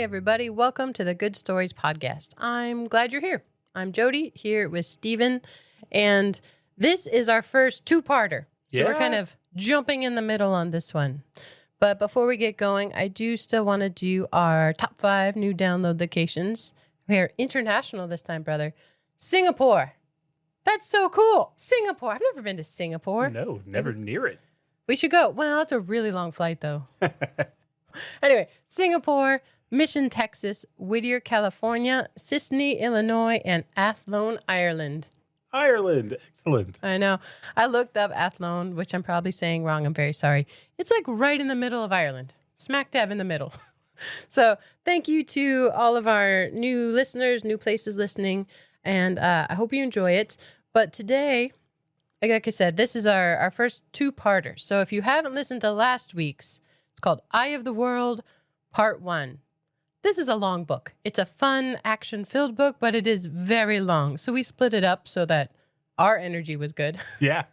everybody. Welcome to the Good Stories Podcast. I'm glad you're here. I'm Jody, here with Steven, and this is our first two-parter. So we're kind of jumping in the middle on this one. But before we get going, I do still want to do our top 5 new download locations. We're international this time, brother. Singapore. That's so cool. Singapore. I've never been to Singapore. No, never near it. We should go. Well, it's a really long flight, though. Anyway, Singapore, Mission, Texas, Whittier, California, Sisney, Illinois, and Athlone, Ireland. Ireland. Excellent. I know. I looked up Athlone, which I'm probably saying wrong. I'm very sorry. It's like right in the middle of Ireland, smack dab in the middle. So thank you to all of our new listeners, new places listening, and I hope you enjoy it. But today, like I said, this is our first two-parter. So if you haven't listened to last week's, it's called Eye of the World, Part 1. This is a long book. It's a fun, action-filled book, but it is very long. So we split it up so that our energy was good. Yeah.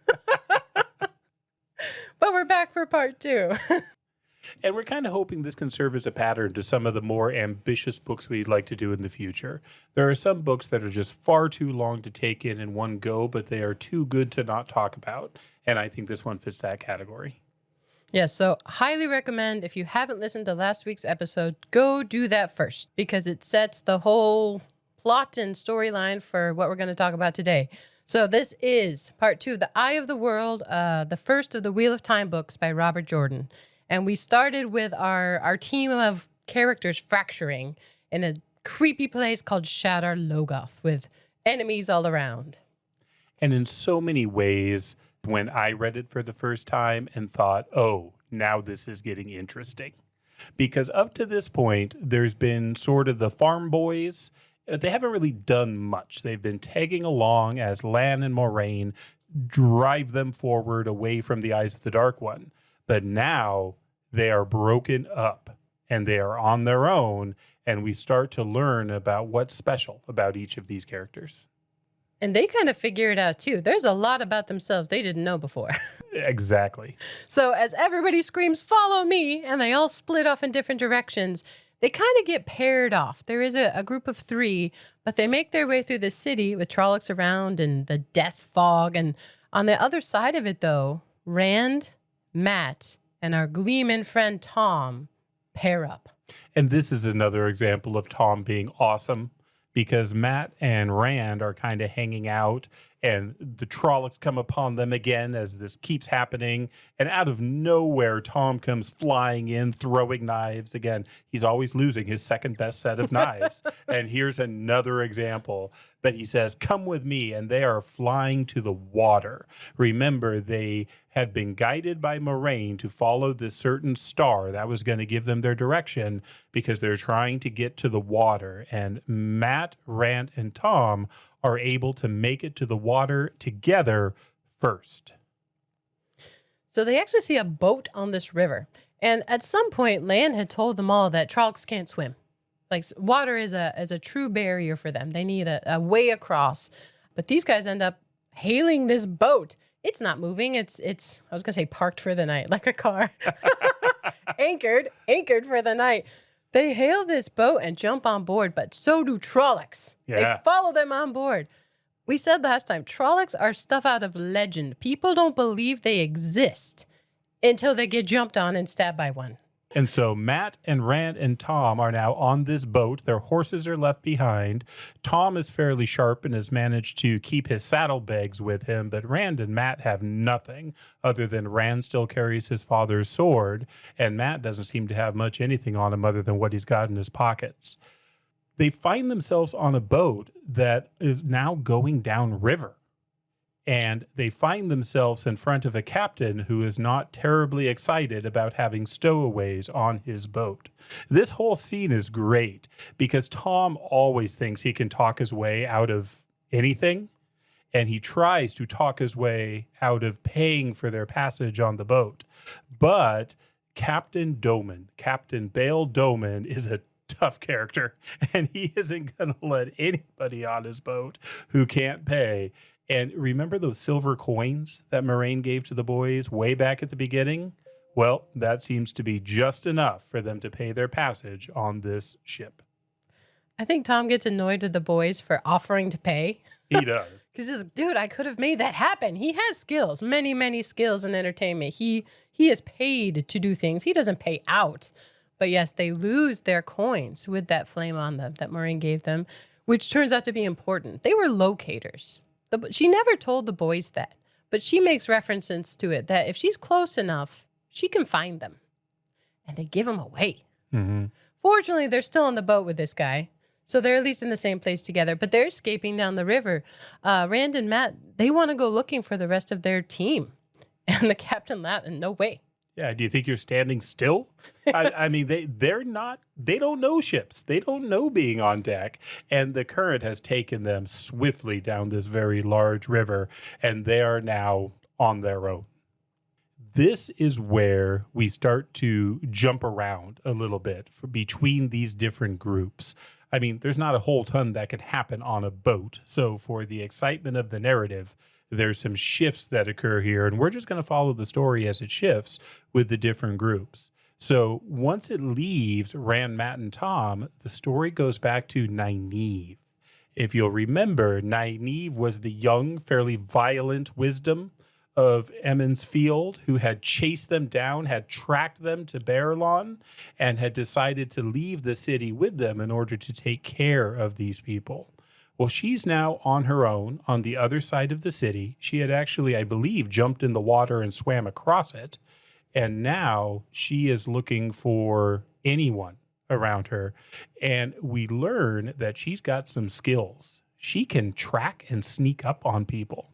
But we're back for Part 2. And we're kind of hoping this can serve as a pattern to some of the more ambitious books we'd like to do in the future. There are some books that are just far too long to take in one go, but they are too good to not talk about. And I think this one fits that category. Yeah, so highly recommend, if you haven't listened to last week's episode, go do that first, because it sets the whole plot and storyline for what we're going to talk about today. So this is Part 2, The Eye of the World, the first of the Wheel of Time books by Robert Jordan. And we started with our team of characters fracturing in a creepy place called Shadar Logoth with enemies all around. And in so many ways, when I read it for the first time and thought, oh, now this is getting interesting. Because up to this point, there's been sort of the farm boys. They haven't really done much. They've been tagging along as Lan and Moraine drive them forward away from the eyes of the Dark One. But now they are broken up and they are on their own. And we start to learn about what's special about each of these characters. And they kind of figure it out, too. There's a lot about themselves they didn't know before. Exactly. So as everybody screams, follow me, and they all split off in different directions, they kind of get paired off. There is a group of 3, but they make their way through the city with Trollocs around and the death fog. And on the other side of it, though, Rand, Matt, and our Gleeman friend Tom pair up. And this is another example of Tom being awesome, because Matt and Rand are kind of hanging out and the Trollocs come upon them again as this keeps happening. And out of nowhere, Tom comes flying in, throwing knives. Again, he's always losing his second best set of knives. And here's another example. But he says, come with me. And they are flying to the water. Remember, they had been guided by Moraine to follow this certain star that was going to give them their direction, because they're trying to get to the water. And Matt, Rand, and Tom are able to make it to the water together first. So they actually see a boat on this river. And at some point, Lan had told them all that Trollocs can't swim. Like, water is a true barrier for them. They need a way across. But these guys end up hailing this boat. It's not moving. It's I was going to say parked for the night, like a car. anchored for the night. They hail this boat and jump on board, but so do Trollocs. Yeah. They follow them on board. We said last time, Trollocs are stuff out of legend. People don't believe they exist until they get jumped on and stabbed by one. And so Matt and Rand and Tom are now on this boat. Their horses are left behind. Tom is fairly sharp and has managed to keep his saddlebags with him, but Rand and Matt have nothing other than Rand still carries his father's sword, and Matt doesn't seem to have much anything on him other than what he's got in his pockets. They find themselves on a boat that is now going downriver. And they find themselves in front of a captain who is not terribly excited about having stowaways on his boat. This whole scene is great because Tom always thinks he can talk his way out of anything. And he tries to talk his way out of paying for their passage on the boat. But Captain Bale Doman, is a tough character. And he isn't going to let anybody on his boat who can't pay. And remember those silver coins that Moraine gave to the boys way back at the beginning? Well, that seems to be just enough for them to pay their passage on this ship. I think Tom gets annoyed with the boys for offering to pay. He does. Because he's like, dude, I could have made that happen. He has skills, many, many skills in entertainment. He is paid to do things. He doesn't pay out. But yes, they lose their coins with that flame on them that Maureen gave them, which turns out to be important. They were locators. She never told the boys that, but she makes references to it that if she's close enough, she can find them. And they give them away. Mm-hmm. Fortunately, they're still on the boat with this guy. So they're at least in the same place together, but they're escaping down the river. Rand and Matt, they want to go looking for the rest of their team. And the captain laughed, and no way. Yeah, do you think you're standing still? I mean, they don't know ships. They don't know being on deck. And the current has taken them swiftly down this very large river, and they are now on their own. This is where we start to jump around a little bit between these different groups. I mean, there's not a whole ton that can happen on a boat. So for the excitement of the narrative, there's some shifts that occur here. And we're just going to follow the story as it shifts with the different groups. So once it leaves Rand, Matt, and Tom, the story goes back to Nynaeve. If you'll remember, Nynaeve was the young, fairly violent wisdom of Emond's Field, who had chased them down, had tracked them to Baerlon, and had decided to leave the city with them in order to take care of these people. Well, she's now on her own on the other side of the city. She had actually, I believe, jumped in the water and swam across it. And now she is looking for anyone around her. And we learn that she's got some skills. She can track and sneak up on people.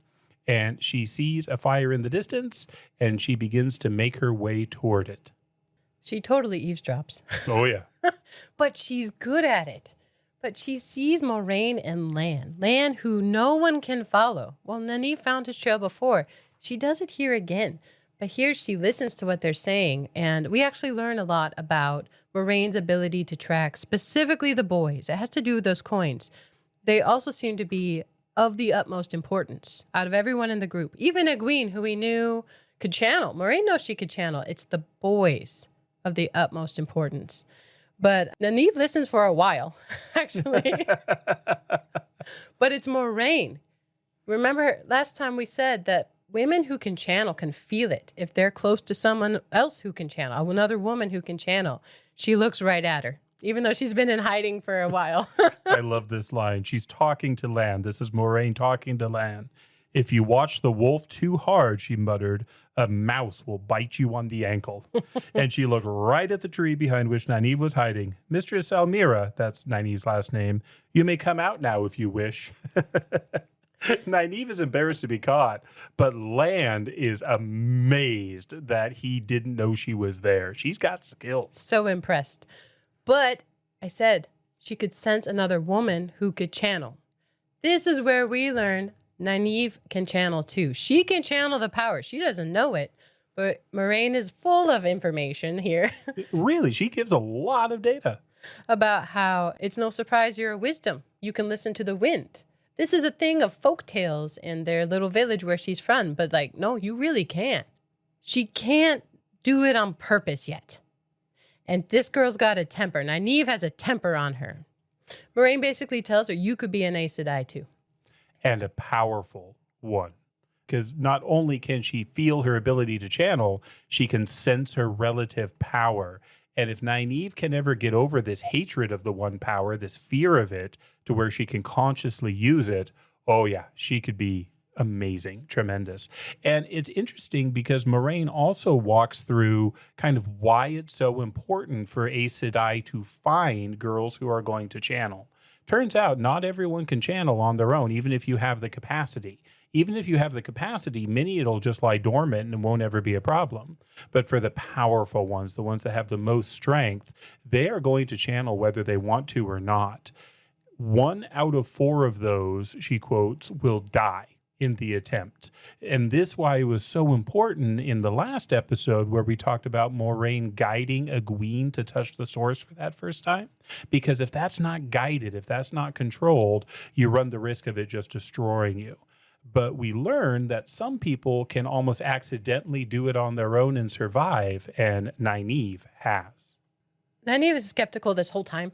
And she sees a fire in the distance, and she begins to make her way toward it. She totally eavesdrops. Oh, yeah. But she's good at it. But she sees Moraine and Lan, who no one can follow. Well, Nynaeve found his trail before. She does it here again. But here she listens to what they're saying, and we actually learn a lot about Moraine's ability to track, specifically the boys. It has to do with those coins. They also seem to be of the utmost importance out of everyone in the group. Even Egwene, who we knew could channel. Moraine knows she could channel. It's the boys of the utmost importance. But Nynaeve listens for a while, actually. But it's Moraine. Remember last time we said that women who can channel can feel it. If they're close to someone else who can channel, another woman who can channel, she looks right at her, even though she's been in hiding for a while. I love this line. She's talking to Lan. This is Moraine talking to Lan. If you watch the wolf too hard, she muttered, a mouse will bite you on the ankle. And she looked right at the tree behind which Nynaeve was hiding. Mistress Almira, that's Nynaeve's last name, you may come out now if you wish. Nynaeve is embarrassed to be caught, but Lan is amazed that he didn't know she was there. She's got skills. So impressed. But I said she could sense another woman who could channel. This is where we learn Nynaeve can channel too. She can channel the power. She doesn't know it, but Moraine is full of information here. Really, she gives a lot of data. About how it's no surprise you're a wisdom. You can listen to the wind. This is a thing of folk tales in their little village where she's from, but like, no, you really can't. She can't do it on purpose yet. And this girl's got a temper. Nynaeve has a temper on her. Moraine basically tells her, you could be an Aes Sedai too. And a powerful one. Because not only can she feel her ability to channel, she can sense her relative power. And if Nynaeve can ever get over this hatred of the one power, this fear of it, to where she can consciously use it, oh yeah, she could be amazing, tremendous. And it's interesting because Moraine also walks through kind of why it's so important for Aes Sedai to find girls who are going to channel. Turns out not everyone can channel on their own, even if you have the capacity. Even if you have the capacity, many it'll just lie dormant and won't ever be a problem. But for the powerful ones, the ones that have the most strength, they are going to channel whether they want to or not. 1 out of 4 of those, she quotes, will die in the attempt. And this why it was so important in the last episode where we talked about Moraine guiding Egwene to touch the source for that first time. Because if that's not guided, if that's not controlled, you run the risk of it just destroying you. But we learn that some people can almost accidentally do it on their own and survive, and Nynaeve has. Nynaeve is skeptical this whole time.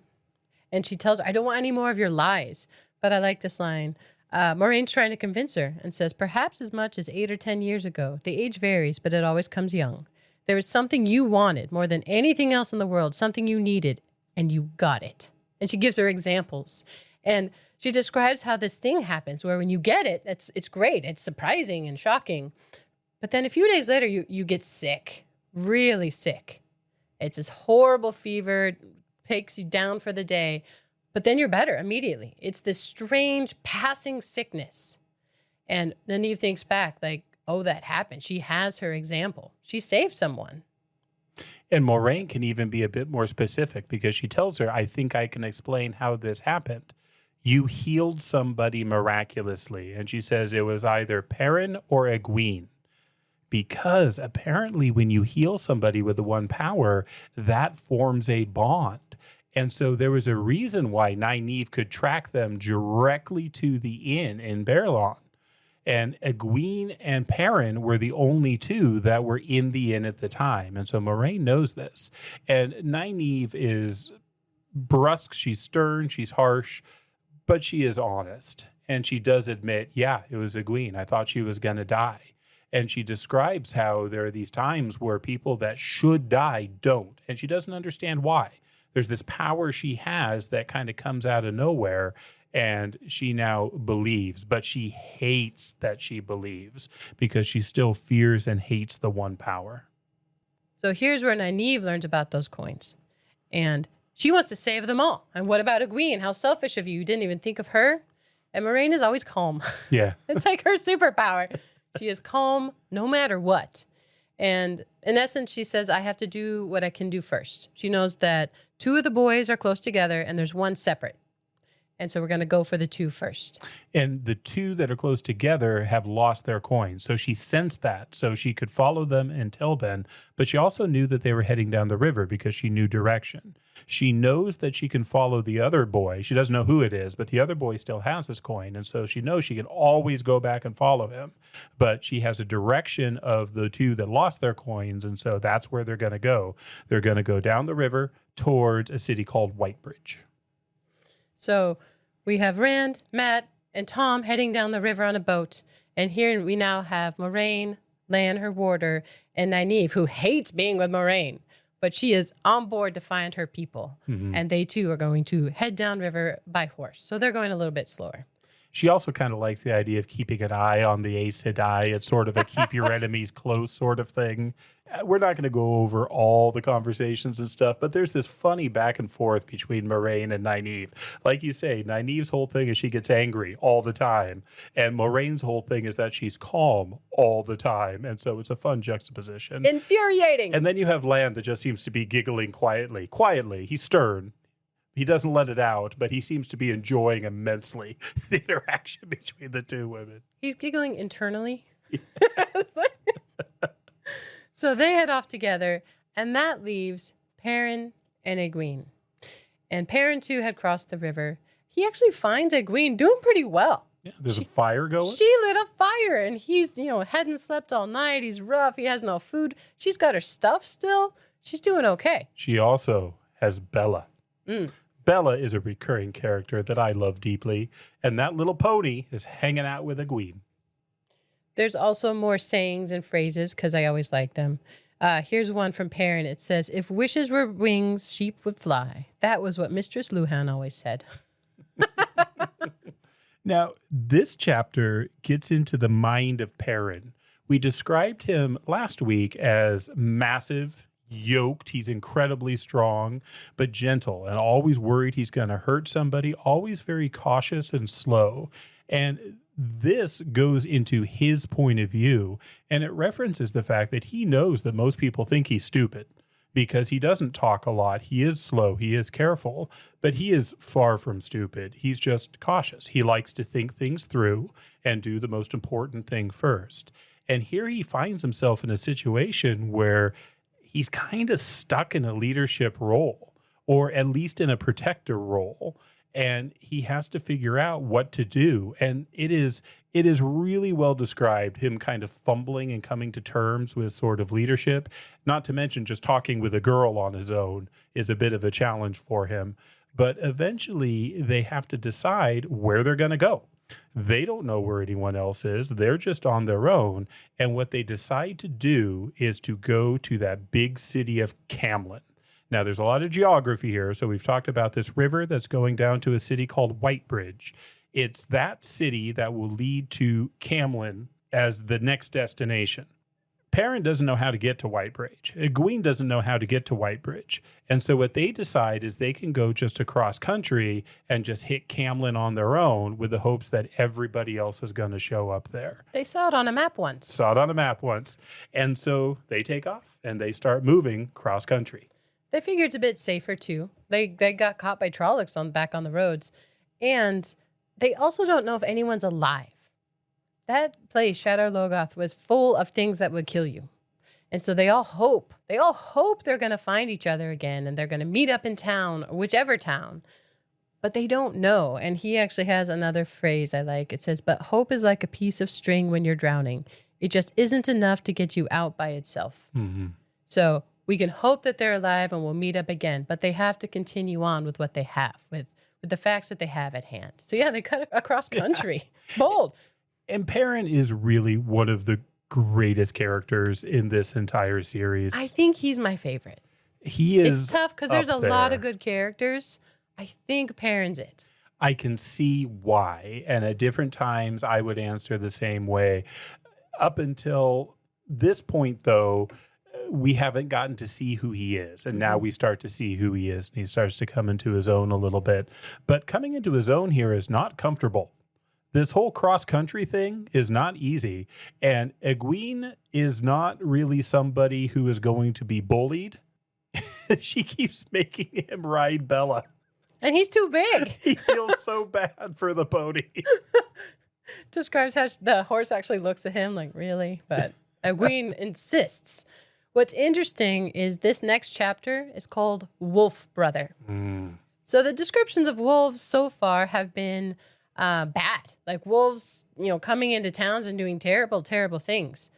And she tells her, I don't want any more of your lies. But I like this line. Moraine's trying to convince her and says, perhaps as much as 8 or 10 years ago. The age varies, but it always comes young. There was something you wanted more than anything else in the world, something you needed, and you got it. And she gives her examples. And she describes how this thing happens where when you get it, it's great. It's surprising and shocking. But then a few days later, you get sick, really sick. It's this horrible fever, takes you down for the day, but then you're better immediately. It's this strange passing sickness. And Nynaeve thinks back like, oh, that happened. She has her example. She saved someone. And Moraine can even be a bit more specific because she tells her, I think I can explain how this happened. You healed somebody miraculously. And she says it was either Perrin or Egwene. Because apparently when you heal somebody with the one power, that forms a bond. And so there was a reason why Nynaeve could track them directly to the inn in Baerlon. And Egwene and Perrin were the only two that were in the inn at the time. And so Moraine knows this. And Nynaeve is brusque, she's stern, she's harsh, but she is honest. And she does admit, yeah, it was Egwene. I thought she was going to die. And she describes how there are these times where people that should die don't. And she doesn't understand why. There's this power she has that kind of comes out of nowhere. And she now believes, but she hates that she believes because she still fears and hates the one power. So here's where Nynaeve learns about those coins. And she wants to save them all. And what about Egwene? How selfish of you. You didn't even think of her. And Moraine is always calm. Yeah. It's like her superpower. She is calm no matter what. And in essence, she says, I have to do what I can do first. She knows that 2 of the boys are close together and there's one separate. And so we're going to go for the 2 first. And the 2 that are close together have lost their coins. So she sensed that. So she could follow them until then. But she also knew that they were heading down the river because she knew direction. She knows that she can follow the other boy. She doesn't know who it is, but the other boy still has his coin. And so she knows she can always go back and follow him. But she has a direction of the 2 that lost their coins. And so that's where they're going to go. They're going to go down the river towards a city called Whitebridge. So we have Rand, Matt, and Tom heading down the river on a boat. And here we now have Moraine, Lan, her warder, and Nynaeve, who hates being with Moraine. But she is on board to find her people. Mm-hmm. And they, too, are going to head downriver by horse. So they're going a little bit slower. She also kind of likes the idea of keeping an eye on the Aes Sedai. It's sort of a keep your enemies close sort of thing. We're not going to go over all the conversations and stuff, but there's this funny back and forth between Moraine and Nynaeve. Like you say, Nynaeve's whole thing is she gets angry all the time, and Moraine's whole thing is that she's calm all the time, and so it's a fun juxtaposition. Infuriating. And then you have Lan that just seems to be giggling quietly. Quietly. He's stern. He doesn't let it out, but he seems to be enjoying immensely the interaction between the 2 women. He's giggling internally. So they head off together, and that leaves Perrin and Egwene. And Perrin, too, had crossed the river. He actually finds Egwene doing pretty well. Yeah, there's a fire going. She lit a fire, and he's, hadn't slept all night. He's rough. He has no food. She's got her stuff still. She's doing okay. She also has Bella. Bella is a recurring character that I love deeply, and that little pony is hanging out with Egwene. There's also more sayings and phrases, because I always like them. Here's one from Perrin. It says, if wishes were wings, sheep would fly. That was what Mistress Luhan always said. Now, this chapter gets into the mind of Perrin. We described him last week as massive, yoked. He's incredibly strong, but gentle and always worried he's going to hurt somebody, always very cautious and slow. And this goes into his point of view, and it references the fact that he knows that most people think he's stupid because he doesn't talk a lot. He is slow. He is careful, but he is far from stupid. He's just cautious. He likes to think things through and do the most important thing first. And here he finds himself in a situation where he's kind of stuck in a leadership role, or at least in a protector role. and he has to figure out what to do. And it is really well described, him kind of fumbling and coming to terms with sort of leadership. Not to mention just talking with a girl on his own is a bit of a challenge for him. But eventually they have to decide where they're going to go. They don't know where anyone else is. They're just on their own. And what they decide to do is to go to that big city of Camlin. Now, there's a lot of geography here. So we've talked about this river that's going down to a city called Whitebridge. It's that city that will lead to Camlin as the next destination. Perrin doesn't know how to get to Whitebridge. Egwene doesn't know how to get to Whitebridge. And so what they decide is they can go just across country and just hit Camlin on their own with the hopes that everybody else is going to show up there. They saw it on a map once. And so they take off and they start moving cross country. They figure it's a bit safer, too. They got caught by Trollocs back on the roads. And they also don't know if anyone's alive. That place, Shadar Logoth, was full of things that would kill you. And so they all hope they're going to find each other again and they're going to meet up in town, or whichever town. But they don't know. And he actually has another phrase I like. It says, but hope is like a piece of string when you're drowning. It just isn't enough to get you out by itself. Mm-hmm. So we can hope that they're alive and we'll meet up again, but they have to continue on with what they have, with the facts that they have at hand. So yeah, they cut across country. Yeah. Bold. And Perrin is really one of the greatest characters in this entire series. I think he's my favorite. He is. It's tough because there's a lot of good characters. I think Perrin's it. I can see why. And at different times, I would answer the same way. Up until this point, though, we haven't gotten to see who he is. And now we start to see who he is. And he starts to come into his own a little bit. But coming into his own here is not comfortable. This whole cross-country thing is not easy, and Egwene is not really somebody who is going to be bullied. She keeps making him ride Bella. And he's too big. He feels so bad for the pony. Describes how the horse actually looks at him like, really? But Egwene insists. What's interesting is this next chapter is called Wolf Brother. So the descriptions of wolves so far have been bad, like wolves, coming into towns and doing terrible, terrible things.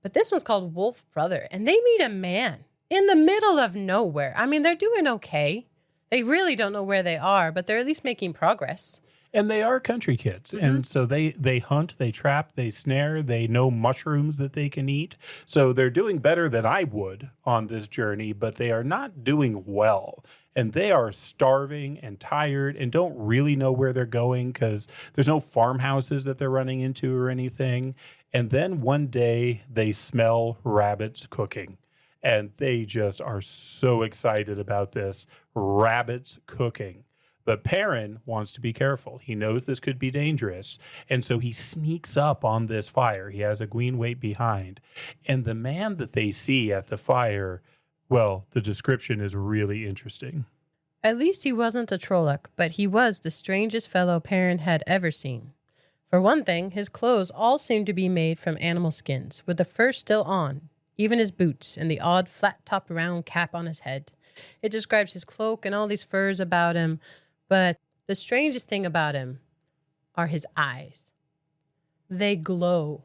But this one's called Wolf Brother, and they meet a man in the middle of nowhere. I mean, they're doing okay. They really don't know where they are, but they're at least making progress. And they are country kids. Mm-hmm. And so they hunt, they trap, they snare, they know mushrooms that they can eat. So they're doing better than I would on this journey, but they are not doing well. And they are starving and tired and don't really know where they're going because there's no farmhouses that they're running into or anything. And then one day they smell rabbits cooking. And they just are so excited about this. Rabbits cooking. But Perrin wants to be careful. He knows this could be dangerous. And so he sneaks up on this fire. He has Egwene wait behind. And the man that they see at the fire, well, the description is really interesting. At least he wasn't a Trolloc, but he was the strangest fellow Perrin had ever seen. For one thing, his clothes all seemed to be made from animal skins, with the fur still on, even his boots and the odd flat-topped round cap on his head. It describes his cloak and all these furs about him, but the strangest thing about him are his eyes. They glow,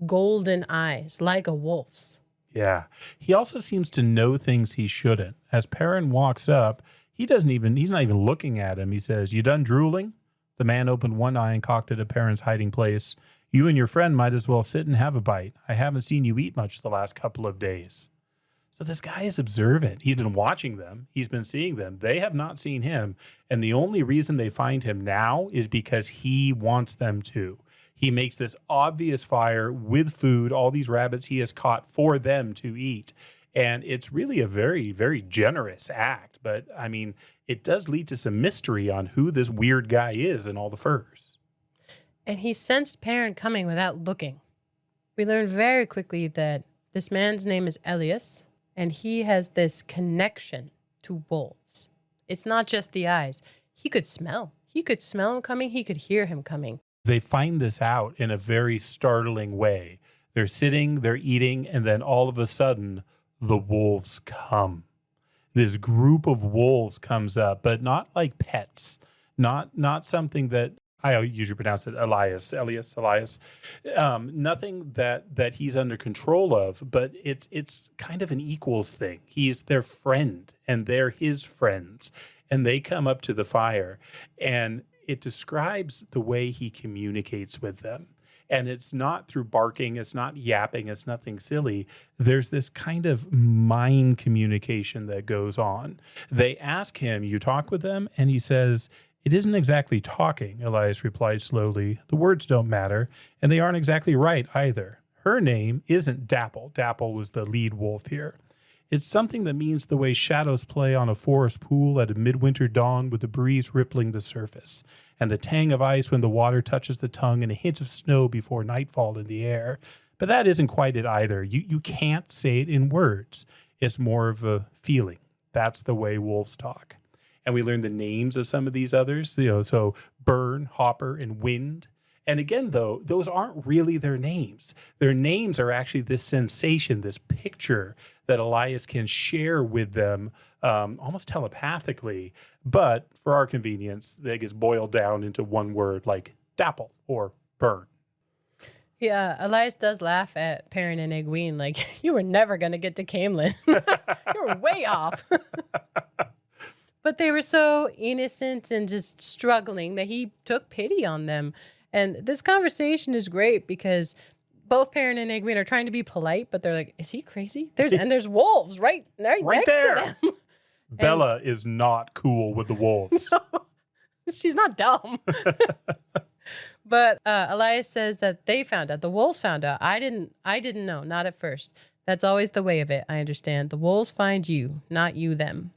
golden eyes, like a wolf's. Yeah. He also seems to know things he shouldn't. As Perrin walks up, he's not even looking at him. He says, "You done drooling?" The man opened one eye and cocked it at Perrin's hiding place. "You and your friend might as well sit and have a bite. I haven't seen you eat much the last couple of days." So this guy is observant. He's been watching them. He's been seeing them. They have not seen him. And the only reason they find him now is because he wants them to. He makes this obvious fire with food, all these rabbits he has caught for them to eat. And it's really a very, very generous act. But, I mean, it does lead to some mystery on who this weird guy is in all the furs. And he sensed Perrin coming without looking. We learn very quickly that this man's name is Elias, and he has this connection to wolves. It's not just the eyes. He could smell. He could smell him coming. He could hear him coming. They find this out in a very startling way. They're sitting, they're eating, and then all of a sudden, the wolves come. This group of wolves comes up, but not like pets, Not something that I usually pronounce it Elias. Nothing that he's under control of, but it's kind of an equals thing. He's their friend, and they're his friends, and they come up to the fire, and it describes the way he communicates with them. And it's not through barking, it's not yapping, it's nothing silly. There's this kind of mind communication that goes on. They ask him, "You talk with them?" And he says, "It isn't exactly talking," Elias replied slowly. "The words don't matter, and they aren't exactly right either. Her name isn't Dapple." Dapple was the lead wolf here. "It's something that means the way shadows play on a forest pool at a midwinter dawn with the breeze rippling the surface, and the tang of ice when the water touches the tongue, and a hint of snow before nightfall in the air. But that isn't quite it either. You can't say it in words. It's more of a feeling. That's the way wolves talk." And we learn the names of some of these others, so Burn, Hopper, and Wind. And again, though, those aren't really their names. Their names are actually this sensation, this picture that Elias can share with them almost telepathically. But for our convenience, that gets boiled down into one word like Dapple or Burn. Yeah, Elias does laugh at Perrin and Egwene, like, "You were never going to get to Camelin. You were way off." But they were so innocent and just struggling that he took pity on them. And this conversation is great because both Perrin and Egwene are trying to be polite, but they're like, "Is he crazy?" There's wolves right next there. to them. Bella is not cool with the wolves. No, she's not dumb. But Elias says that they found out. The wolves found out. I didn't know. Not at first. That's always the way of it. I understand. The wolves find you, not you them.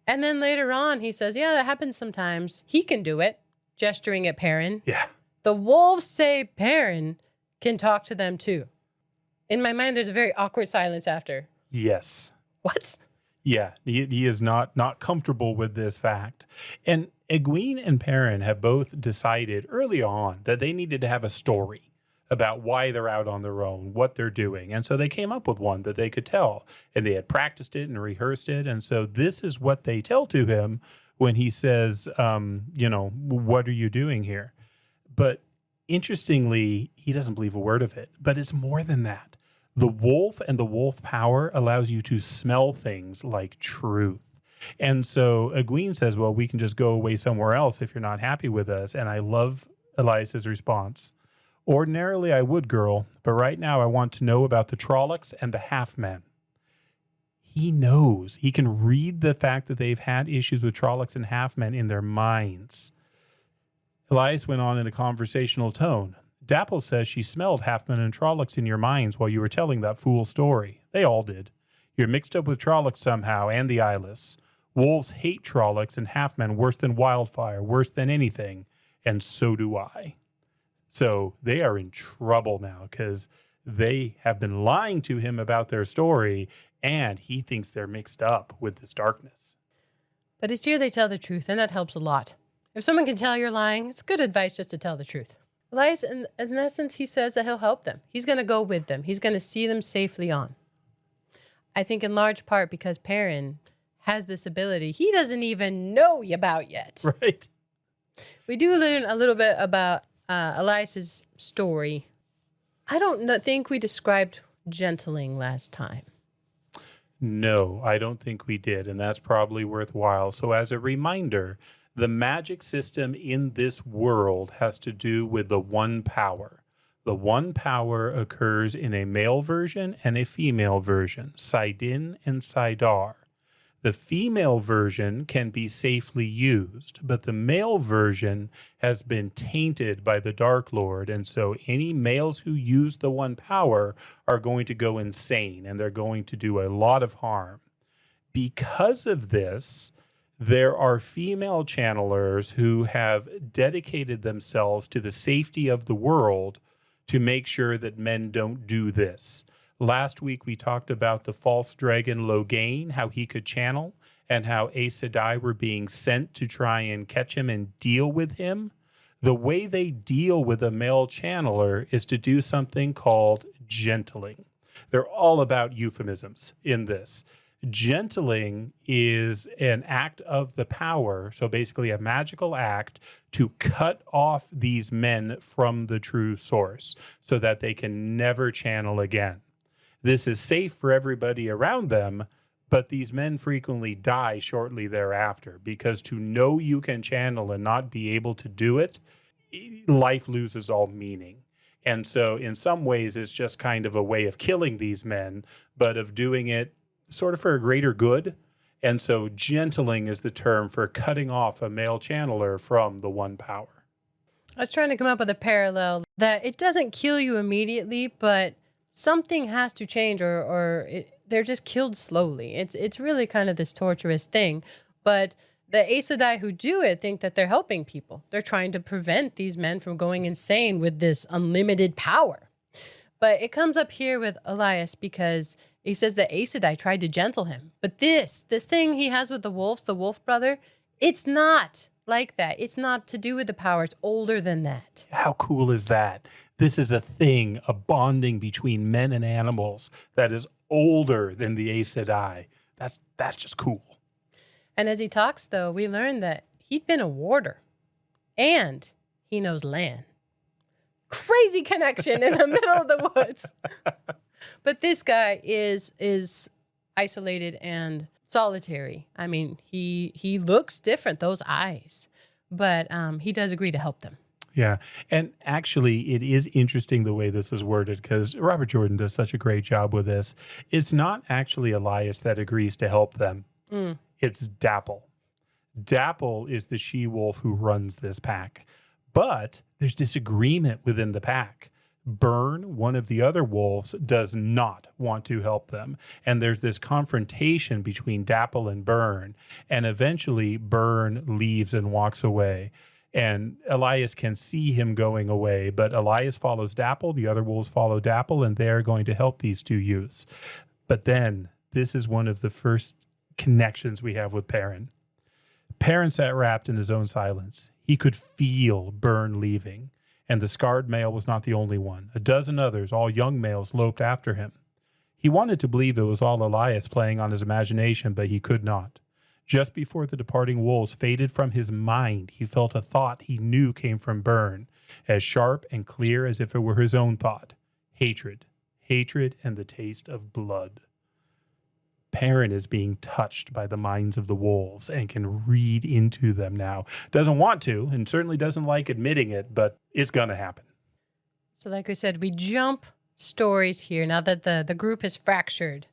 And then later on, he says, "Yeah, that happens sometimes. He can do it," gesturing at Perrin. Yeah. The wolves say Perrin can talk to them too. In my mind, there's a very awkward silence after. Yes. What? Yeah, he is not comfortable with this fact. And Egwene and Perrin have both decided early on that they needed to have a story about why they're out on their own, what they're doing. And so they came up with one that they could tell. And they had practiced it and rehearsed it. And so this is what they tell to him when he says, "What are you doing here?" But interestingly, he doesn't believe a word of it. But it's more than that. The wolf and the wolf power allows you to smell things like truth. And so Egwene says, "Well, we can just go away somewhere else if you're not happy with us." And I love Elias's response. "Ordinarily, I would, girl, but right now I want to know about the Trollocs and the Half-Men." He knows. He can read the fact that they've had issues with Trollocs and Half-Men in their minds. Elias went on in a conversational tone. "Dapple says she smelled Half-Men and Trollocs in your minds while you were telling that fool story. They all did. You're mixed up with Trollocs somehow, and the Eyeless. Wolves hate Trollocs and Half-Men worse than wildfire, worse than anything, and so do I." So they are in trouble now because they have been lying to him about their story, and he thinks they're mixed up with this darkness. But it's here they tell the truth, and that helps a lot. If someone can tell you're lying, it's good advice just to tell the truth. Elias, in essence, he says that he'll help them. He's going to go with them. He's going to see them safely on. I think in large part because Perrin has this ability he doesn't even know about yet. Right. We do learn a little bit about Elias's story. I don't think we described gentling last time. No, I don't think we did, and that's probably worthwhile. So as a reminder, the magic system in this world has to do with the one power. The one power occurs in a male version and a female version, Saidin and Saidar. The female version can be safely used, but the male version has been tainted by the Dark Lord, and so any males who use the one power are going to go insane, and they're going to do a lot of harm. Because of this, there are female channelers who have dedicated themselves to the safety of the world to make sure that men don't do this. Last week, we talked about the false dragon Logain, how he could channel, and how Aes Sedai were being sent to try and catch him and deal with him. The way they deal with a male channeler is to do something called gentling. They're all about euphemisms in this. Gentling is an act of the power, so basically a magical act to cut off these men from the true source so that they can never channel again. This is safe for everybody around them, but these men frequently die shortly thereafter because to know you can channel and not be able to do it, life loses all meaning. And so in some ways, it's just kind of a way of killing these men, but of doing it sort of for a greater good. And so gentling is the term for cutting off a male channeler from the one power. I was trying to come up with a parallel that it doesn't kill you immediately, but something has to change they're just killed slowly. It's really kind of this torturous thing. But the Aes Sedai who do it think that they're helping people. They're trying to prevent these men from going insane with this unlimited power. But it comes up here with Elias because he says that Aes Sedai tried to gentle him. But this thing he has with the wolves, the wolf brother, it's not like that. It's not to do with the power. It's older than that. How cool is that? This is a thing, a bonding between men and animals that is older than the Aes Sedai. That's just cool. And as he talks, though, we learn that he'd been a warder and he knows Lan. Crazy connection in the middle of the woods. But this guy is isolated and solitary. I mean, he looks different, those eyes, but he does agree to help them. Yeah. And actually, it is interesting the way this is worded because Robert Jordan does such a great job with this. It's not actually Elias that agrees to help them. It's Dapple. Dapple is the she-wolf who runs this pack. But there's disagreement within the pack. Burn, one of the other wolves, does not want to help them. And there's this confrontation between Dapple and Burn. And eventually, Burn leaves and walks away. And Elias can see him going away. But Elias follows Dapple. The other wolves follow Dapple. And they're going to help these two youths. But then, this is one of the first connections we have with Perrin. Perrin sat wrapped in his own silence. He could feel Burn leaving. And the scarred male was not the only one. A dozen others, all young males, loped after him. He wanted to believe it was all Elias playing on his imagination, but he could not. Just before the departing wolves faded from his mind, he felt a thought he knew came from Burn, as sharp and clear as if it were his own thought. Hatred. Hatred and the taste of blood. Perrin is being touched by the minds of the wolves and can read into them now. Doesn't want to, and certainly doesn't like admitting it, but it's going to happen. So like we said, we jump stories here now that the group is fractured.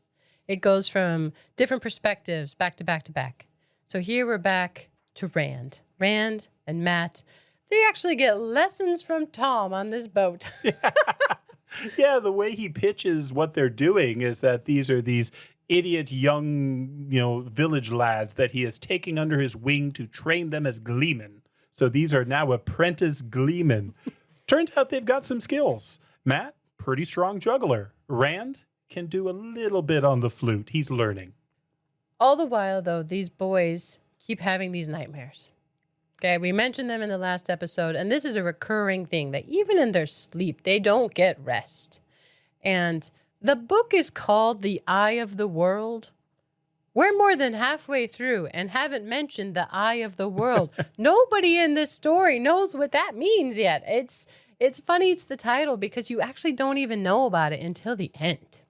It goes from different perspectives back to back to back. So here we're back to Rand. Rand and Matt, they actually get lessons from Tom on this boat. Yeah, the way he pitches what they're doing is that these are these idiot young, village lads that he is taking under his wing to train them as gleemen. So these are now apprentice gleemen. Turns out they've got some skills. Matt, pretty strong juggler. Rand can do a little bit on the flute. He's learning. All the while, though, these boys keep having these nightmares. Okay, we mentioned them in the last episode, and this is a recurring thing that even in their sleep, they don't get rest. And the book is called The Eye of the World. We're more than halfway through and haven't mentioned the eye of the world. Nobody in this story knows what that means yet. It's funny it's the title because you actually don't even know about it until the end.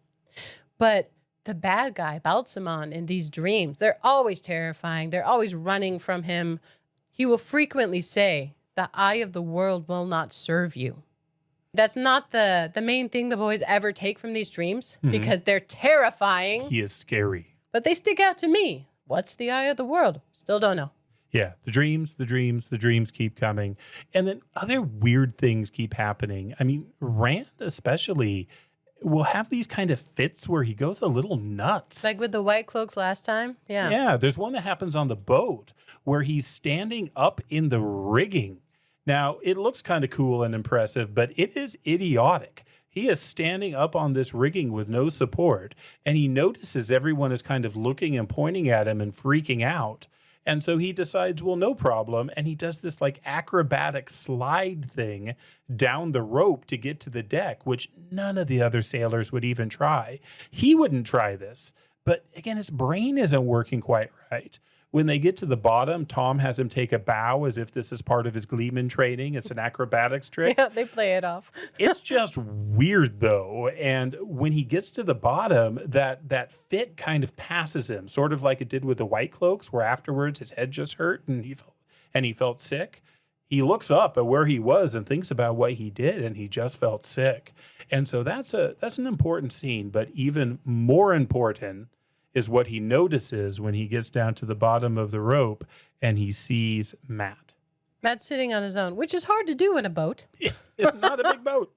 But the bad guy, Balsamon, in these dreams, they're always terrifying. They're always running from him. He will frequently say, the eye of the world will not serve you. That's not the main thing the boys ever take from these dreams because they're terrifying. He is scary. But they stick out to me. What's the eye of the world? Still don't know. Yeah, the dreams keep coming. And then other weird things keep happening. I mean, Rand especially will have these kind of fits where he goes a little nuts. Like with the white cloaks last time? Yeah. Yeah, there's one that happens on the boat where he's standing up in the rigging. Now, it looks kind of cool and impressive, but it is idiotic. He is standing up on this rigging with no support, and he notices everyone is kind of looking and pointing at him and freaking out. And so he decides, well, no problem. And he does this like acrobatic slide thing down the rope to get to the deck, which none of the other sailors would even try. He wouldn't try this. But again, his brain isn't working quite right. When they get to the bottom, Tom has him take a bow as if this is part of his Gleeman training. It's an acrobatics trick. Yeah, they play it off. It's just weird though. And when he gets to the bottom, that fit kind of passes him, sort of like it did with the White Cloaks, where afterwards his head just hurt and he felt sick. He looks up at where he was and thinks about what he did, and he just felt sick. And so that's an important scene, but even more important is what he notices when he gets down to the bottom of the rope and he sees Matt. Matt's sitting on his own, which is hard to do in a boat. It's not a big boat.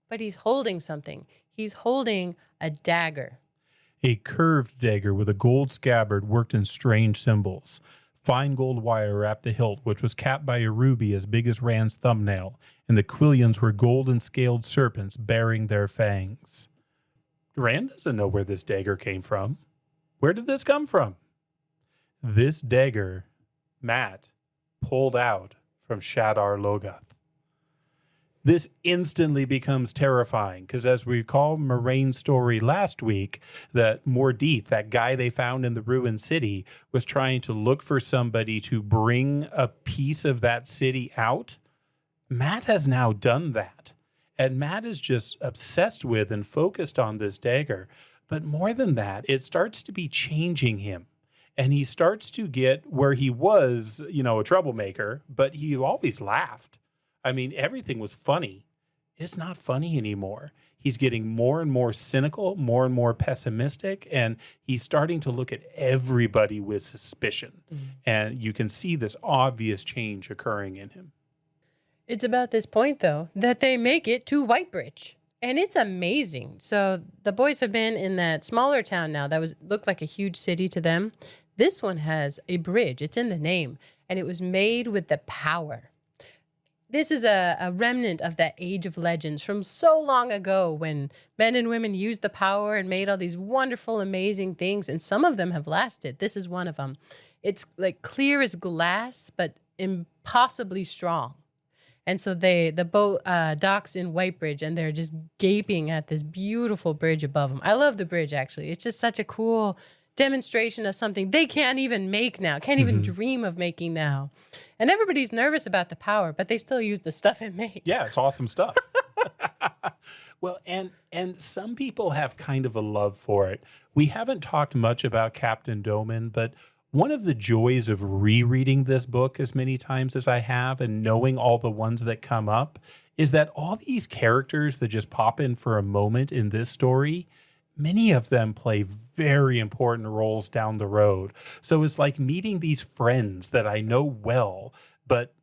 But he's holding something. He's holding a dagger. A curved dagger with a gold scabbard worked in strange symbols. Fine gold wire wrapped the hilt, which was capped by a ruby as big as Rand's thumbnail, and the quillions were golden scaled serpents bearing their fangs. Rand doesn't know where this dagger came from. Where did this come from? This dagger, Matt pulled out from Shadar Logoth. This instantly becomes terrifying because, as we recall Moraine's story last week, that Mordith, that guy they found in the ruined city, was trying to look for somebody to bring a piece of that city out. Matt has now done that. And Matt is just obsessed with and focused on this dagger. But more than that, it starts to be changing him. And he starts to get where he was, a troublemaker, but he always laughed. I mean, everything was funny. It's not funny anymore. He's getting more and more cynical, more and more pessimistic, and he's starting to look at everybody with suspicion. And you can see this obvious change occurring in him. It's about this point, though, that they make it to Whitebridge. And it's amazing. So the boys have been in that smaller town now that looked like a huge city to them. This one has a bridge. It's in the name. And it was made with the power. This is a remnant of that age of legends from so long ago when men and women used the power and made all these wonderful, amazing things. And some of them have lasted. This is one of them. It's like clear as glass, but impossibly strong. And so the boat docks in Whitebridge, and they're just gaping at this beautiful bridge above them. I love the bridge, actually. It's just such a cool demonstration of something they can't even make now, can't even dream of making now. And everybody's nervous about the power, but they still use the stuff it made. Yeah, it's awesome stuff. Well, and some people have kind of a love for it. We haven't talked much about Captain Doman, but one of the joys of rereading this book as many times as I have and knowing all the ones that come up is that all these characters that just pop in for a moment in this story, many of them play very important roles down the road. So it's like meeting these friends that I know well, but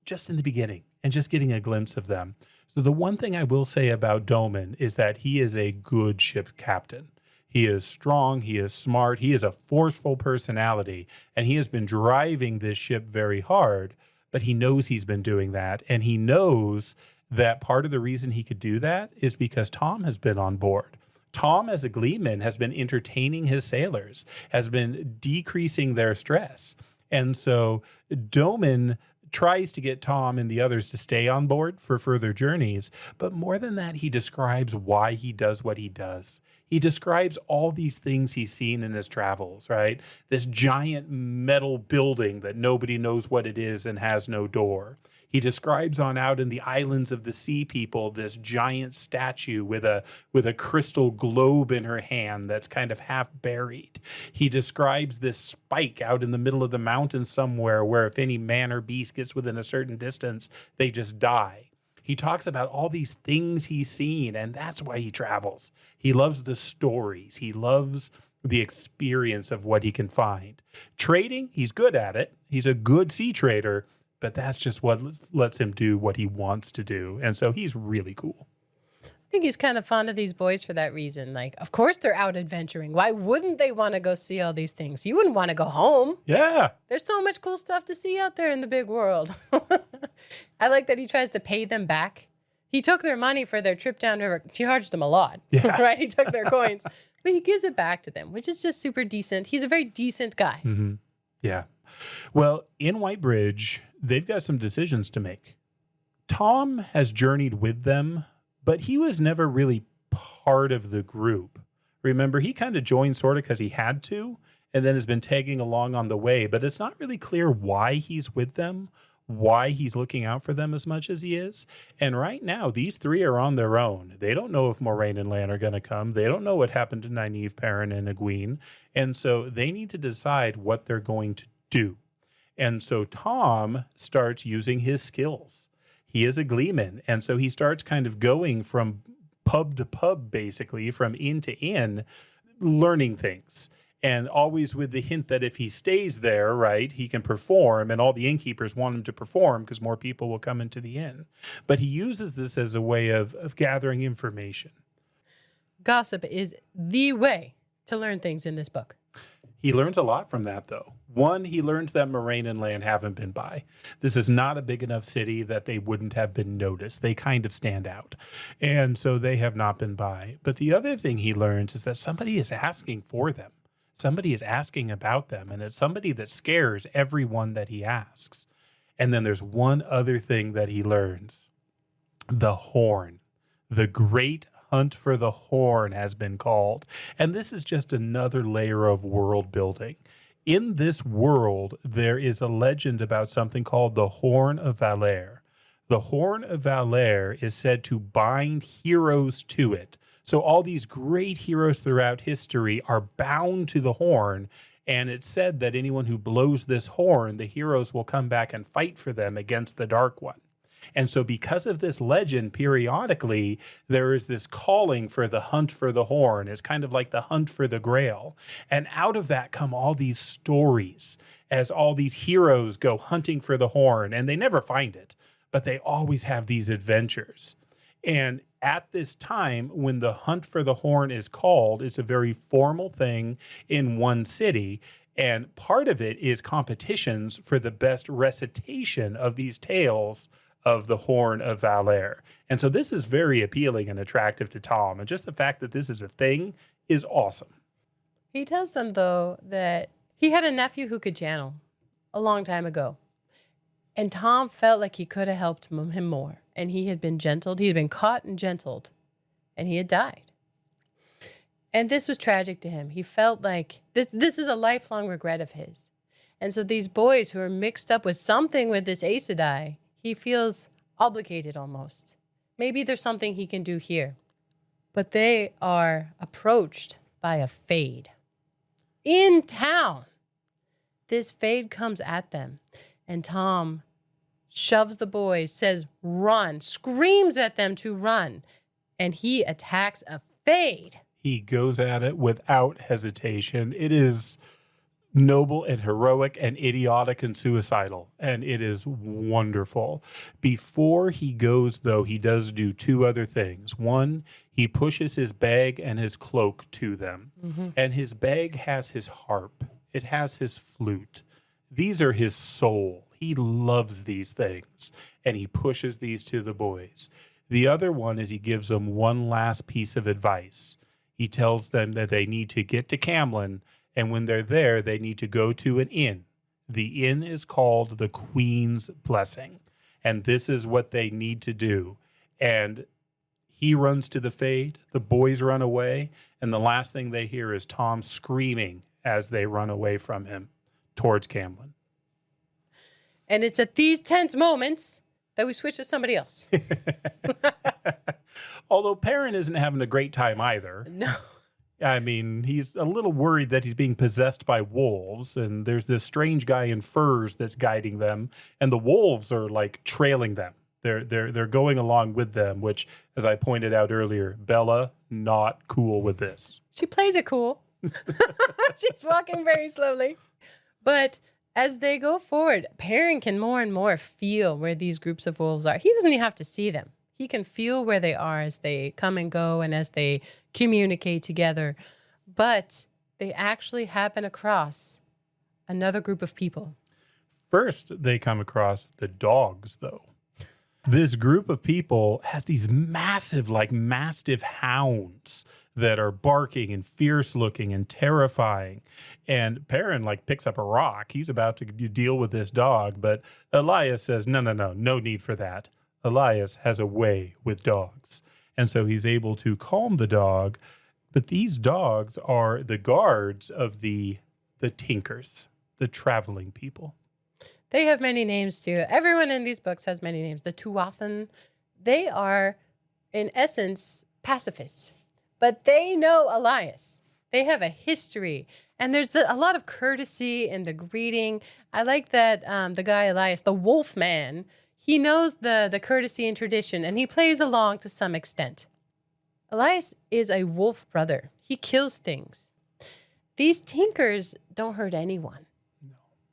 just in the beginning and just getting a glimpse of them. So the one thing I will say about Doman is that he is a good ship captain. He is strong, he is smart, he is a forceful personality, and he has been driving this ship very hard, but he knows he's been doing that, and he knows that part of the reason he could do that is because Tom has been on board. Tom, as a gleeman, has been entertaining his sailors, has been decreasing their stress. And so Doman tries to get Tom and the others to stay on board for further journeys. But more than that, he describes why he does what he does. He describes all these things he's seen in his travels, right? This giant metal building that nobody knows what it is and has no door. He describes on out in the islands of the sea people this giant statue with a crystal globe in her hand that's kind of half buried. He describes this spike out in the middle of the mountain somewhere where if any man or beast gets within a certain distance, they just die. He talks about all these things he's seen, and that's why he travels. He loves the stories. He loves the experience of what he can find. Trading, he's good at it. He's a good sea trader, but that's just what lets him do what he wants to do. And so he's really cool. I think he's kind of fond of these boys for that reason. Like, of course they're out adventuring. Why wouldn't they want to go see all these things? You wouldn't want to go home. Yeah. There's so much cool stuff to see out there in the big world. I like that he tries to pay them back. He took their money for their trip down river. He charged them a lot, right? He took their coins, but he gives it back to them, which is just super decent. He's a very decent guy. Mm-hmm. Yeah. Well, in Whitebridge, they've got some decisions to make. Tom has journeyed with them, but he was never really part of the group, Remember, he kind of joined sort of because he had to, and then has been tagging along on the way, but it's not really clear why he's with them, why he's looking out for them as much as he is. And right now, these three are on their own. They don't know if Moraine and Lan are going to come. They don't know what happened to Nynaeve, Perrin, and Egwene. And so they need to decide what they're going to do. And so Tom starts using his skills. He is a gleeman, and so he starts kind of going from pub to pub, basically, from inn to inn, learning things. And always with the hint that if he stays there, right, he can perform, and all the innkeepers want him to perform because more people will come into the inn. But he uses this as a way of gathering information. Gossip is the way to learn things in this book. He learns a lot from that, though. One, he learns that Moraine and Lan haven't been by. This is not a big enough city that they wouldn't have been noticed. They kind of stand out. And so they have not been by. But the other thing he learns is that somebody is asking for them. Somebody is asking about them. And it's somebody that scares everyone that he asks. And then there's one other thing that he learns. The horn. The great hunt for the horn has been called. And this is just another layer of world building. In this world, there is a legend about something called the Horn of Valere. The Horn of Valere is said to bind heroes to it. So all these great heroes throughout history are bound to the horn. And it's said that anyone who blows this horn, the heroes will come back and fight for them against the Dark One. And so because of this legend, periodically, there is this calling for the hunt for the horn. It's kind of like the hunt for the grail. And out of that come all these stories as all these heroes go hunting for the horn. And they never find it, but they always have these adventures. And at this time, when the hunt for the horn is called, it's a very formal thing in one city. And part of it is competitions for the best recitation of these tales of the Horn of Valere. And so this is very appealing and attractive to Tom. And just the fact that this is a thing is awesome. He tells them, though, that he had a nephew who could channel a long time ago. And Tom felt like he could have helped him more. And he had been gentled. He had been caught and gentled. And he had died. And this was tragic to him. He felt like this is a lifelong regret of his. And so these boys who are mixed up with something with this Aes Sedai, he feels obligated almost. Maybe there's something he can do here. But they are approached by a Fade. In town. This Fade comes at them. And Tom shoves the boys, says, run, screams at them to run. And he attacks a Fade. He goes at it without hesitation. It is noble and heroic and idiotic and suicidal, and it is wonderful. Before he goes, though, he does do two other things. One, he pushes his bag and his cloak to them, and his bag has his harp. It has his flute. These are his soul. He loves these things, and he pushes these to the boys. The other one is he gives them one last piece of advice. He tells them that they need to get to Camlin, and when they're there, they need to go to an inn. The inn is called the Queen's Blessing, and this is what they need to do. And he runs to the Fade, the boys run away, and the last thing they hear is Tom screaming as they run away from him towards Camlin. And it's at these tense moments that we switch to somebody else. Although Perrin isn't having a great time either. No. I mean, he's a little worried that he's being possessed by wolves, and there's this strange guy in furs that's guiding them, and the wolves are like trailing them. They're going along with them, which, as I pointed out earlier, Bella not cool with this. She plays it cool. She's walking very slowly. But as they go forward, Perrin can more and more feel where these groups of wolves are. He doesn't even have to see them. He can feel where they are as they come and go and as they communicate together. But they actually happen across another group of people. First, they come across the dogs, though. This group of people has these massive, like mastiff hounds that are barking and fierce looking and terrifying. And Perrin picks up a rock. He's about to deal with this dog, but Elias says, no need for that. Elias has a way with dogs. And so he's able to calm the dog, But these dogs are the guards of the tinkers, the traveling people. They have many names too. Everyone in these books has many names. The Tuathan, they are, in essence, pacifists, but they know Elias. They have a history, and there's a lot of courtesy in the greeting. I like that the guy Elias, the wolf man, he knows the courtesy and tradition, and he plays along to some extent. Elias is a wolf brother. He kills things. These tinkers don't hurt anyone.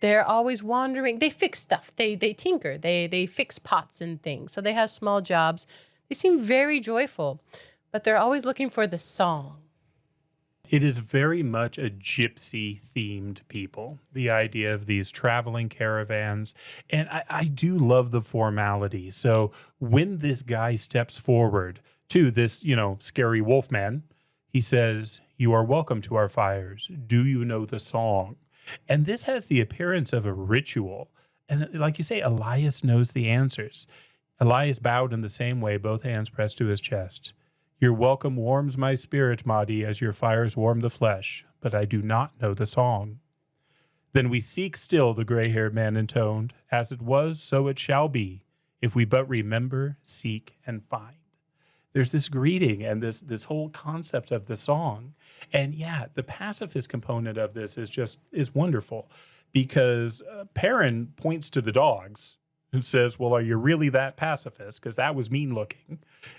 They're always wandering. They fix stuff. They tinker. They fix pots and things. So they have small jobs. They seem very joyful, but they're always looking for the song. It is very much a gypsy-themed people, the idea of these traveling caravans. And I do love the formality. So when this guy steps forward to this, scary wolf man, he says, "You are welcome to our fires. Do you know the song?" And this has the appearance of a ritual. And like you say, Elias knows the answers. Elias bowed in the same way, both hands pressed to his chest. "Your welcome warms my spirit, Mahdi, as your fires warm the flesh, but I do not know the song." "Then we seek still," the gray-haired man intoned. "As it was, so it shall be, if we but remember, seek, and find." There's this greeting and this whole concept of the song. And yeah, the pacifist component of this is wonderful because Perrin points to the dogs and says, "Well, are you really that pacifist? Because that was mean looking."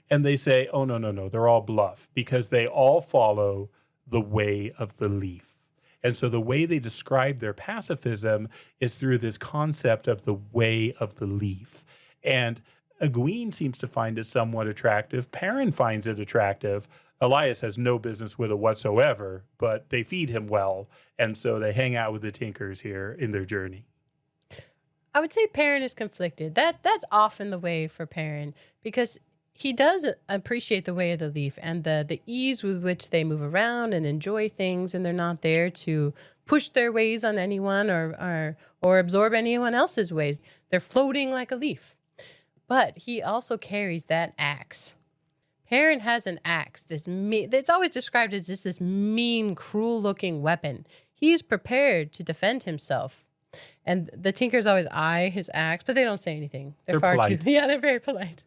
And they say, "Oh, no, they're all bluff because they all follow the way of the leaf." And so the way they describe their pacifism is through this concept of the way of the leaf. And Egwene seems to find it somewhat attractive. Perrin finds it attractive. Elias has no business with it whatsoever, but they feed him well. And so they hang out with the tinkers here in their journey. I would say Perrin is conflicted. That's often the way for Perrin because he does appreciate the way of the leaf and the ease with which they move around and enjoy things, and they're not there to push their ways on anyone or absorb anyone else's ways. They're floating like a leaf. But he also carries that axe. Perrin has an axe. It's always described as just this mean, cruel-looking weapon. He's prepared to defend himself. And the tinkers always eye his axe, but they don't say anything. They're far polite. Yeah, they're very polite.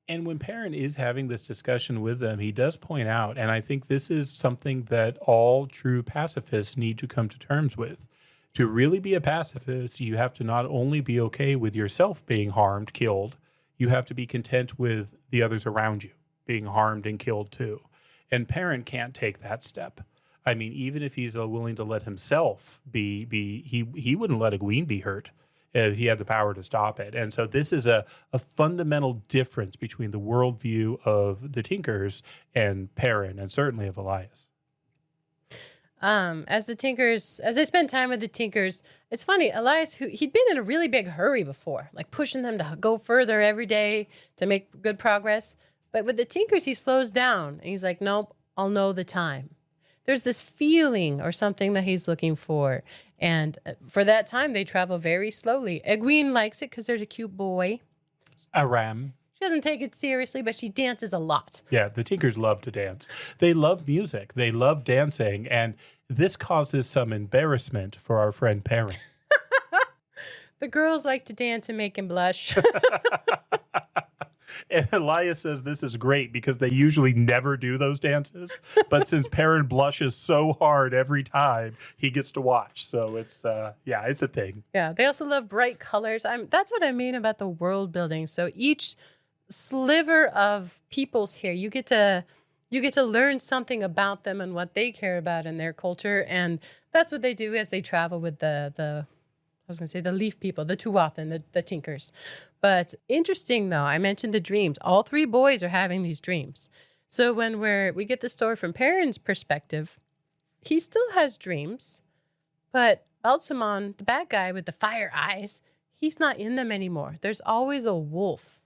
And when Perrin is having this discussion with them, he does point out, and I think this is something that all true pacifists need to come to terms with. To really be a pacifist, you have to not only be okay with yourself being harmed, killed, you have to be content with the others around you being harmed and killed too. And Perrin can't take that step. I mean, even if he's willing to let himself he wouldn't let Egwene be hurt if he had the power to stop it. And so this is a fundamental difference between the worldview of the Tinkers and Perrin, and certainly of Elias. As they spend time with the Tinkers, it's funny, Elias, he'd been in a really big hurry before, like pushing them to go further every day to make good progress. But with the Tinkers, he slows down and he's like, "Nope, I'll know the time." There's this feeling or something that he's looking for. And for that time, they travel very slowly. Egwene likes it because there's a cute boy. Aram. She doesn't take it seriously, but she dances a lot. Yeah, the Tinkers love to dance. They love music. They love dancing. And this causes some embarrassment for our friend Perrin. The girls like to dance and make him blush. And Elias says this is great because they usually never do those dances. But since Perrin blushes so hard every time, he gets to watch. So it's a thing. Yeah, they also love bright colors. That's what I mean about the world building. So each sliver of peoples here, you get to learn something about them and what they care about in their culture. And that's what they do as they travel with the leaf people, the Tuatha and the Tinkers. But interesting, though, I mentioned the dreams. All three boys are having these dreams. So when we get the story from Perrin's perspective, he still has dreams, but Balsamon, the bad guy with the fire eyes, he's not in them anymore. There's always a wolf.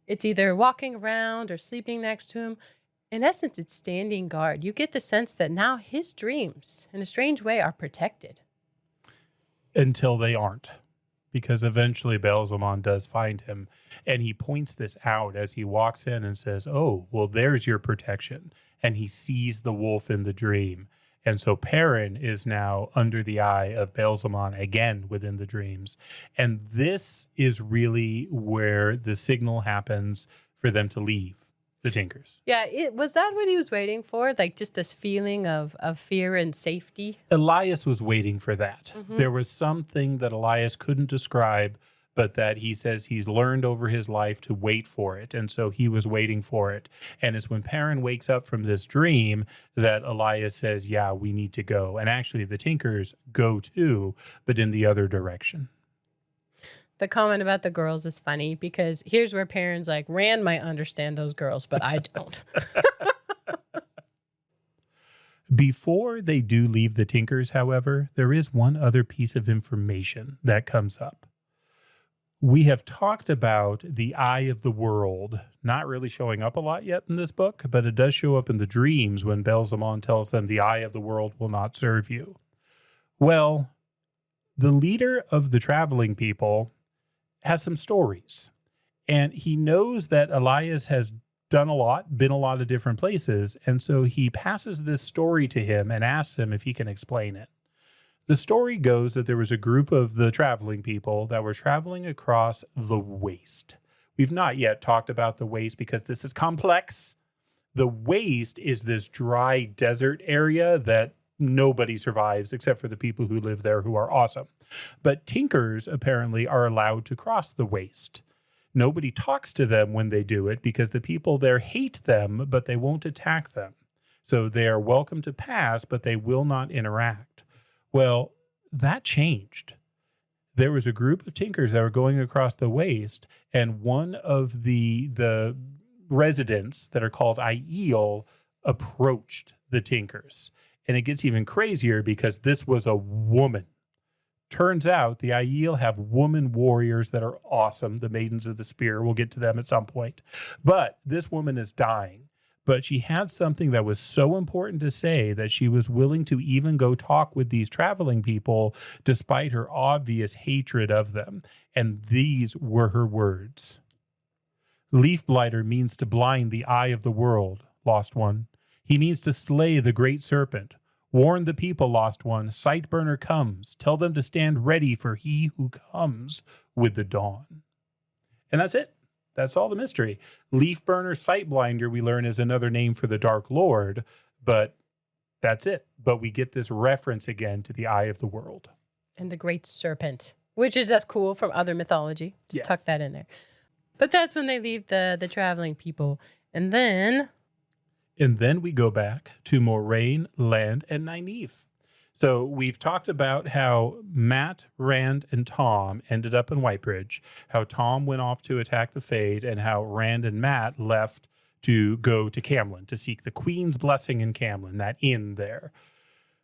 It's either walking around or sleeping next to him. In essence, it's standing guard. You get the sense that now his dreams, in a strange way, are protected. Until they aren't. because eventually Belzamon does find him, and he points this out as he walks in and says, "Oh, well, there's your protection." And he sees the wolf in the dream. And so Perrin is now under the eye of Belzamon again within the dreams. And this is really where the signal happens for them to leave the Tinkers. Yeah, was that what he was waiting for? Like just this feeling of fear and safety? Elias was waiting for that. There was something that Elias couldn't describe, but that he says he's learned over his life to wait for it. And so he was waiting for it. And it's when Perrin wakes up from this dream that Elias says, yeah, we need to go. And actually the Tinkers go too, but in the other direction. The comment about the girls is funny because here's where Perrin's like, Rand might understand those girls, but I don't. Before they do leave the Tinkers, however, there is one other piece of information that comes up. We have talked about the eye of the world not really showing up a lot yet in this book, but it does show up in the dreams when Belzamon tells them the eye of the world will not serve you. Well, the leader of the traveling people has some stories, and he knows that Elias has done a lot, been a lot of different places, and so he passes this story to him and asks him if he can explain it. The story goes that there was a group of the traveling people that were traveling across the waste. We've not yet talked about the waste because this is complex. The waste is this dry desert area that nobody survives except for the people who live there, who are awesome. But Tinkers apparently are allowed to cross the waste. Nobody talks to them when they do it because the people there hate them, but they won't attack them. So they are welcome to pass, but they will not interact. Well, that changed. There was a group of Tinkers that were going across the waste, and one of the residents that are called Aiel approached the Tinkers. And it gets even crazier because this was a woman. Turns out the Aiel have woman warriors that are awesome, the Maidens of the Spear. We'll get to them at some point. But this woman is dying. But she had something that was so important to say that she was willing to even go talk with these traveling people despite her obvious hatred of them. And these were her words. Leaf Blighter means to blind the eye of the world, Lost One. He means to slay the great serpent. Warn the people, Lost One. Sightburner comes. Tell them to stand ready for he who comes with the dawn. And that's it. That's all the mystery. Leafburner, Sightblinder, we learn, is another name for the Dark Lord, but that's it. But we get this reference again to the eye of the world. And the great serpent, which is as cool from other mythology. Just tuck that in there. But that's when they leave the traveling people. And then we go back to Moraine, Land, and Nynaeve. So we've talked about how Matt, Rand, and Tom ended up in Whitebridge, how Tom went off to attack the Fade, and how Rand and Matt left to go to Camlin to seek the Queen's blessing in Camlin, that inn there.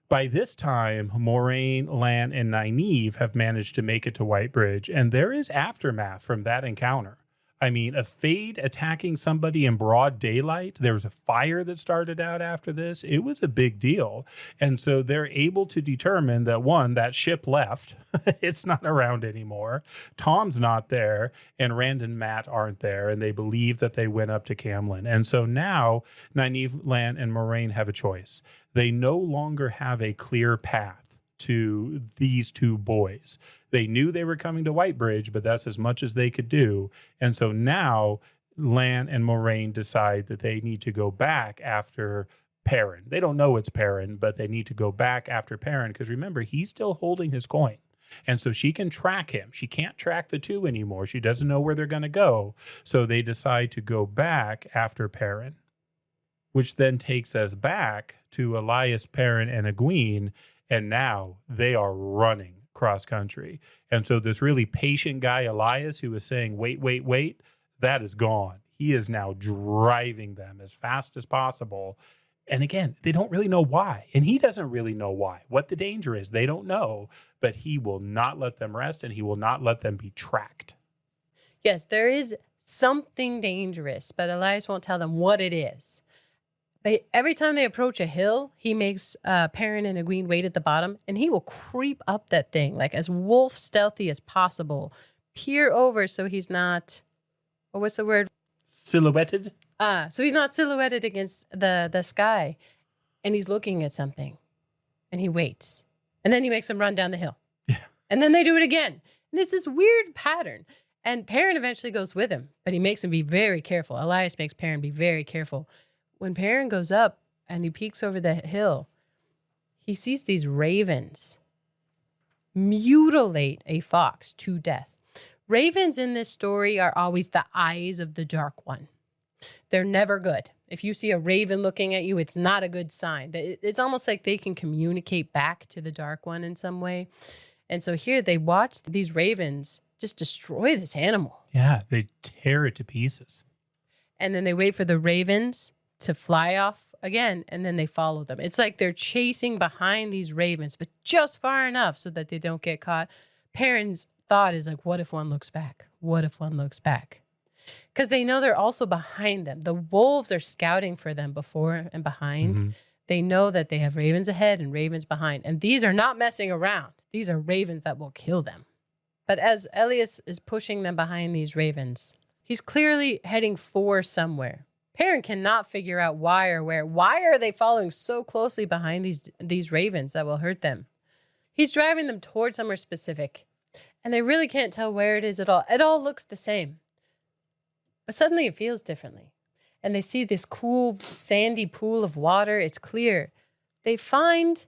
By this time, Moraine, Lan, and Nynaeve have managed to make it to Whitebridge, and there is aftermath from that encounter. I mean, a Fade attacking somebody in broad daylight. There was a fire that started out after this. It was a big deal. And so they're able to determine that, one, that ship left. It's not around anymore. Tom's not there. And Rand and Matt aren't there. And they believe that they went up to Camlin. And so now Nynaeve, Lan, and Moraine have a choice. They no longer have a clear path to these two boys. They knew they were coming to Whitebridge, but that's as much as they could do. And so now Lan and Moraine decide that they need to go back after Perrin. They don't know it's Perrin, but they need to go back after Perrin because remember, he's still holding his coin. And so she can track him. She can't track the two anymore. She doesn't know where they're going to go. So they decide to go back after Perrin, which then takes us back to Elias, Perrin, and Egwene. And now they are running cross country. And so this really patient guy, Elias, who was saying, wait, that is gone. He is now driving them as fast as possible. And again, they don't really know why. And he doesn't really know why. What the danger is, they don't know. But he will not let them rest and he will not let them be tracked. Yes, there is something dangerous, but Elias won't tell them what it is. Every time they approach a hill, he makes Perrin and Egwene wait at the bottom, and he will creep up that thing, like as wolf stealthy as possible. Peer over so he's not, what's the word? Silhouetted? So he's not silhouetted against the sky, and he's looking at something, and he waits. And then he makes them run down the hill. Yeah. And then they do it again. And it's this weird pattern. And Perrin eventually goes with him, but he makes him be very careful. Elias makes Perrin be very careful. When Perrin goes up and he peeks over the hill, he sees these ravens mutilate a fox to death. Ravens in this story are always the eyes of the Dark One. They're never good. If you see a raven looking at you, it's not a good sign. It's almost like they can communicate back to the Dark One in some way. And so here they watch these ravens just destroy this animal. Yeah, they tear it to pieces. And then they wait for the ravens to fly off again, and then they follow them. It's like they're chasing behind these ravens, but just far enough so that they don't get caught. Perrin's thought is like, what if one looks back? What if one looks back? Because they know they're also behind them. The wolves are scouting for them before and behind. Mm-hmm. They know that they have ravens ahead and ravens behind. And these are not messing around. These are ravens that will kill them. But as Elias is pushing them behind these ravens, he's clearly heading for somewhere. Perrin cannot figure out why or where. Why are they following so closely behind these ravens that will hurt them? He's driving them towards somewhere specific, and they really can't tell where it is at all. It all looks the same. But suddenly it feels differently. And they see this cool, sandy pool of water. It's clear. They find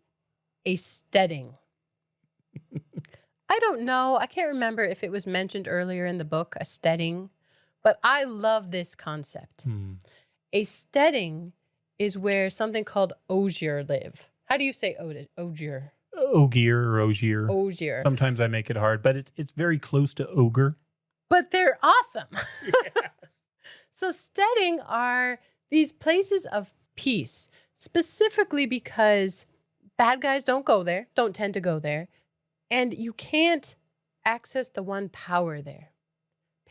a steading. I don't know. I can't remember if it was mentioned earlier in the book, a steading. But I love this concept. A steading is where something called ogier live. How do you say ogier? Ogier or ogier. Ogier. Sometimes I make it hard, but it's very close to ogre. But they're awesome. Yeah. So steading are these places of peace, specifically because bad guys don't tend to go there, and you can't access the one power there.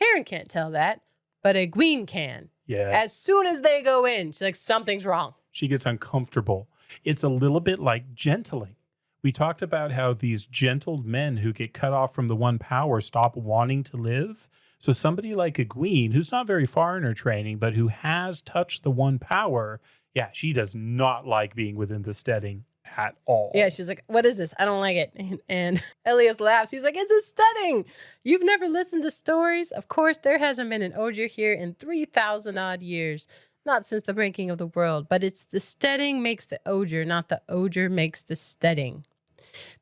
Perrin can't tell that, but Egwene can. Yeah. As soon as they go in, she's like, something's wrong. She gets uncomfortable. It's a little bit like gentling. We talked about how these gentled men who get cut off from the one power stop wanting to live. So somebody like Egwene, who's not very far in her training, but who has touched the one power, yeah, she does not like being within the steading at all. Yeah, she's like, what is this? I don't like it. And Elias laughs. He's like, it's a steading. You've never listened to stories? Of course, there hasn't been an ogier here in 3,000 odd years. Not since the breaking of the world. But it's the steading makes the ogier, not the ogier makes the steading.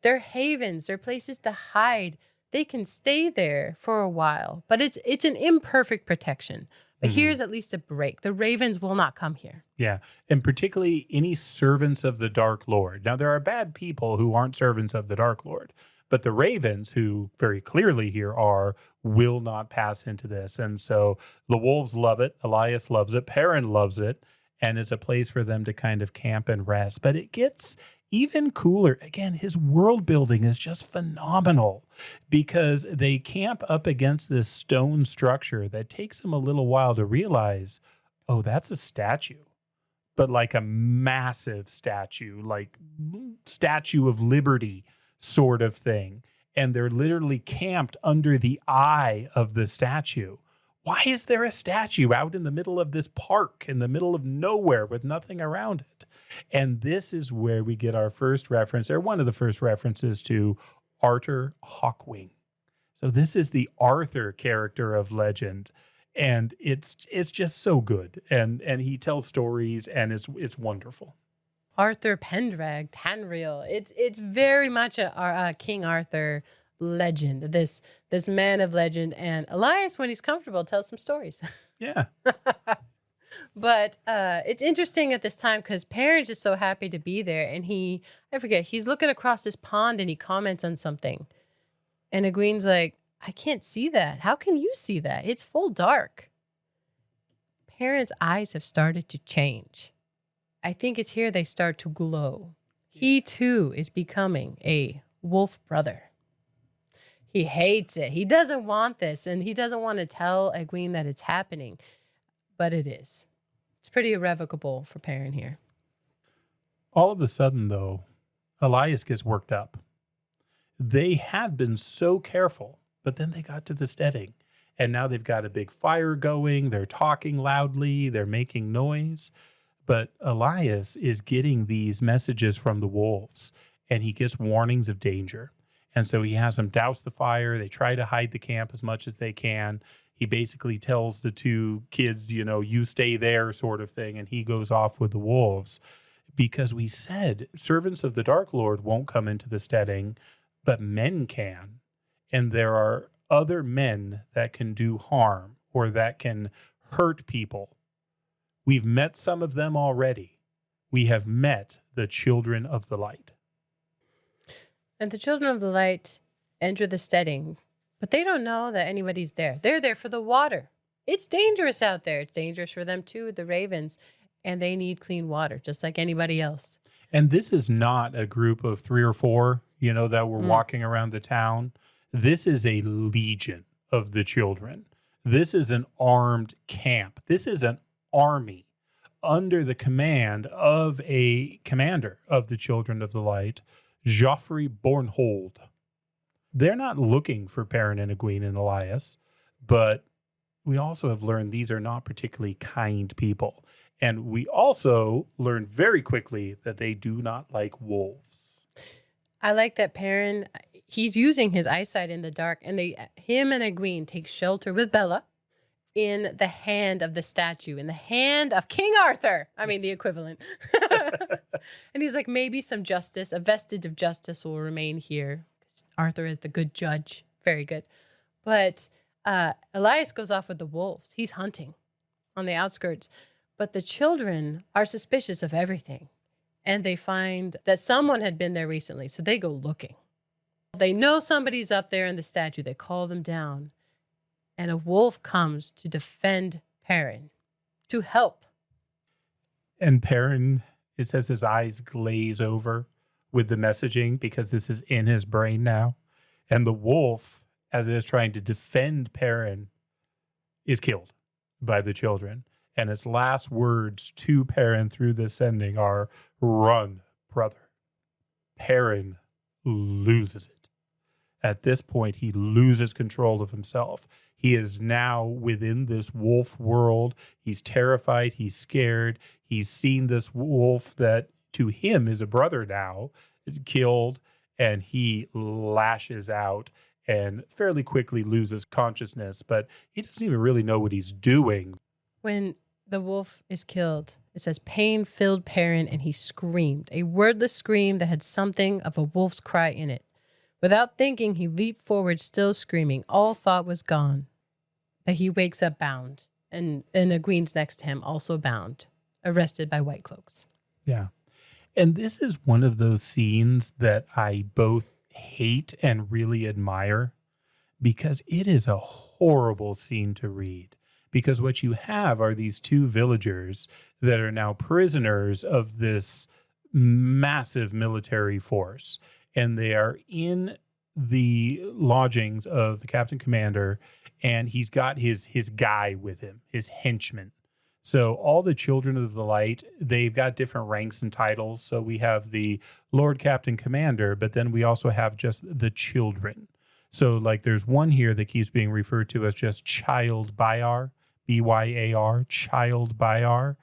They're havens. They're places to hide. They can stay there for a while, but it's an imperfect protection. But here's at least a break. The ravens will not come here. Yeah, and particularly any servants of the Dark Lord. Now, there are bad people who aren't servants of the Dark Lord, but the ravens, who very clearly here are, will not pass into this. And so the wolves love it. Elias loves it. Perrin loves it. And it's a place for them to kind of camp and rest. But it gets even cooler. Again, his world building is just phenomenal because they camp up against this stone structure that takes him a little while to realize, oh, that's a statue, but like a massive statue, like Statue of Liberty sort of thing. And they're literally camped under the eye of the statue. Why is there a statue out in the middle of this park, in the middle of nowhere with nothing around it? And this is where we get our first reference, or one of the first references to Arthur Hawkwing. So this is the Arthur character of legend, and it's just so good. And he tells stories, and it's wonderful. Arthur Pendrag, Tanreal. It's very much a King Arthur legend. This man of legend, and Elias, when he's comfortable, tells some stories. Yeah. But it's interesting at this time because Perrin's just so happy to be there. And he's looking across this pond and he comments on something. And Egwene's like, I can't see that. How can you see that? It's full dark. Perrin's eyes have started to change. I think it's here they start to glow. He too is becoming a wolf brother. He hates it. He doesn't want this. And he doesn't want to tell Egwene that it's happening. But it is. It's pretty irrevocable for Perrin here. All of a sudden, though, Elias gets worked up. They had been so careful, but then they got to the steading. And now they've got a big fire going. They're talking loudly. They're making noise. But Elias is getting these messages from the wolves, and he gets warnings of danger. And so he has them douse the fire. They try to hide the camp as much as they can. He basically tells the two kids, you stay there sort of thing. And he goes off with the wolves because we said servants of the Dark Lord won't come into the steading, but men can. And there are other men that can do harm or that can hurt people. We've met some of them already. We have met the children of the light. And the children of the light enter the steading, but they don't know that anybody's there. They're there for the water. It's dangerous out there. It's dangerous for them too, the ravens, and they need clean water, just like anybody else. And this is not a group of 3 or 4, that were walking around the town. This is a legion of the children. This is an armed camp. This is an army under the command of a commander of the children of the light, Joffrey Bornhold. They're not looking for Perrin and Egwene and Elias, but we also have learned these are not particularly kind people. And we also learned very quickly that they do not like wolves. I like that Perrin, he's using his eyesight in the dark, and him and Egwene take shelter with Bella in the hand of the statue, in the hand of King Arthur. I mean, the equivalent. And he's like, maybe some justice, a vestige of justice will remain here. Arthur is the good judge. Very good. But Elias goes off with the wolves. He's hunting on the outskirts. But the children are suspicious of everything. And they find that someone had been there recently, so they go looking. They know somebody's up there in the statue. They call them down. And a wolf comes to defend Perrin, to help. And Perrin, it says his eyes glaze over with the messaging because this is in his brain now. And the wolf, as it is trying to defend Perrin, is killed by the children. And its last words to Perrin through this sending are, "Run, brother." Perrin loses it. At this point, he loses control of himself. He is now within this wolf world. He's terrified. He's scared. He's seen this wolf that to him is a brother now killed, and he lashes out and fairly quickly loses consciousness, but he doesn't even really know what he's doing. When the wolf is killed, it says pain filled Perrin and he screamed, a wordless scream that had something of a wolf's cry in it. Without thinking, he leaped forward, still screaming. All thought was gone. But he wakes up bound, and Egwene's next to him, also bound, arrested by white cloaks. Yeah. And this is one of those scenes that I both hate and really admire because it is a horrible scene to read. Because what you have are these two villagers that are now prisoners of this massive military force. And they are in the lodgings of the captain commander, and he's got his guy with him, his henchman. So all the children of the light, they've got different ranks and titles. So we have the Lord Captain Commander, but then we also have just the children. So like there's one here that keeps being referred to as just Child Byar, B-Y-A-R, Child Byar,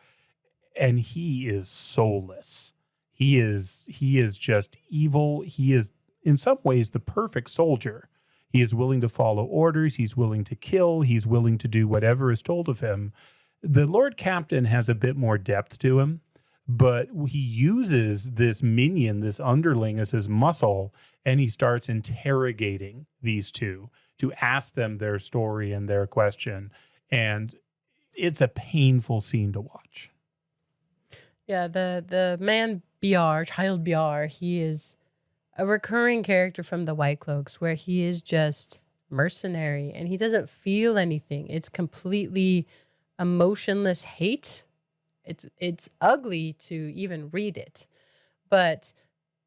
and he is soulless. He is just evil. He is, in some ways, the perfect soldier. He is willing to follow orders. He's willing to kill. He's willing to do whatever is told of him. The Lord Captain has a bit more depth to him, but he uses this minion, this underling, as his muscle, and he starts interrogating these two to ask them their story and their question. And it's a painful scene to watch. Yeah, the man Biar, Child Biar, he is a recurring character from the White Cloaks where he is just mercenary and he doesn't feel anything. It's completely emotionless hate. It's ugly to even read it. But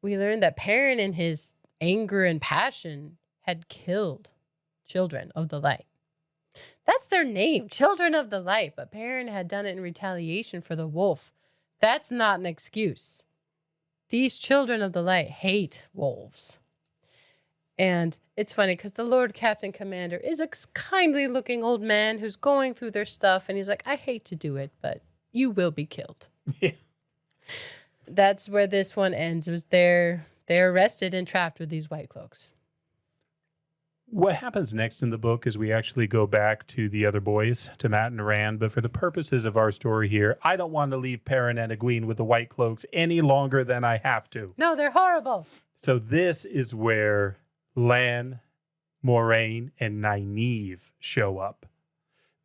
we learned that Perrin in his anger and passion had killed children of the light. That's their name, Children of the Light. But Perrin had done it in retaliation for the wolf. That's not an excuse. These Children of the Light hate wolves. And it's funny because the Lord Captain Commander is a kindly looking old man who's going through their stuff. And he's like, I hate to do it, but you will be killed. Yeah. That's where this one ends. It was they're arrested and trapped with these white cloaks. What happens next in the book is we actually go back to the other boys, to Matt and Rand. But for the purposes of our story here, I don't want to leave Perrin and Egwene with the white cloaks any longer than I have to. No, they're horrible. So this is where Lan, Moraine, and Nynaeve show up.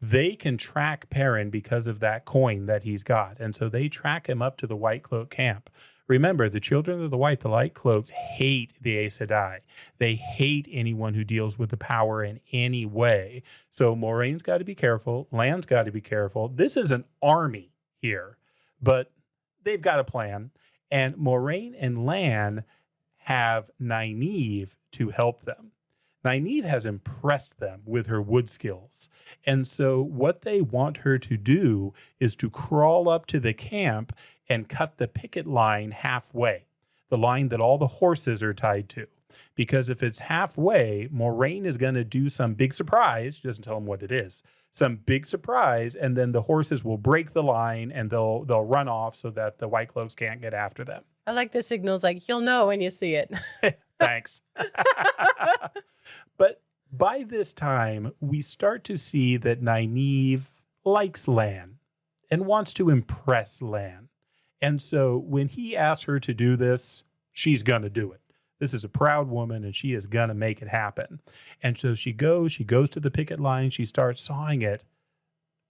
They can track Perrin because of that coin that he's got. And so they track him up to the White Cloak camp. Remember, the Children of the Light Cloaks, hate the Aes Sedai. They hate anyone who deals with the power in any way. So Moraine's got to be careful. Lan's got to be careful. This is an army here, but they've got a plan. And Moraine and Lan have Nynaeve to help them. Nynaeve has impressed them with her wood skills. And so what they want her to do is to crawl up to the camp and cut the picket line halfway, the line that all the horses are tied to. Because if it's halfway, Moraine is going to do some big surprise. She doesn't tell them what it is. Some big surprise, and then the horses will break the line and they'll run off so that the White Cloaks can't get after them. I like the signals, like you'll know when you see it. Thanks. But by this time, we start to see that Nynaeve likes Lan and wants to impress Lan. And so when he asks her to do this, she's going to do it. This is a proud woman, and she is going to make it happen. And so she goes to the picket line, she starts sawing it,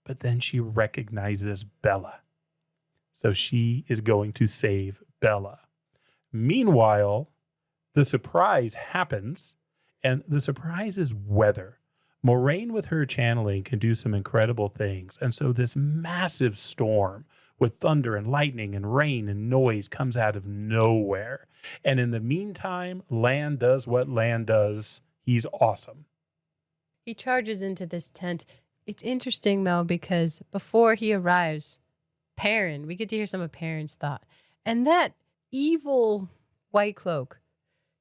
but then she recognizes Bella. So she is going to save Bella. Meanwhile, the surprise happens, and the surprise is weather. Moraine, with her channeling, can do some incredible things. And so this massive storm with thunder and lightning and rain and noise comes out of nowhere. And in the meantime, Lan does what Lan does. He's awesome. He charges into this tent. It's interesting, though, because before he arrives, Perrin, we get to hear some of Perrin's thought. And that evil White Cloak,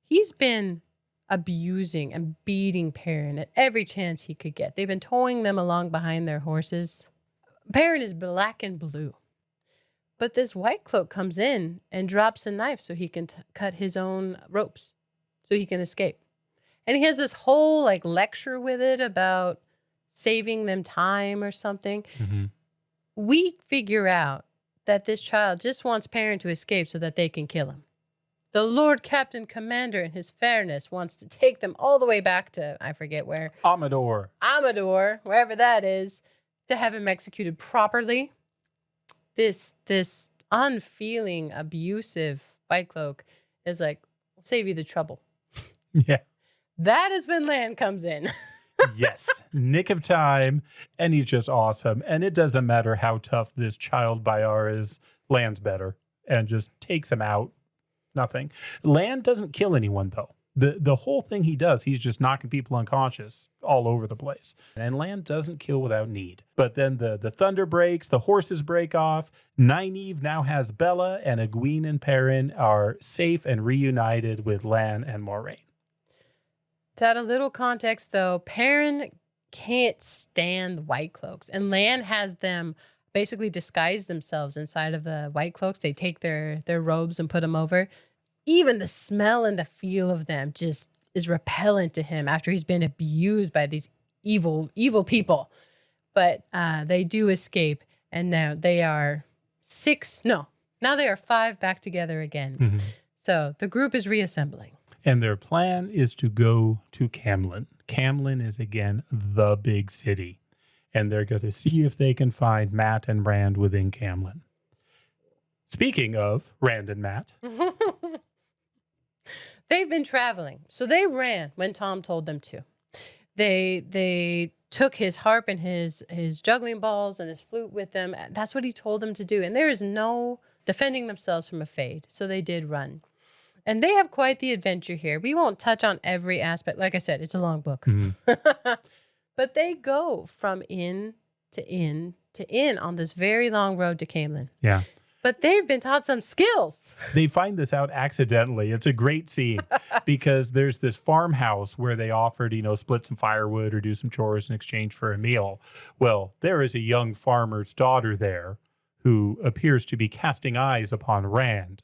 he's been abusing and beating Perrin at every chance he could get. They've been towing them along behind their horses. Perrin is black and blue. But this White Cloak comes in and drops a knife so he can cut his own ropes so he can escape. And he has this whole lecture with it about saving them time or something. Mm-hmm. We figure out that this child just wants Perrin to escape so that they can kill him. The Lord Captain Commander, in his fairness, wants to take them all the way back to, I forget where. Amador, wherever that is, to have him executed properly. This unfeeling, abusive White Cloak is like, we'll save you the trouble. Yeah. That is when Lan comes in. Yes. Nick of time. And he's just awesome. And it doesn't matter how tough this child Bayar is. Lan's better and just takes him out. Nothing. Lan doesn't kill anyone, though. The whole thing he does, he's just knocking people unconscious all over the place. And Lan doesn't kill without need. But then the thunder breaks, the horses break off. Nynaeve now has Bella, and Egwene and Perrin are safe and reunited with Lan and Moraine. To add a little context, though, Perrin can't stand the White Cloaks. And Lan has them basically disguise themselves inside of the White Cloaks. They take their robes and put them over. Even the smell and the feel of them just is repellent to him after he's been abused by these evil people. But they do escape, and now they are now they are 5 back together again. Mm-hmm. So the group is reassembling. And their plan is to go to Camlin. Camlin is, again, the big city. And they're going to see if they can find Matt and Rand within Camlin. Speaking of Rand and Matt. They've been traveling. So they ran when Tom told them to. They took his harp and his juggling balls and his flute with them. That's what he told them to do. And there is no defending themselves from a fade. So they did run. And they have quite the adventure here. We won't touch on every aspect. Like I said, it's a long book. Mm-hmm. But they go from inn to inn to inn on this very long road to Camelin. Yeah. But they've been taught some skills. They find this out accidentally. It's a great scene because there's this farmhouse where they offered, split some firewood or do some chores in exchange for a meal. Well, there is a young farmer's daughter there who appears to be casting eyes upon Rand.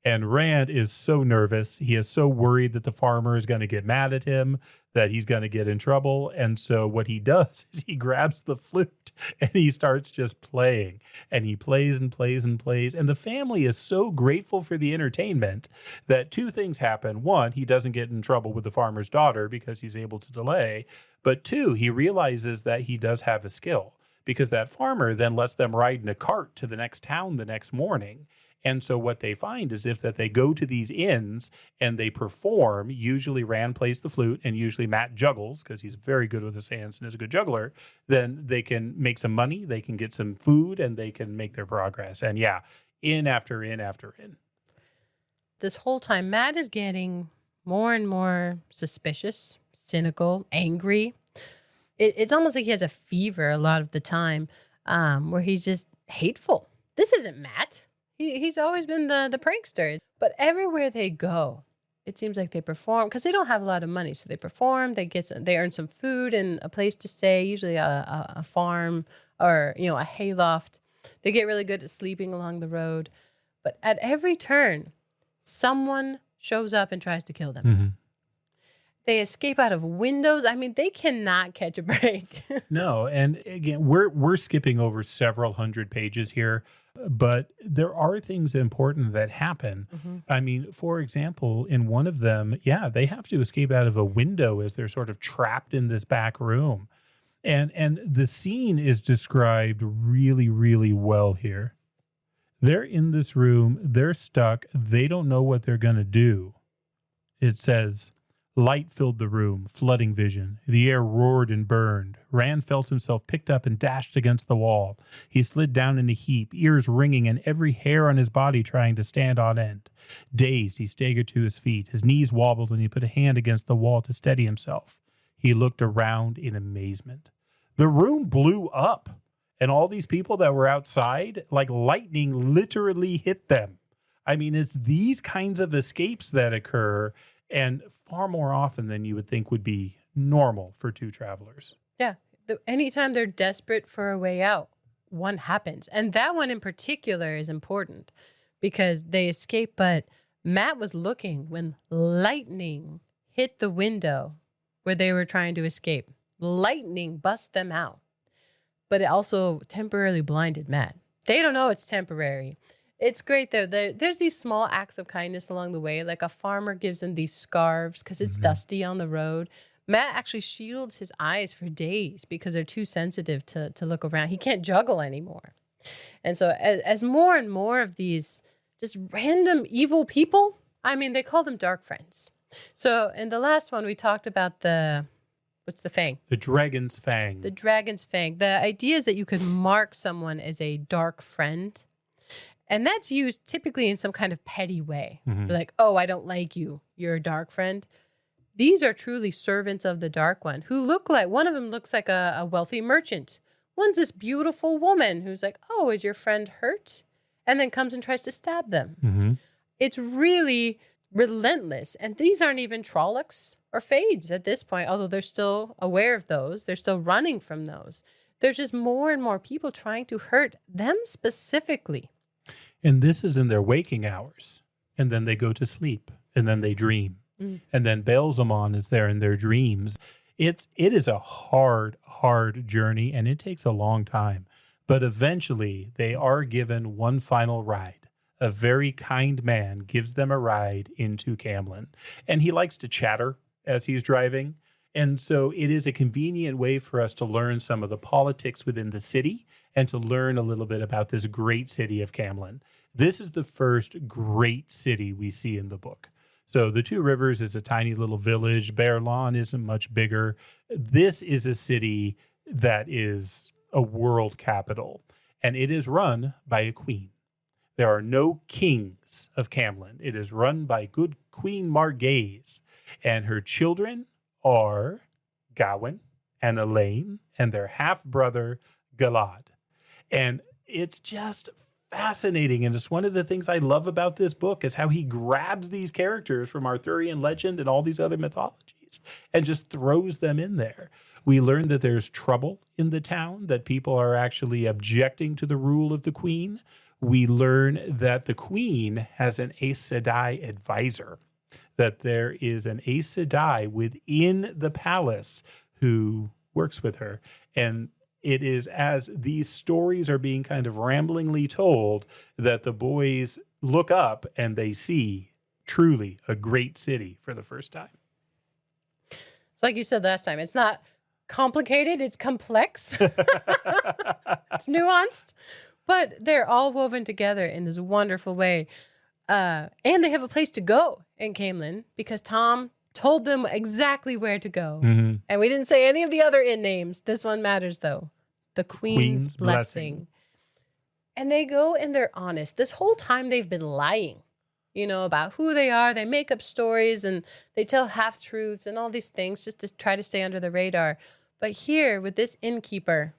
And Rand is so nervous. He is so worried that the farmer is going to get mad at him, that he's going to get in trouble. And so what he does is he grabs the flute and he starts just playing. And he plays and plays and plays. And the family is so grateful for the entertainment that two things happen. One, he doesn't get in trouble with the farmer's daughter because he's able to delay. But two, he realizes that he does have a skill because that farmer then lets them ride in a cart to the next town the next morning. And so what they find is if that they go to these inns and they perform, usually Rand plays the flute and usually Matt juggles because he's very good with his hands and is a good juggler, then they can make some money, they can get some food, and they can make their progress. And yeah, inn after inn after inn. This whole time, Matt is getting more and more suspicious, cynical, angry. It's almost like he has a fever a lot of the time where he's just hateful. This isn't Matt. He's always been the prankster. But everywhere they go, it seems like they perform because they don't have a lot of money. So they perform, they earn some food and a place to stay, usually a farm or, a hayloft. They get really good at sleeping along the road. But at every turn, someone shows up and tries to kill them. Mm-hmm. They escape out of windows. I mean, they cannot catch a break. No, and again, we're skipping over several hundred pages here, but there are things important that happen. Mm-hmm. I mean, for example, in one of them, they have to escape out of a window as they're sort of trapped in this back room. And the scene is described really, really well here. They're in this room, they're stuck, they don't know what they're going to do. It says, light filled the room, flooding vision. The air roared and burned. Rand felt himself picked up and dashed against the wall. He slid down in a heap, ears ringing and every hair on his body trying to stand on end. Dazed, he staggered to his feet. His knees wobbled and he put a hand against the wall to steady himself. He looked around in amazement. The room blew up, and all these people that were outside, like lightning literally hit them. I mean, it's these kinds of escapes that occur, and far more often than you would think would be normal for two travelers. Yeah. Anytime they're desperate for a way out, one happens. And that one in particular is important because they escape, but Matt was looking when lightning hit the window where they were trying to escape. Lightning bust them out, but it also temporarily blinded Matt. They don't know it's temporary. It's great, though. There's these small acts of kindness along the way. Like a farmer gives them these scarves because it's dusty on the road. Matt actually shields his eyes for days because they're too sensitive to look around. He can't juggle anymore. And so as more and more of these just random evil people, I mean, they call them dark friends. So in the last one, we talked about what's the fang? The dragon's fang. The dragon's fang. The idea is that you could mark someone as a dark friend. And that's used typically in some kind of petty way. Mm-hmm. Like, oh, I don't like you. You're a dark friend. These are truly servants of the Dark One who look like, one of them looks like a wealthy merchant. One's this beautiful woman who's like, oh, is your friend hurt? And then comes and tries to stab them. Mm-hmm. It's really relentless. And these aren't even Trollocs or Fades at this point, although they're still aware of those. They're still running from those. There's just more and more people trying to hurt them specifically. And this is in their waking hours. And then they go to sleep. And then they dream. And then Baelzamon is there in their dreams. It is a hard journey, and it takes a long time. But eventually, they are given one final ride. A very kind man gives them a ride into Camelin. And he likes to chatter as he's driving. And so it is a convenient way for us to learn some of the politics within the city and to learn a little bit about this great city of Camelin. This is the first great city we see in the book. So the Two Rivers is a tiny little village. Bear Lawn isn't much bigger. This is a city that is a world capital, and it is run by a queen. There are no kings of Camelin. It is run by good Queen Margaise, and her children are Gawain and Elaine and their half-brother, Galad. And it's just fascinating. And it's one of the things I love about this book is how he grabs these characters from Arthurian legend and all these other mythologies and just throws them in there. We learn that there's trouble in the town, that people are actually objecting to the rule of the queen. We learn that the queen has an Aes Sedai advisor, that there is an Aes Sedai within the palace who works with her. And it is as these stories are being kind of ramblingly told that the boys look up and they see truly a great city for the first time. It's like you said last time, it's not complicated, it's complex. It's nuanced, but they're all woven together in this wonderful way. And they have a place to go in Camelin because Tom told them exactly where to go. Mm-hmm. And we didn't say any of the other inn names. This one matters, though. The Queen's Blessing. And they go and they're honest. This whole time they've been lying, about who they are. They make up stories and they tell half-truths and all these things just to try to stay under the radar. But here with this innkeeper,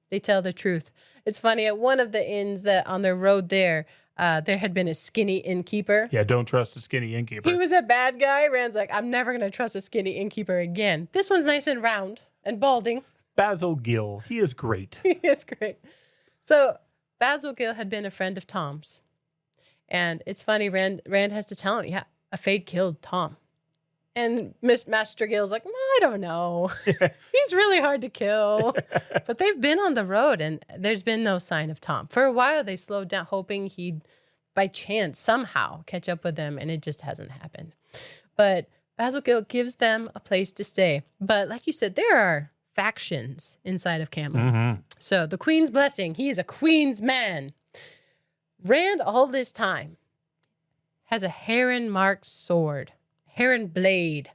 they tell the truth. It's funny, at one of the inns that on their road there had been a skinny innkeeper. Yeah, don't trust a skinny innkeeper. He was a bad guy. Rand's like, I'm never going to trust a skinny innkeeper again. This one's nice and round and balding. Basil Gill. He is great. He is great. So Basil Gill had been a friend of Tom's. And it's funny, Rand has to tell him, yeah, a Fade killed Tom. And Master Gill's like, I don't know. He's really hard to kill. But they've been on the road and there's been no sign of Tom. For a while, they slowed down, hoping he'd, by chance, somehow catch up with them. And it just hasn't happened. But Basil Gill gives them a place to stay. But like you said, there are factions inside of Camelot. Mm-hmm. So the Queen's Blessing, he is a Queen's man. Rand, all this time, has a heron-marked sword. Heron blade.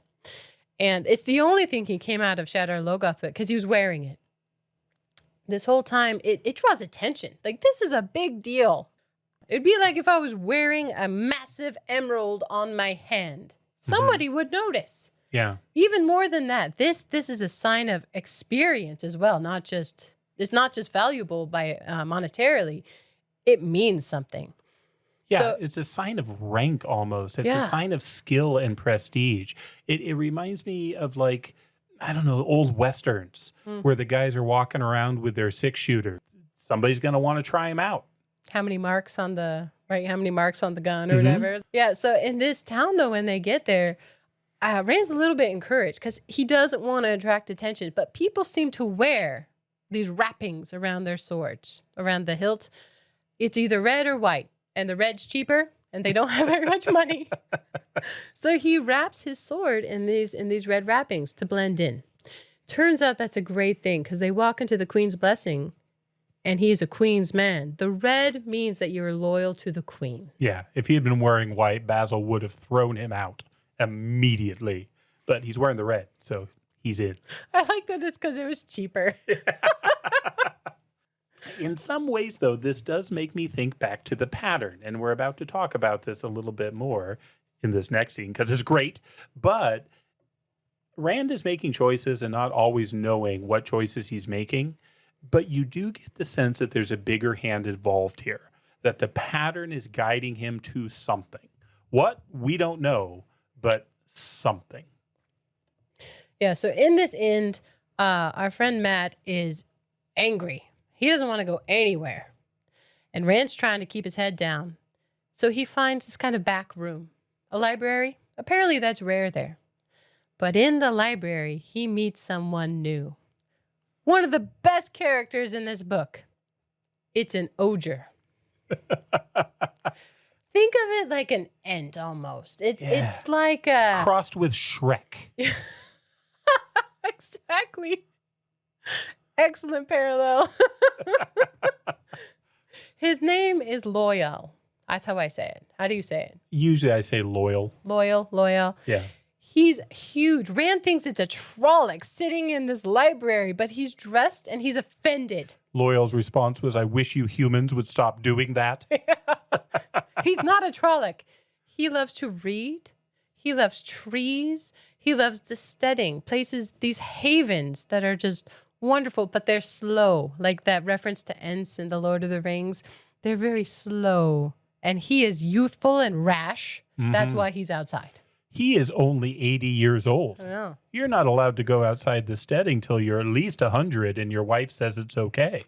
And it's the only thing he came out of Shadar Logoth with because he was wearing it. This whole time, it draws attention. Like, this is a big deal. It'd be like if I was wearing a massive emerald on my hand. Somebody would notice. Yeah. Even more than that, this is a sign of experience as well. It's not just valuable by monetarily. It means something. Yeah, so, it's a sign of rank almost. It's a sign of skill and prestige. It reminds me of old Westerns where the guys are walking around with their 6-shooter. Somebody's going to want to try them out. How many marks on the gun or whatever. Yeah, so in this town, though, when they get there, Rand's a little bit encouraged because he doesn't want to attract attention. But people seem to wear these wrappings around their swords, around the hilt. It's either red or white. And the red's cheaper, and they don't have very much money. So he wraps his sword in these red wrappings to blend in. Turns out that's a great thing because they walk into the Queen's Blessing, and he is a Queen's man. The red means that you're loyal to the Queen. Yeah, if he had been wearing white, Basil would have thrown him out immediately. But he's wearing the red, so he's in. I like that it's because it was cheaper. In some ways, though, this does make me think back to the pattern. And we're about to talk about this a little bit more in this next scene because it's great. But Rand is making choices and not always knowing what choices he's making. But you do get the sense that there's a bigger hand involved here, that the pattern is guiding him to something. What? We don't know, but something. Yeah, so in this end, our friend Matt is angry. He doesn't want to go anywhere. And Rand's trying to keep his head down. So he finds this kind of back room, a library. Apparently that's rare there. But in the library, he meets someone new. One of the best characters in this book. It's an ogre. Think of it like an Ent almost. It's like a... crossed with Shrek. Exactly. Excellent parallel. His name is Loyal. That's how I say it. How do you say it? Usually I say Loyal. Loyal. Yeah. He's huge. Rand thinks it's a Trolloc sitting in this library, but he's dressed and he's offended. Loyal's response was, I wish you humans would stop doing that. He's not a Trolloc. He loves to read. He loves trees. He loves the steading, places, these havens that are just wonderful, but they're slow. Like that reference to Ents in The Lord of the Rings. They're very slow. And he is youthful and rash. That's why he's outside. He is only 80 years old. I know. You're not allowed to go outside the steading till you're at least 100 and your wife says it's okay.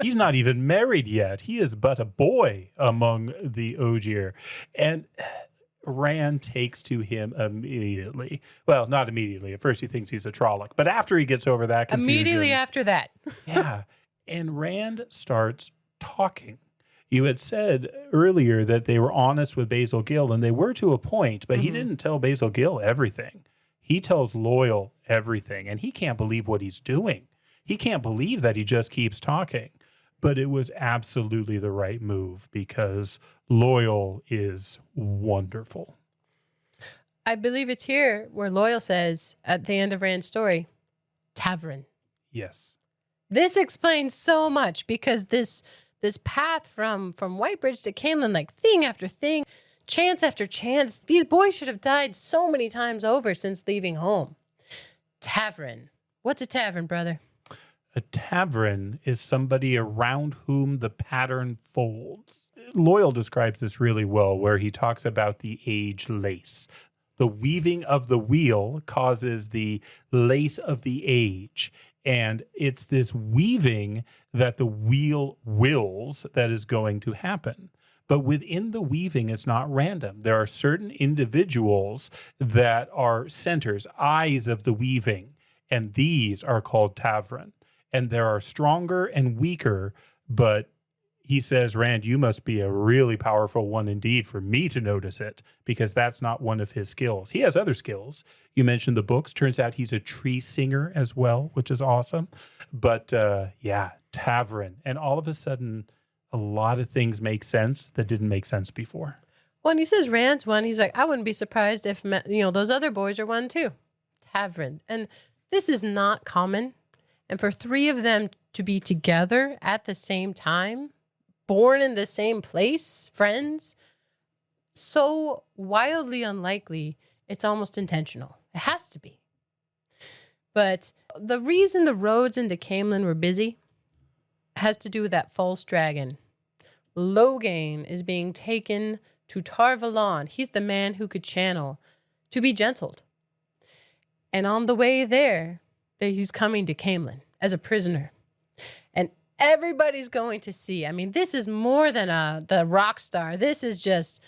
He's not even married yet. He is but a boy among the Ogier. And Rand takes to him immediately. Well, not immediately. At first he thinks he's a Trolloc. But after he gets over that confusion. Immediately after that. Yeah. And Rand starts talking. You had said earlier that they were honest with Basil Gill, and they were to a point, but he didn't tell Basil Gill everything. He tells Loyal everything, and he can't believe what he's doing. He can't believe that he just keeps talking. But it was absolutely the right move because Loyal is wonderful. I believe it's here where Loyal says at the end of Rand's story, tavern. Yes. This explains so much because this path from Whitebridge to Camelin, like thing after thing, chance after chance, these boys should have died so many times over since leaving home. Tavern. What's a tavern, brother? A tavern is somebody around whom the pattern folds. Loyal describes this really well, where he talks about the age lace. The weaving of the wheel causes the lace of the age. And it's this weaving that the wheel wills that is going to happen. But within the weaving, it's not random. There are certain individuals that are centers, eyes of the weaving, and these are called tavern. And there are stronger and weaker, but he says, Rand, you must be a really powerful one indeed for me to notice it, because that's not one of his skills. He has other skills. You mentioned the books. Turns out he's a tree singer as well, which is awesome. But yeah, tavern. And all of a sudden, a lot of things make sense that didn't make sense before. When he says Rand's one, he's like, I wouldn't be surprised if, those other boys are one too. Tavern. And this is not common. And for three of them to be together at the same time, born in the same place, friends, so wildly unlikely, it's almost intentional. It has to be. But the reason the roads into Camelin were busy has to do with that false dragon. Logain is being taken to Tar-Valon. He's the man who could channel to be gentled. And on the way there, he's coming to Camelin as a prisoner. And everybody's going to see. I mean, this is more than the rock star. This is just,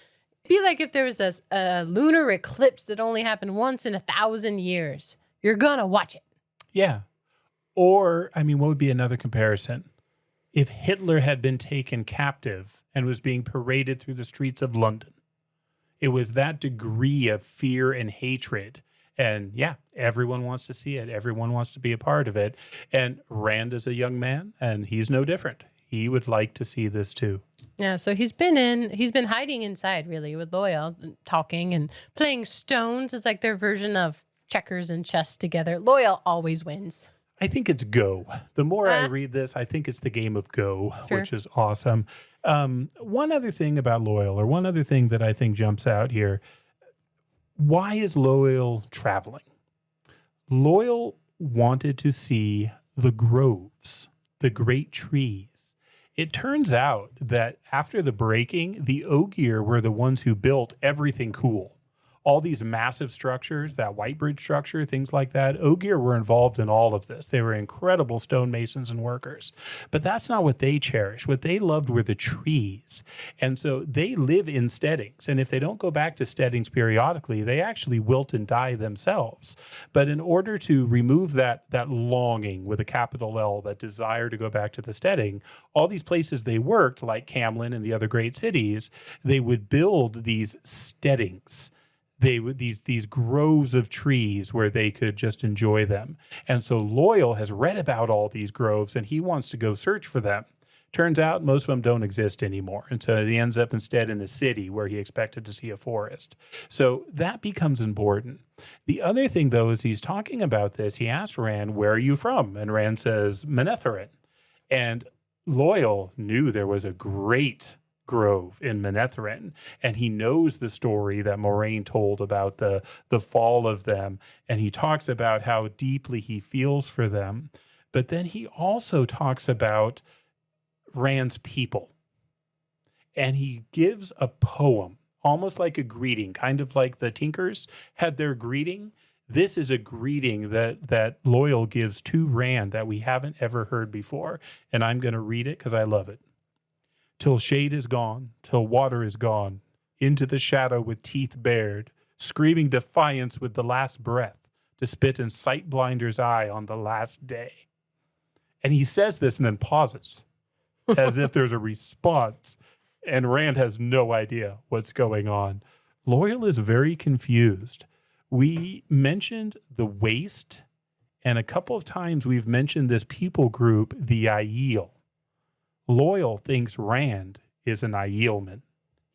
it'd be like if there was a lunar eclipse that only happened once in 1,000 years. You're going to watch it. Yeah. Or, I mean, what would be another comparison? If Hitler had been taken captive and was being paraded through the streets of London, it was that degree of fear and hatred. And yeah, everyone wants to see it. Everyone wants to be a part of it. And Rand is a young man, and he's no different. He would like to see this too. Yeah, so he's been hiding inside really with Loyal, talking and playing stones. It's like their version of checkers and chess together. Loyal always wins. I think it's Go. The more I read this, I think it's the game of Go, Sure. which is awesome. One other thing about Loyal, or one other thing that I think jumps out here, why is Loyal traveling? Loyal wanted to see the groves, the great trees. It turns out that after the breaking, the Ogier were the ones who built everything cool. All these massive structures, that Whitebridge structure, things like that. Ogier were involved in all of this. They were incredible stonemasons and workers. But that's not what they cherished. What they loved were the trees. And so they live in steadings. And if they don't go back to steadings periodically, they actually wilt and die themselves. But in order to remove that longing with a capital L, that desire to go back to the steading, all these places they worked, like Camelin and the other great cities, they would build these steadings. They would these groves of trees where they could just enjoy them. And so Loyal has read about all these groves and he wants to go search for them. Turns out most of them don't exist anymore. And so he ends up instead in a city where he expected to see a forest. So that becomes important. The other thing, though, is he's talking about this. He asked Rand, where are you from? And Rand says, Manetheren. And Loyal knew there was a great grove in Manetheren, and he knows the story that Moraine told about the fall of them, and he talks about how deeply he feels for them. But then he also talks about Rand's people, and he gives a poem, almost like a greeting, kind of like the Tinkers had their greeting. This is a greeting that Loyal gives to Rand that we haven't ever heard before, and I'm going to read it because I love it. Till shade is gone, till water is gone, into the shadow with teeth bared, screaming defiance with the last breath, to spit in sight blinder's eye on the last day. And he says this and then pauses, as if there's a response, and Rand has no idea what's going on. Loyal is very confused. We mentioned the Waste, and a couple of times we've mentioned this people group, the Aiel. Loyal thinks Rand is an Aielman.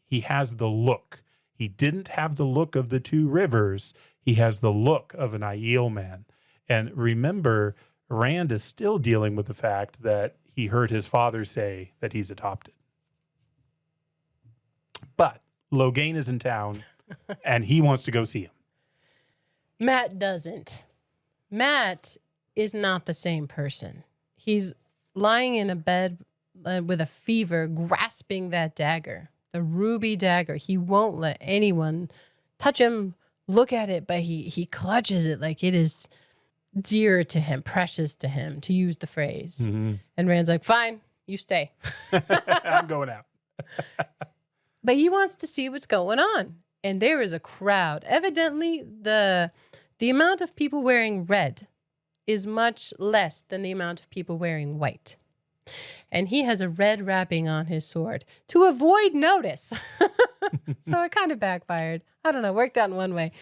He has the look. He didn't have the look of the Two Rivers. He has the look of an Aiel man. And remember, Rand is still dealing with the fact that he heard his father say that he's adopted. But Logain is in town, and he wants to go see him. Matt doesn't. Matt is not the same person. He's lying in a bed with a fever, grasping that dagger, the ruby dagger. He won't let anyone touch him, look at it, but he clutches it like it is dear to him, precious to him, to use the phrase. Mm-hmm. And Rand's like, fine, you stay. I'm going out. But he wants to see what's going on. And there is a crowd. Evidently, the amount of people wearing red is much less than the amount of people wearing white. And he has a red wrapping on his sword to avoid notice. So it kind of backfired. I don't know, worked out in one way.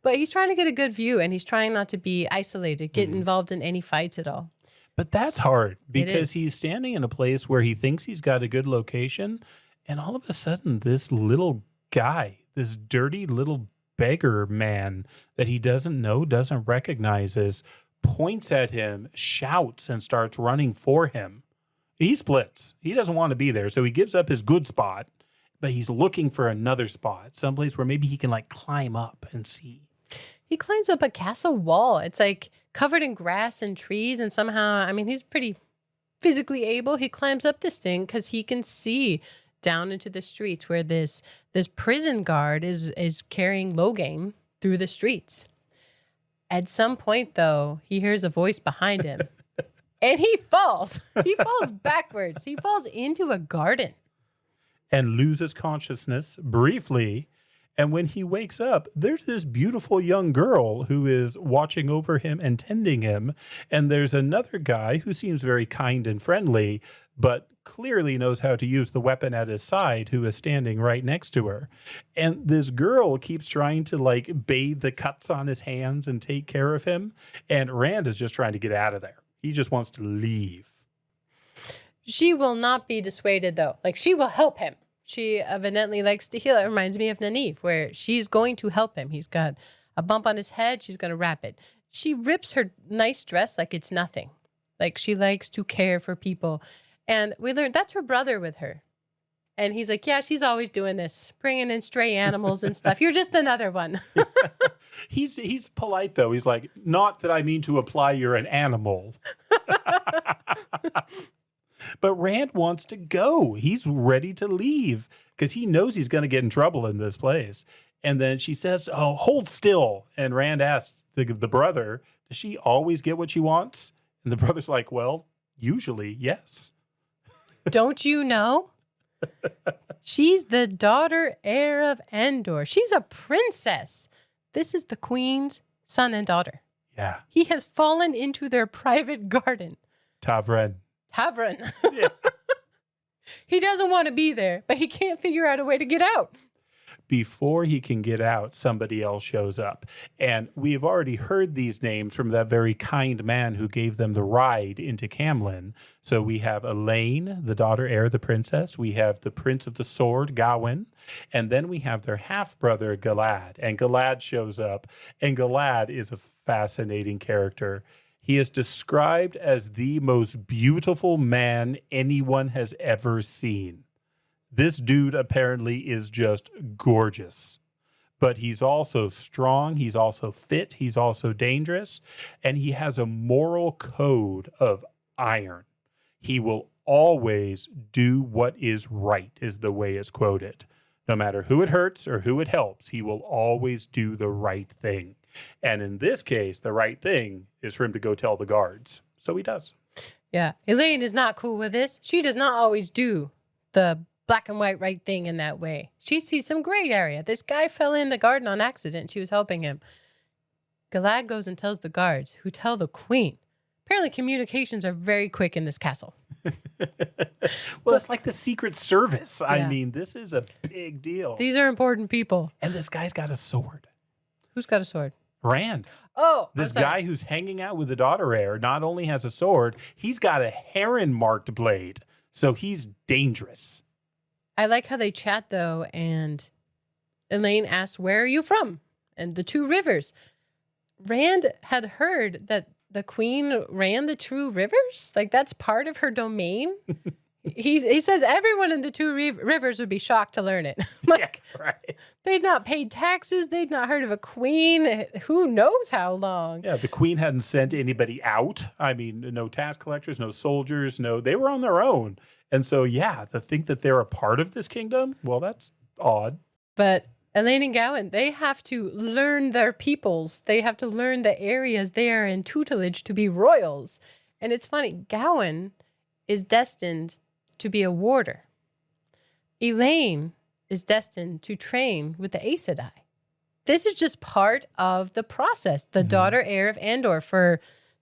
But he's trying to get a good view, and he's trying not to be isolated, get involved in any fights at all. But that's hard because he's standing in a place where he thinks he's got a good location, and all of a sudden this little guy, this dirty little beggar man that he doesn't know, doesn't recognize, points at him, shouts, and starts running for him. He splits. He doesn't want to be there, so he gives up his good spot, but he's looking for another spot, someplace where maybe he can like climb up and see. He climbs up a castle wall. It's like covered in grass and trees, and somehow, I mean, he's pretty physically able. He climbs up this thing because he can see down into the streets where this prison guard is carrying Logain through the streets. At some point, though, he hears a voice behind him, and he falls. He falls backwards. He falls into a garden. And loses consciousness briefly. And when he wakes up, there's this beautiful young girl who is watching over him and tending him. And there's another guy who seems very kind and friendly, but clearly knows how to use the weapon at his side, who is standing right next to her. And this girl keeps trying to like bathe the cuts on his hands and take care of him. And Rand is just trying to get out of there. He just wants to leave. She will not be dissuaded, though. Like, she will help him. She evidently likes to heal. It reminds me of Nynaeve, where she's going to help him. He's got a bump on his head. She's going to wrap it. She rips her nice dress like it's nothing. Like, she likes to care for people. And we learned that's her brother with her. And he's like, yeah, she's always doing this, bringing in stray animals and stuff. You're just another one. He's polite, though. He's like, not that I mean to imply you're an animal. But Rand wants to go. He's ready to leave because he knows he's going to get in trouble in this place. And then she says, oh, hold still. And Rand asks the brother, does she always get what she wants? And the brother's like, well, usually, yes. Don't you know? She's the daughter heir of Endor. She's a princess. This is the queen's son and daughter. Yeah. He has fallen into their private garden. Tavren. Yeah. He doesn't want to be there, but he can't figure out a way to get out. Before he can get out, somebody else shows up. And we've already heard these names from that very kind man who gave them the ride into Camlin. So we have Elaine, the daughter heir, the princess. We have the Prince of the Sword, Gawain. And then we have their half-brother, Galad. And Galad shows up. And Galad is a fascinating character. He is described as the most beautiful man anyone has ever seen. This dude apparently is just gorgeous. But he's also strong, he's also fit, he's also dangerous, and he has a moral code of iron. He will always do what is right, is the way it's quoted. No matter who it hurts or who it helps, he will always do the right thing. And in this case, the right thing is for him to go tell the guards. So he does. Yeah. Elaine is not cool with this. She does not always do the black and white right thing in that way. She sees some gray area. This guy fell in the garden on accident. She was helping him. Galad goes and tells the guards, who tell the queen. Apparently communications are very quick in this castle. Well, it's like the Secret Service. Yeah. I mean, this is a big deal. These are important people. And this guy's got a sword. Who's got a sword? Rand. Oh, This guy who's hanging out with the daughter heir not only has a sword, he's got a heron-marked blade. So he's dangerous. I like how they chat, though, and Elaine asks, where are you from? And the two rivers. Rand had heard that the queen ran the two rivers. Like, that's part of her domain. He says everyone in the two rivers would be shocked to learn it. Like, yeah, right. They'd not paid taxes. They'd not heard of a queen. Who knows how long? Yeah, the queen hadn't sent anybody out. I mean, no tax collectors, no soldiers, they were on their own. And so, yeah, to think that they're a part of this kingdom, well, that's odd. But Elaine and Gawain, they have to learn their peoples. They have to learn the areas they are in tutelage to be royals. And it's funny, Gawain is destined to be a warder. Elaine is destined to train with the Aes Sedai. This is just part of the process. The daughter heir of Andor, for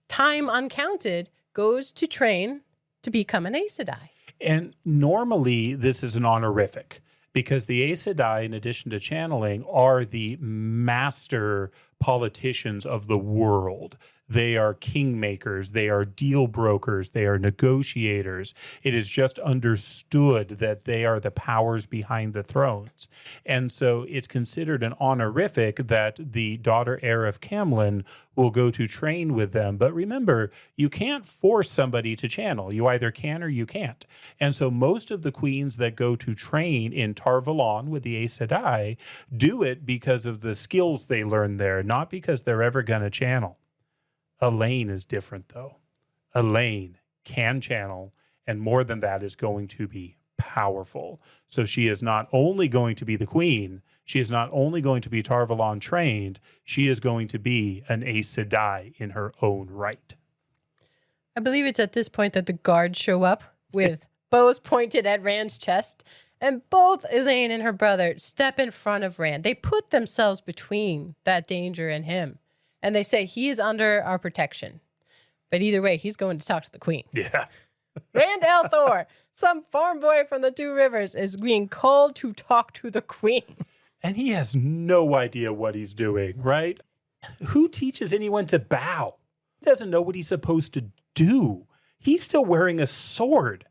time uncounted, goes to train to become an Aes Sedai. And normally this is an honorific because the Aes Sedai, in addition to channeling, are the master politicians of the world. They are kingmakers. They are deal brokers. They are negotiators. It is just understood that they are the powers behind the thrones. And so it's considered an honorific that the daughter heir of Camlin will go to train with them. But remember, you can't force somebody to channel. You either can or you can't. And so most of the queens that go to train in Tar Valon with the Aes Sedai do it because of the skills they learn there, not because they're ever going to channel. Elaine is different, though. Elaine can channel, and more than that, is going to be powerful. So she is not only going to be the queen, she is not only going to be Tar Valon trained, she is going to be an Aes Sedai in her own right. I believe it's at this point that the guards show up with bows pointed at Rand's chest, and both Elaine and her brother step in front of Rand. They put themselves between that danger and him. And they say he is under our protection. But either way, he's going to talk to the queen. Yeah. Rand al'Thor, some farm boy from the Two Rivers, is being called to talk to the queen. And he has no idea what he's doing, right? Who teaches anyone to bow? He doesn't know what he's supposed to do. He's still wearing a sword.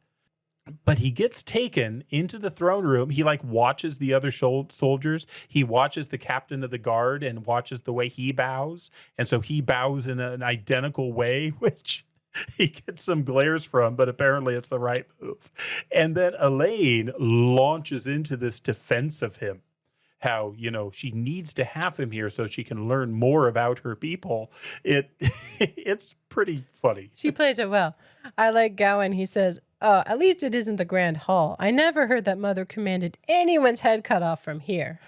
But he gets taken into the throne room. He watches the other soldiers. He watches the captain of the guard and watches the way he bows. And so he bows in an identical way, which he gets some glares from, but apparently it's the right move. And then Elaine launches into this defense of him. How, she needs to have him here so she can learn more about her people. It's pretty funny. She plays it well. I like Gawain. He says, at least it isn't the Grand Hall. I never heard that Mother commanded anyone's head cut off from here.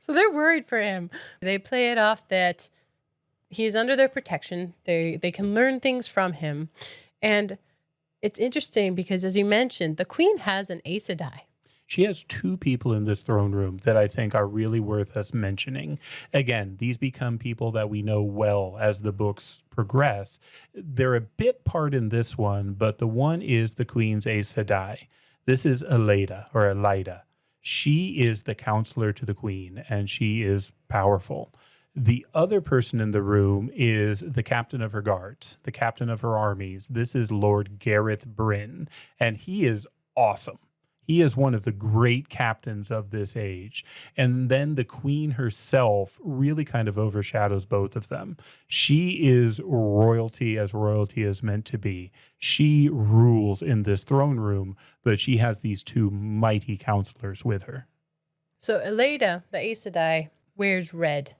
So they're worried for him. They play it off that he's under their protection. They can learn things from him. And it's interesting because, as you mentioned, the queen has an Aes Sedai. She has two people in this throne room that I think are really worth us mentioning. Again, these become people that we know well as the books progress. They're a bit part in this one, but the one is the Queen's Aes Sedai. This is Elida. She is the counselor to the Queen, and she is powerful. The other person in the room is the captain of her guards, the captain of her armies. This is Lord Gareth Bryn, and he is awesome. He is one of the great captains of this age. And then the queen herself really kind of overshadows both of them. She is royalty as royalty is meant to be. She rules in this throne room, but she has these two mighty counselors with her. So Aleida, the Aes Sedai, wears red.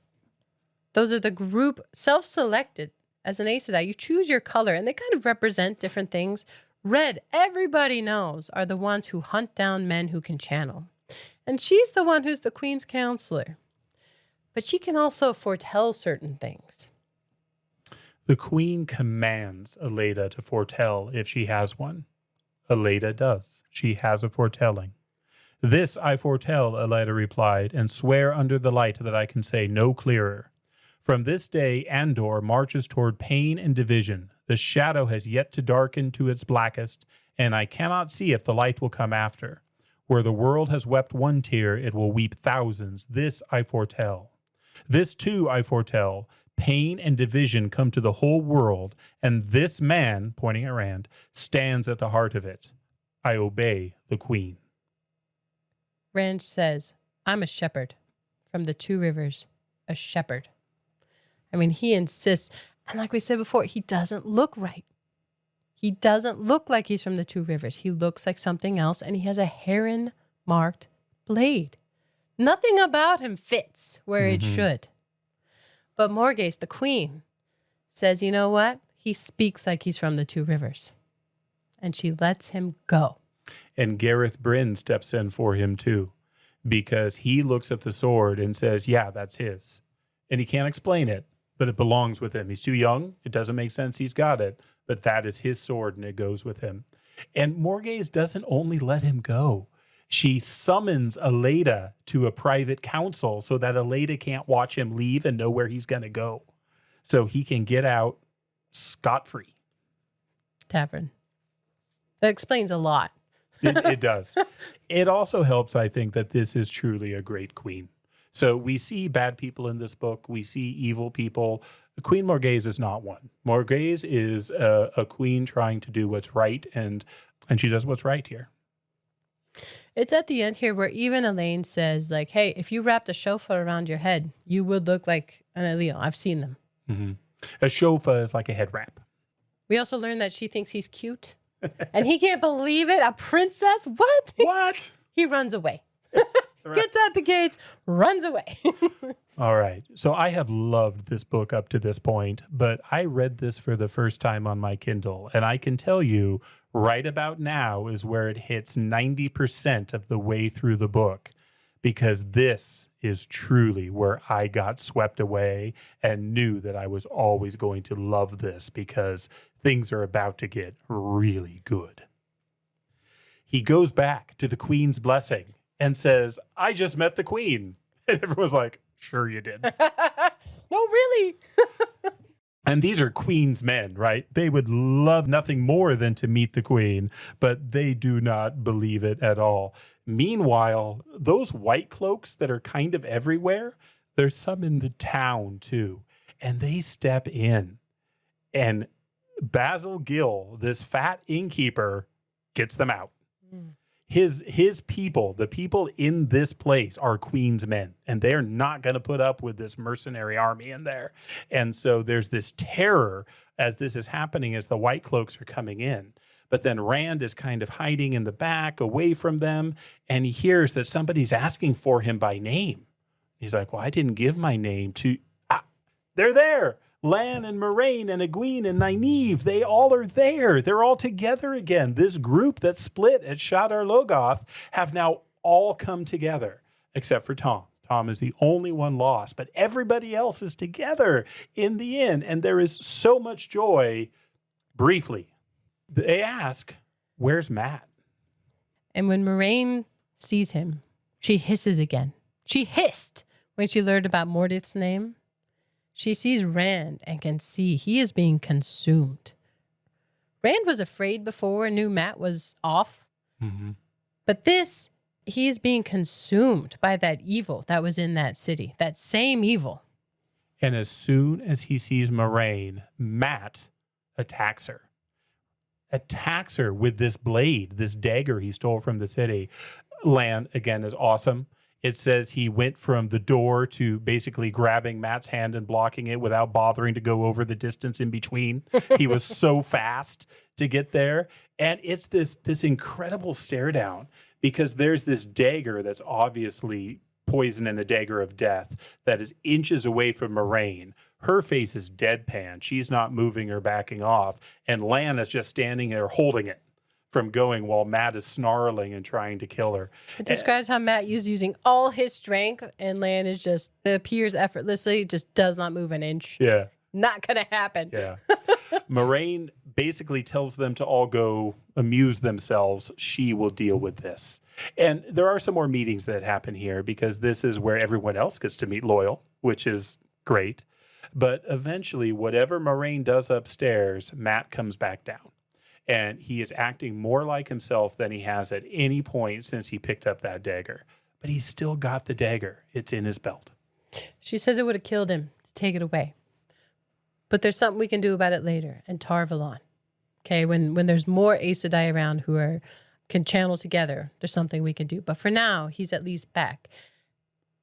Those are the group self-selected as an Aes Sedai. You choose your color, and they kind of represent different things. Red, everybody knows, are the ones who hunt down men who can channel. And she's the one who's the queen's counselor. But she can also foretell certain things. The queen commands Aleida to foretell if she has one. Aleida does. She has a foretelling. This I foretell, Aleida replied, and swear under the light that I can say no clearer. From this day, Andor marches toward pain and division. The shadow has yet to darken to its blackest, and I cannot see if the light will come after. Where the world has wept one tear, it will weep thousands. This I foretell. This too I foretell. Pain and division come to the whole world, and this man, pointing at Rand, stands at the heart of it. I obey the queen. Rand says, I'm a shepherd from the two rivers, a shepherd. I mean, he insists. And like we said before, he doesn't look right. He doesn't look like he's from the two rivers. He looks like something else, and he has a heron-marked blade. Nothing about him fits where it should. But Morgase, the queen, says, you know what? He speaks like he's from the two rivers. And she lets him go. And Gareth Bryn steps in for him too, because he looks at the sword and says, yeah, that's his. And he can't explain it, but it belongs with him. He's too young. It doesn't make sense he's got it, but that is his sword and it goes with him. And Morgase doesn't only let him go. She summons Aleida to a private council so that Aleida can't watch him leave and know where he's going to go. So he can get out scot-free. Tavern. That explains a lot. It does. It also helps, I think, that this is truly a great queen. So we see bad people in this book. We see evil people. Queen Morgase is not one. Morgase is a queen trying to do what's right, and she does what's right here. It's at the end here where even Elaine says, like, hey, if you wrapped a shofar around your head, you would look like an Elio. I've seen them. Mm-hmm. A shofar is like a head wrap. We also learned that she thinks he's cute. And he can't believe it. A princess? What? What? He runs away. Gets out the gates, runs away. All right. So I have loved this book up to this point, but I read this for the first time on my Kindle. And I can tell you right about now is where it hits 90% of the way through the book, because this is truly where I got swept away and knew that I was always going to love this because things are about to get really good. He goes back to the queen's blessing and says, I just met the queen. And everyone's like, sure you did. No, really? And these are queen's men, right? They would love nothing more than to meet the queen, but they do not believe it at all. Meanwhile, those white cloaks that are kind of everywhere, there's some in the town too. And they step in. And Basil Gill, this fat innkeeper, gets them out. Mm. His people, the people in this place are queen's men, and they're not going to put up with this mercenary army in there. And so there's this terror as this is happening as the white cloaks are coming in. But then Rand is kind of hiding in the back away from them, and he hears that somebody's asking for him by name. He's like, well, I didn't give my name to... they're there. Lan and Moraine and Egwene and Nynaeve, they all are there. They're all together again. This group that split at Shadar Logoth have now all come together, except for Tom. Tom is the only one lost, but everybody else is together in the inn, and there is so much joy. Briefly, they ask, where's Matt? And when Moraine sees him, she hisses again. She hissed when she learned about Mordith's name. She sees Rand and can see he is being consumed. Rand was afraid before and knew Matt was off. Mm-hmm. But this, he is being consumed by that evil that was in that city, that same evil. And as soon as he sees Moraine, Matt attacks her. attacks her with this blade, this dagger he stole from the city. Lan, again, is awesome. It says he went from the door to basically grabbing Matt's hand and blocking it without bothering to go over the distance in between. He was so fast to get there. And it's this incredible stare down because there's this dagger that's obviously poison and a dagger of death that is inches away from Moraine. Her face is deadpan. She's not moving or backing off. And Lan is just standing there holding it from going while Matt is snarling and trying to kill her. It describes how Matt is using all his strength and Lan is just appears effortlessly, just does not move an inch. Yeah. Not going to happen. Yeah. Moraine basically tells them to all go amuse themselves. She will deal with this. And there are some more meetings that happen here because this is where everyone else gets to meet Loyal, which is great. But eventually, whatever Moraine does upstairs, Matt comes back down. And he is acting more like himself than he has at any point since he picked up that dagger. But he's still got the dagger. It's in his belt. She says it would have killed him to take it away. But there's something we can do about it later. And Tarvalon. Okay, when there's more Aes Sedai around who can channel together, there's something we can do. But for now, he's at least back.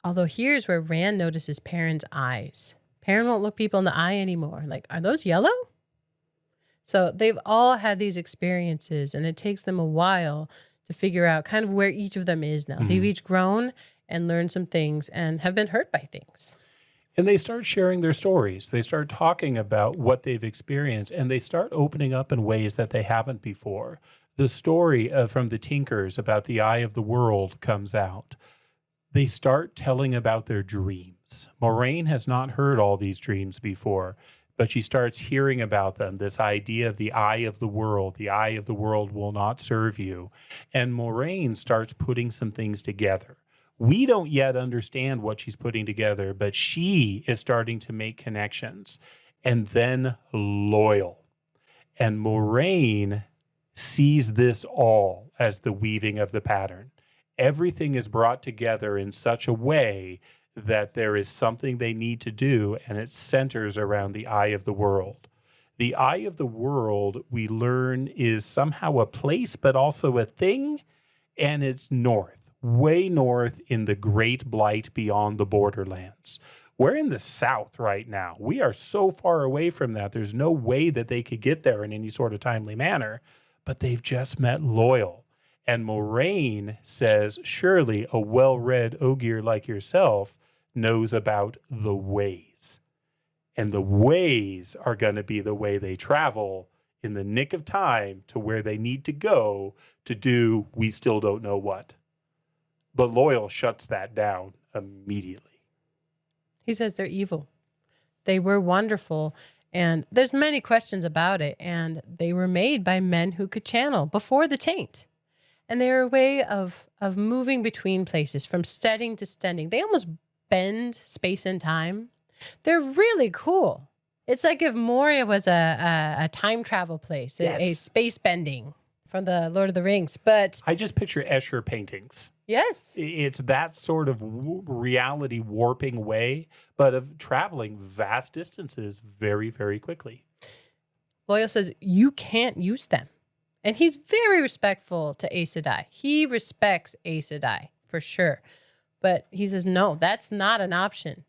Although here's where Rand notices Perrin's eyes. Perrin won't look people in the eye anymore. Like, are those yellow? So they've all had these experiences, and it takes them a while to figure out kind of where each of them is now. Mm-hmm. They've each grown and learned some things and have been hurt by things. And they start sharing their stories. They start talking about what they've experienced, and they start opening up in ways that they haven't before. The story from the Tinkers about the Eye of the World comes out. They start telling about their dreams. Moraine has not heard all these dreams before, but she starts hearing about them, this idea of the eye of the world. The eye of the world will not serve you. And Moraine starts putting some things together. We don't yet understand what she's putting together, but she is starting to make connections. And then Loyal. And Moraine sees this all as the weaving of the pattern. Everything is brought together in such a way that there is something they need to do, and it centers around the eye of the world. The eye of the world, we learn, is somehow a place, but also a thing, and it's north, way north in the great blight beyond the borderlands. We're in the south right now. We are so far away from that. There's no way that they could get there in any sort of timely manner, but they've just met Loyal. And Moraine says, surely a well-read Ogier like yourself knows about the ways. And the ways are going to be the way they travel in the nick of time to where they need to go to do we still don't know what. But Loyal shuts that down immediately. He says they're evil. They were wonderful. And there's many questions about it. And they were made by men who could channel before the taint. And they're a way of moving between places, from steading to stending. They almost bend space and time. They're really cool. It's like if Moria was a time travel place, yes. a space bending from the Lord of the Rings. But I just picture Escher paintings. Yes. It's that sort of reality warping way, but of traveling vast distances very, very quickly. Loyal says, you can't use them. And he's very respectful to Aes Sedai. He respects Aes Sedai, for sure. But he says, no, that's not an option.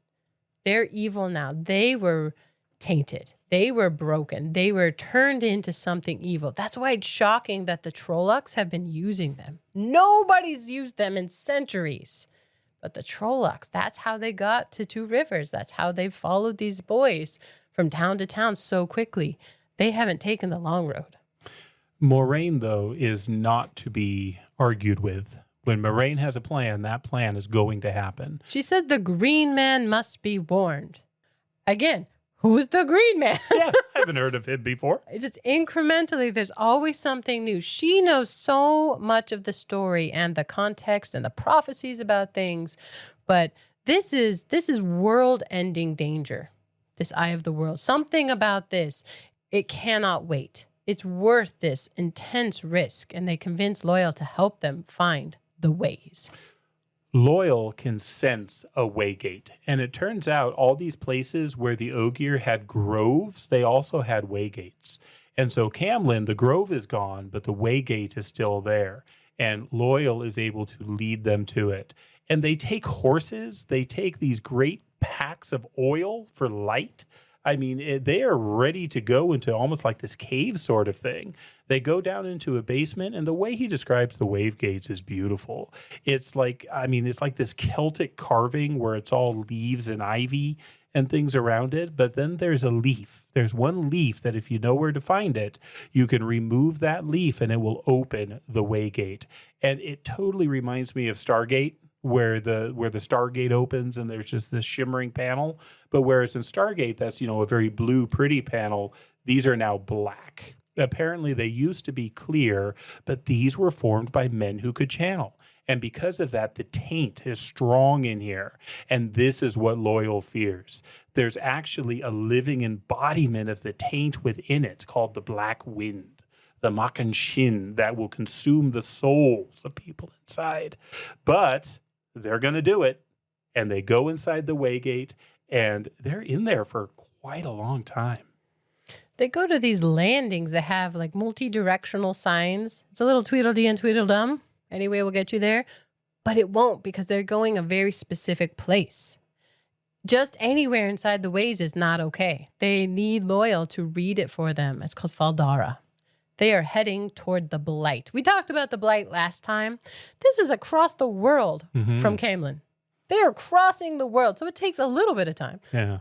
They're evil now. They were tainted. They were broken. They were turned into something evil. That's why it's shocking that the Trollocs have been using them. Nobody's used them in centuries. But the Trollocs, that's how they got to Two Rivers. That's how they followed these boys from town to town so quickly. They haven't taken the long road. Moraine, though, is not to be argued with. When Moraine has a plan, that plan is going to happen. She says the green man must be warned. Again, who's the green man? Yeah, I haven't heard of him before. It's just incrementally, there's always something new. She knows so much of the story and the context and the prophecies about things. But this is world-ending danger, this eye of the world. Something about this, it cannot wait. It's worth this intense risk, and they convince Loyal to help them find the ways. Loyal can sense a waygate, and it turns out all these places where the Ogier had groves, they also had waygates. And so Camlin, the grove is gone, but the Waygate is still there. And Loyal is able to lead them to it. And they take horses. They take these great packs of oil for light. I mean, they are ready to go into almost like this cave sort of thing. They go down into a basement, and the way he describes the wave gates is beautiful. It's like, I mean, it's like this Celtic carving where it's all leaves and ivy and things around it. But then there's a leaf. There's one leaf that if you know where to find it, you can remove that leaf and it will open the Waygate. And it totally reminds me of Stargate, where the Stargate opens and there's just this shimmering panel. But whereas in Stargate, that's, a very blue, pretty panel, these are now black. Apparently they used to be clear, but these were formed by men who could channel. And because of that, the taint is strong in here. And this is what Loyal fears. There's actually a living embodiment of the taint within it called the Black Wind, the Makan Shin, that will consume the souls of people inside. But they're going to do it. And they go inside the Waygate, and they're in there for quite a long time. They go to these landings that have like multi-directional signs. It's a little Tweedledee and Tweedledum. Anyway, we'll get you there. But it won't, because they're going a very specific place. Just anywhere inside the ways is not okay. They need Loyal to read it for them. It's called Faldara. They are heading toward the Blight. We talked about the Blight last time. This is across the world from Camelin. They are crossing the world, so it takes a little bit of time. Yeah.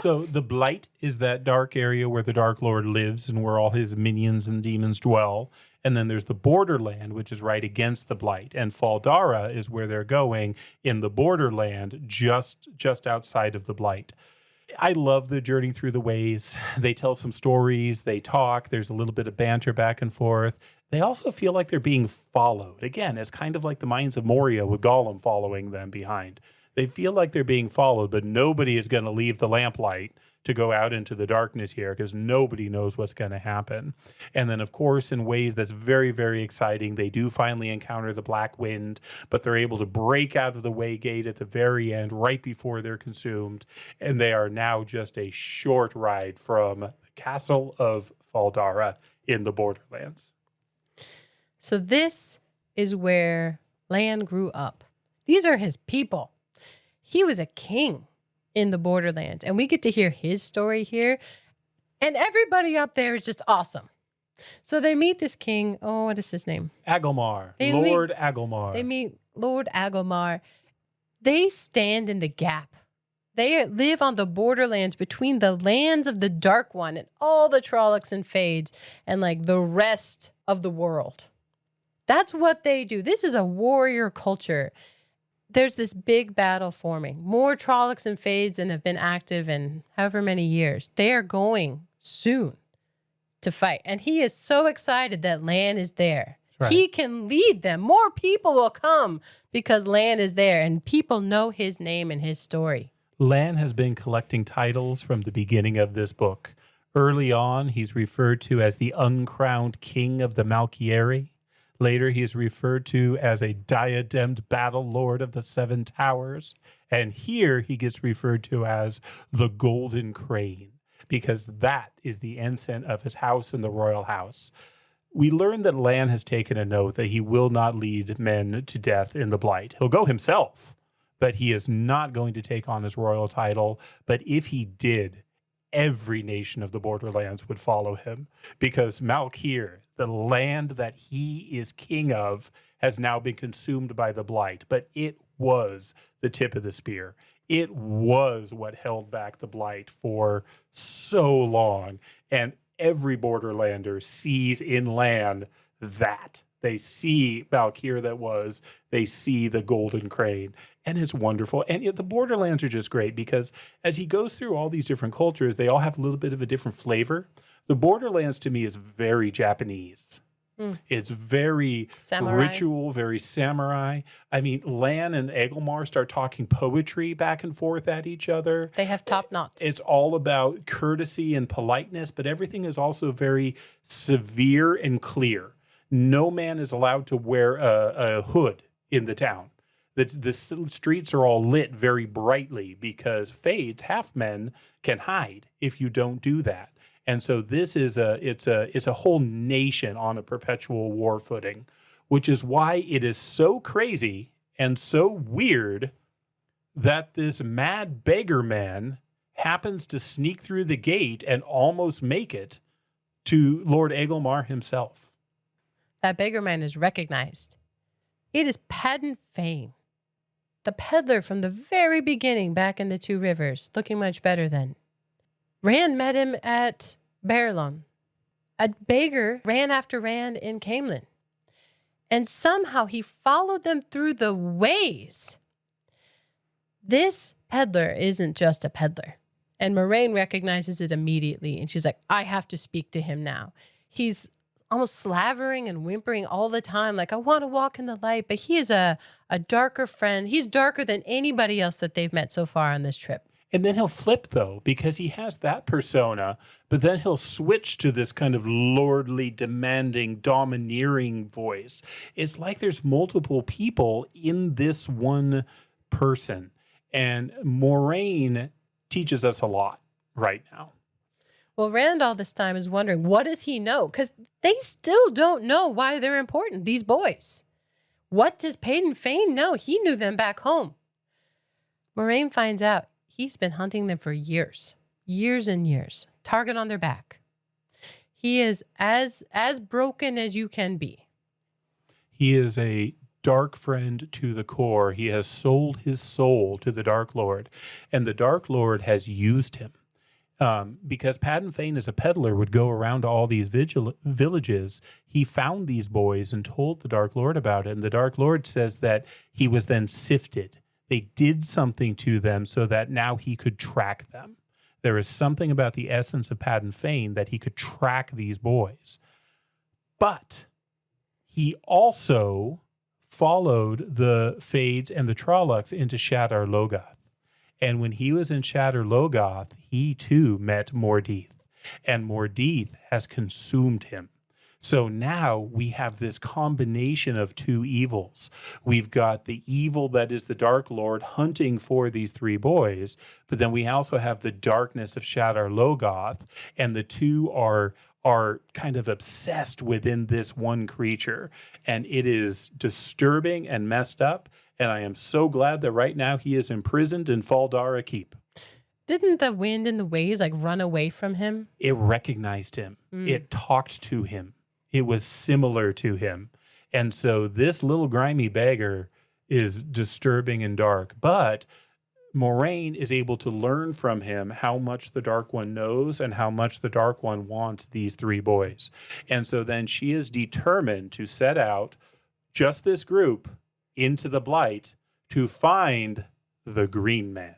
So the Blight is that dark area where the Dark Lord lives and where all his minions and demons dwell. And then there's the Borderland, which is right against the Blight. And Faldara is where they're going in the Borderland, just outside of the Blight. I love the journey through the ways. They tell some stories. They talk. There's a little bit of banter back and forth. They also feel like they're being followed. Again, it's kind of like the Mines of Moria with Gollum following them behind. They feel like they're being followed, but nobody is going to leave the lamplight to go out into the darkness here because nobody knows what's going to happen. And then, of course, in ways that's very, very exciting, they do finally encounter the Black Wind, but they're able to break out of the Waygate at the very end, right before they're consumed. And they are now just a short ride from the castle of Faldara in the Borderlands. So this is where Lan grew up. These are his people. He was a king in the Borderlands, and we get to hear his story here. And everybody up there is just awesome. So they meet this king. Oh, what is his name? Agelmar. Lord Agelmar. They meet Lord Agelmar. They stand in the gap. They live on the borderlands between the lands of the Dark One and all the Trollocs and Fades and like the rest of the world. That's what they do. This is a warrior culture. There's this big battle forming. More Trollocs and Fades than have been active in however many years. They are going soon to fight. And he is so excited that Lan is there. Right. He can lead them. More people will come because Lan is there and people know his name and his story. Lan has been collecting titles from the beginning of this book. Early on, he's referred to as the uncrowned king of the Malkieri. Later, he is referred to as a diademed battle lord of the Seven Towers. And here he gets referred to as the Golden Crane, because that is the ensign of his house in the royal house. We learn that Lan has taken an oath that he will not lead men to death in the Blight. He'll go himself, but he is not going to take on his royal title. But if he did, every nation of the Borderlands would follow him, because Malkir, the land that he is king of, has now been consumed by the Blight. But it was the tip of the spear. It was what held back the Blight for so long. And every Borderlander sees in Lan that. They see Malkir they see the Golden Crane. And it's wonderful. And the Borderlands are just great because as he goes through all these different cultures, they all have a little bit of a different flavor. The Borderlands to me is very Japanese. It's very ritual, very samurai. I mean, Lan and Agelmar start talking poetry back and forth at each other. They have top knots. It's all about courtesy and politeness, but everything is also very severe and clear. No man is allowed to wear a hood in the town. The streets are all lit very brightly because Fades, half men, can hide if you don't do that. And so this is it's a whole nation on a perpetual war footing, which is why it is so crazy and so weird that this mad beggar man happens to sneak through the gate and almost make it to Lord Agelmar himself. That beggar man is recognized. It is Padden Fane, the peddler from the very beginning back in the Two Rivers, looking much better then. Rand met him at Barillon. A beggar ran after Rand in Camelin. And somehow he followed them through the ways. This peddler isn't just a peddler. And Moraine recognizes it immediately. And she's like, I have to speak to him now. He's almost slavering and whimpering all the time. Like, I want to walk in the light. But he is a darker friend. He's darker than anybody else that they've met so far on this trip. And then he'll flip, though, because he has that persona, but then he'll switch to this kind of lordly, demanding, domineering voice. It's like there's multiple people in this one person. And Moraine teaches us a lot right now. Well, Rand all this time is wondering, what does he know? Because they still don't know why they're important, these boys. What does Padden Fane know? He knew them back home. Moraine finds out. He's been hunting them for years and years. Target on their back. He is as broken as you can be. He is a dark friend to the core. He has sold his soul to the Dark Lord, and the Dark Lord has used him. Because Padden Fane, as a peddler, would go around to all these villages. He found these boys and told the Dark Lord about it, and the Dark Lord says that he was then sifted. They did something to them so that now he could track them. There is something about the essence of Padden Fane that he could track these boys. But he also followed the Fades and the Trollocs into Shadar Logoth. And when he was in Shadar Logoth, he too met Mordeith. And Mordeith has consumed him. So now we have this combination of two evils. We've got the evil that is the Dark Lord hunting for these three boys, but then we also have the darkness of Shadar Logoth, and the two are kind of obsessed within this one creature. And it is disturbing and messed up, and I am so glad that right now he is imprisoned in Faldara Keep. Didn't the wind and the waves like run away from him? It recognized him. It talked to him. It was similar to him. And so this little grimy beggar is disturbing and dark. But Moraine is able to learn from him how much the Dark One knows and how much the Dark One wants these three boys. And so then she is determined to set out just this group into the Blight to find the Green Man.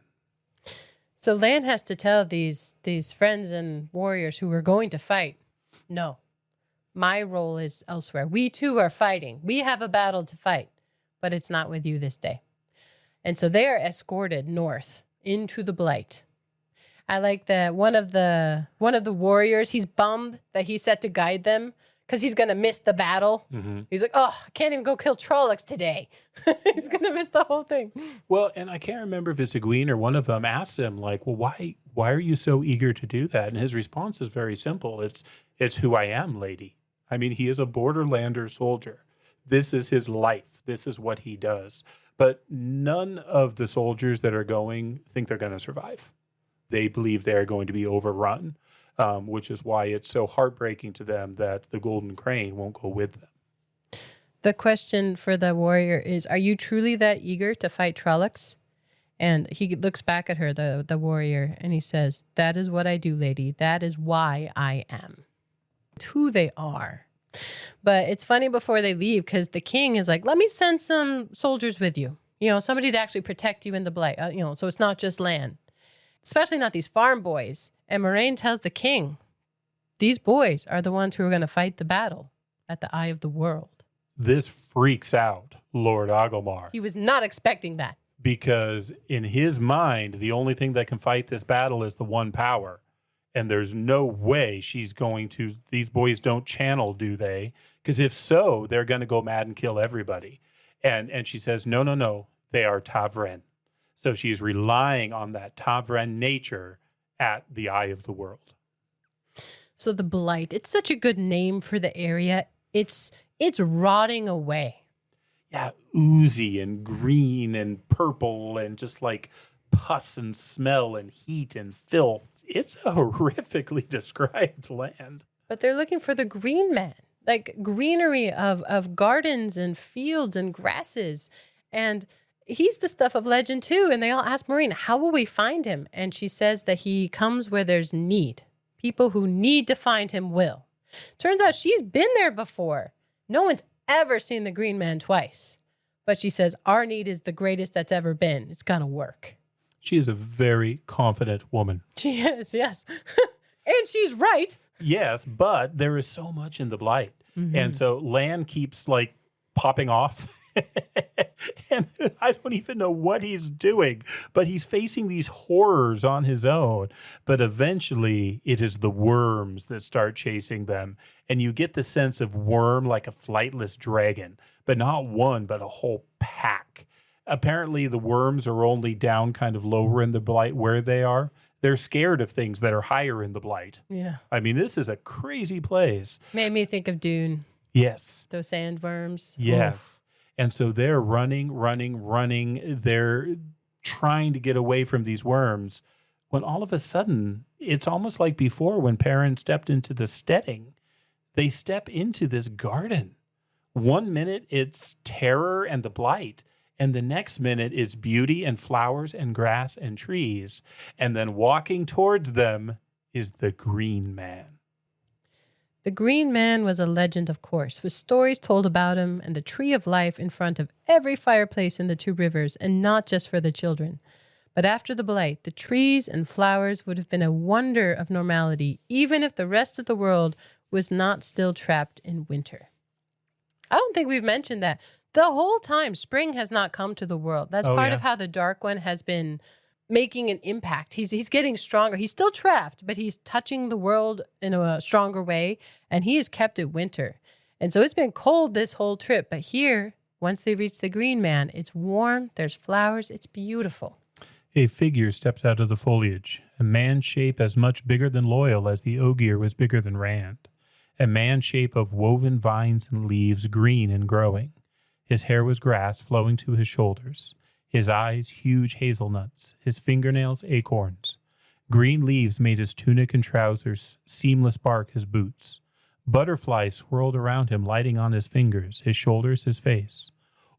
So Lan has to tell these friends and warriors who are going to fight, no. My role is elsewhere. We too are fighting. We have a battle to fight, but it's not with you this day. And so they are escorted north into the Blight. I like that one of the warriors, he's bummed that he's set to guide them because he's going to miss the battle. Mm-hmm. He's like, oh, I can't even go kill Trollocs today. He's going to miss the whole thing. Well, and I can't remember if it's Egwene or one of them asked him, like, well, why are you so eager to do that? And his response is very simple. It's who I am, lady. I mean, he is a borderlander soldier. This is his life. This is what he does. But none of the soldiers that are going think they're going to survive. They believe they are going to be overrun, which is why it's so heartbreaking to them that the Golden Crane won't go with them. The question for the warrior is, are you truly that eager to fight Trollocs? And he looks back at her, the warrior, and he says, that is what I do, lady. That is why I am. Who they are. But it's funny before they leave because the king is like, let me send some soldiers with you. You know, somebody to actually protect you in the Blight. So it's not just Lan. Especially not these farm boys. And Moraine tells the king, these boys are the ones who are going to fight the battle at the Eye of the World. This freaks out Lord Agelmar. He was not expecting that. Because in his mind, the only thing that can fight this battle is the one power. And there's no way she's going to, these boys don't channel, do they? Because if so, they're going to go mad and kill everybody. And she says, no, they are Tavren. So she's relying on that Tavren nature at the Eye of the World. So the blight, it's such a good name for the area. It's rotting away. Yeah, oozy and green and purple and just like pus and smell and heat and filth. It's a horrifically described land. But they're looking for the green man, like greenery of gardens and fields and grasses. And he's the stuff of legend too. And they all ask Maureen, how will we find him? And she says that he comes where there's need. People who need to find him will. Turns out she's been there before. No one's ever seen the green man twice. But she says, our need is the greatest that's ever been. It's going to work. She is a very confident woman. She is, yes. And she's right. Yes, but there is so much in the blight. Mm-hmm. And so land keeps like popping off. And I don't even know what he's doing, but he's facing these horrors on his own. But eventually it is the worms that start chasing them. And you get the sense of worm like a flightless dragon, but not one, but a whole pack. Apparently the worms are only down kind of lower in the blight where they are. They're scared of things that are higher in the blight. Yeah. I mean, this is a crazy place. Made me think of Dune. Yes. Those sandworms. Yes. Oof. And so they're running. They're trying to get away from these worms when all of a sudden, it's almost like before when Perrin stepped into the steading. They step into this garden. 1 minute, it's terror and the blight. And the next minute, it's beauty and flowers and grass and trees. And then walking towards them is the Green Man. The Green Man was a legend, of course, with stories told about him and the tree of life in front of every fireplace in the two rivers, and not just for the children. But after the blight, the trees and flowers would have been a wonder of normality, even if the rest of the world was not still trapped in winter. I don't think we've mentioned that. The whole time, spring has not come to the world. That's part of how the Dark One has been making an impact. He's getting stronger. He's still trapped, but he's touching the world in a stronger way, and he has kept it winter. And so it's been cold this whole trip, but here, once they reach the Green Man, it's warm, there's flowers, it's beautiful. A figure stepped out of the foliage, a man shape as much bigger than Loyal as the Ogier was bigger than Rand, a man shape of woven vines and leaves, green and growing. His hair was grass flowing to his shoulders. His eyes, huge hazelnuts. His fingernails, acorns. Green leaves made his tunic and trousers, seamless bark his boots. Butterflies swirled around him, lighting on his fingers, his shoulders, his face.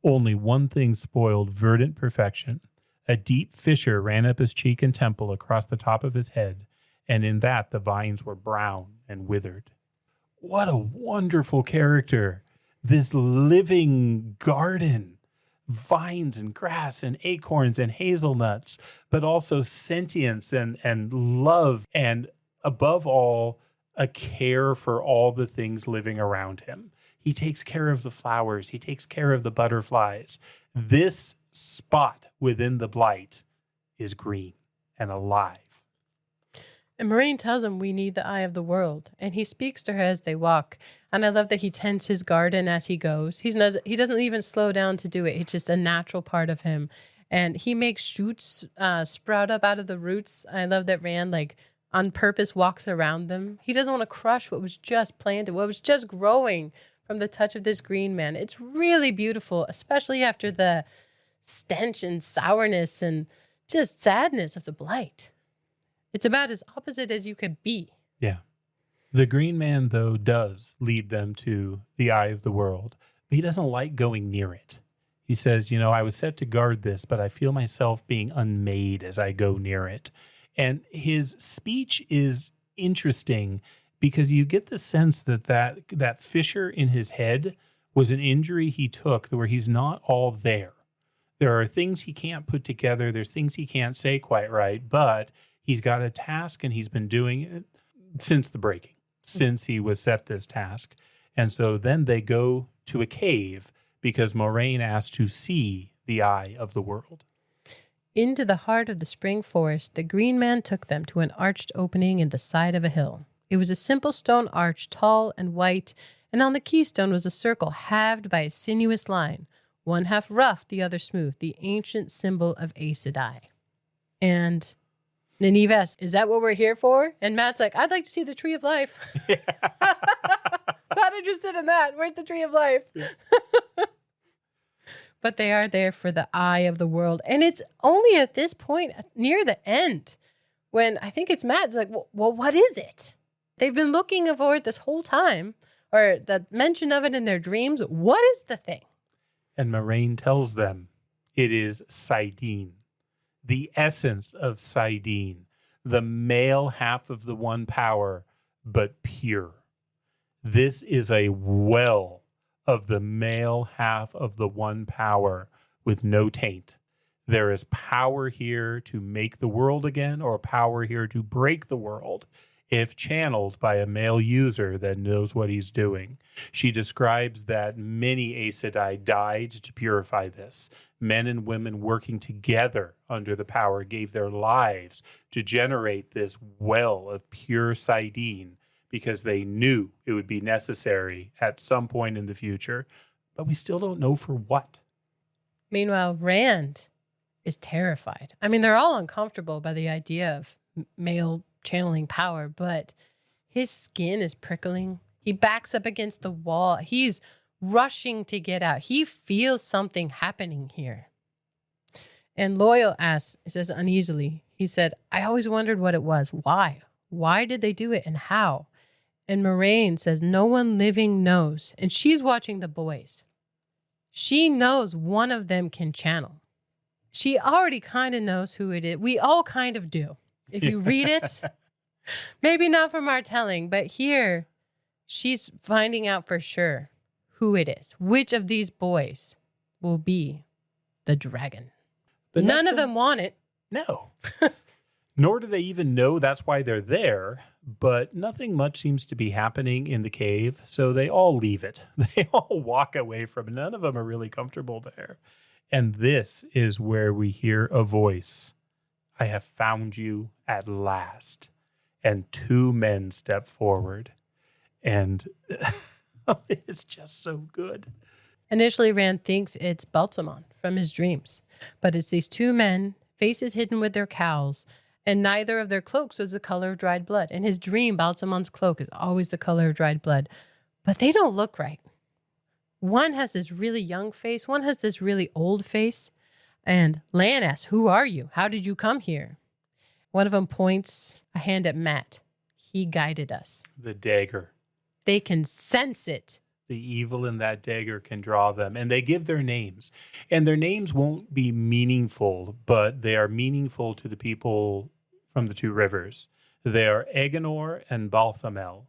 Only one thing spoiled verdant perfection. A deep fissure ran up his cheek and temple across the top of his head, and in that the vines were brown and withered. What a wonderful character! This living garden. Vines and grass and acorns and hazelnuts, but also sentience and love, and above all, a care for all the things living around him. He takes care of the flowers. He takes care of the butterflies. This spot within the blight is green and alive. And Maureen tells him we need the eye of the world, and he speaks to her as they walk. And I love that he tends his garden as he goes. He doesn't even slow down to do it. It's just a natural part of him. And he makes shoots sprout up out of the roots. I love that Rand, like, on purpose walks around them. He doesn't want to crush what was just planted, what was just growing from the touch of this Green Man. It's really beautiful, especially after the stench and sourness and just sadness of the blight. It's about as opposite as you could be. Yeah. The Green Man, though, does lead them to the eye of the world, but he doesn't like going near it. He says, I was set to guard this, but I feel myself being unmade as I go near it. And his speech is interesting because you get the sense that fissure in his head was an injury he took where he's not all there. There are things he can't put together. There's things he can't say quite right, but he's got a task and he's been doing it since the breaking, since he was set this task. And so then they go to a cave because Moraine asked to see the eye of the world. Into the heart of the spring forest, the Green Man took them to an arched opening in the side of a hill. It was a simple stone arch, tall and white, and on the keystone was a circle halved by a sinuous line, one half rough, the other smooth, the ancient symbol of Aes Sedai. And And Eve asks, is that what we're here for? And Matt's like, I'd like to see the tree of life. Not interested in that. Where's the tree of life? Yeah. But they are there for the eye of the world. And it's only at this point, near the end, when I think it's Matt's like, well, what is it? They've been looking for it this whole time, or the mention of it in their dreams. What is the thing? And Moraine tells them it is Sidene, the essence of Sidene, the male half of the one power, but pure. This is a well of the male half of the one power with no taint. There is power here to make the world again, or power here to break the world, if channeled by a male user that knows what he's doing. She describes that many Aes Sedai died to purify this. Men and women working together under the power gave their lives to generate this well of pure Sidene, because they knew it would be necessary at some point in the future, but we still don't know for what. Meanwhile, Rand is terrified. I mean, they're all uncomfortable by the idea of male channeling power, but his skin is prickling. He backs up against the wall. He's rushing to get out. He feels something happening here. And Loyal asks, he says uneasily, he said, I always wondered what it was. Why? Why did they do it and how? And Moraine says, no one living knows. And she's watching the boys. She knows one of them can channel. She already kind of knows who it is. We all kind of do. If you read it, maybe not from our telling, but here she's finding out for sure who it is. Which of these boys will be the dragon? But none of them want it. No. Nor do they even know that's why they're there. But nothing much seems to be happening in the cave, so they all leave it. They all walk away from it. None of them are really comfortable there. And this is where we hear a voice. I have found you at last. And two men step forward. And it's just so good. Initially, Rand thinks it's Baltamon from his dreams. But it's these two men, faces hidden with their cowls, and neither of their cloaks was the color of dried blood. In his dream, Baltamon's cloak is always the color of dried blood. But they don't look right. One has this really young face. One has this really old face. And Lan asks, who are you? How did you come here? One of them points a hand at Matt. He guided us. The dagger. They can sense it. The evil in that dagger can draw them. And they give their names. And their names won't be meaningful, but they are meaningful to the people from the two rivers. They are Aegonor and Balthamel.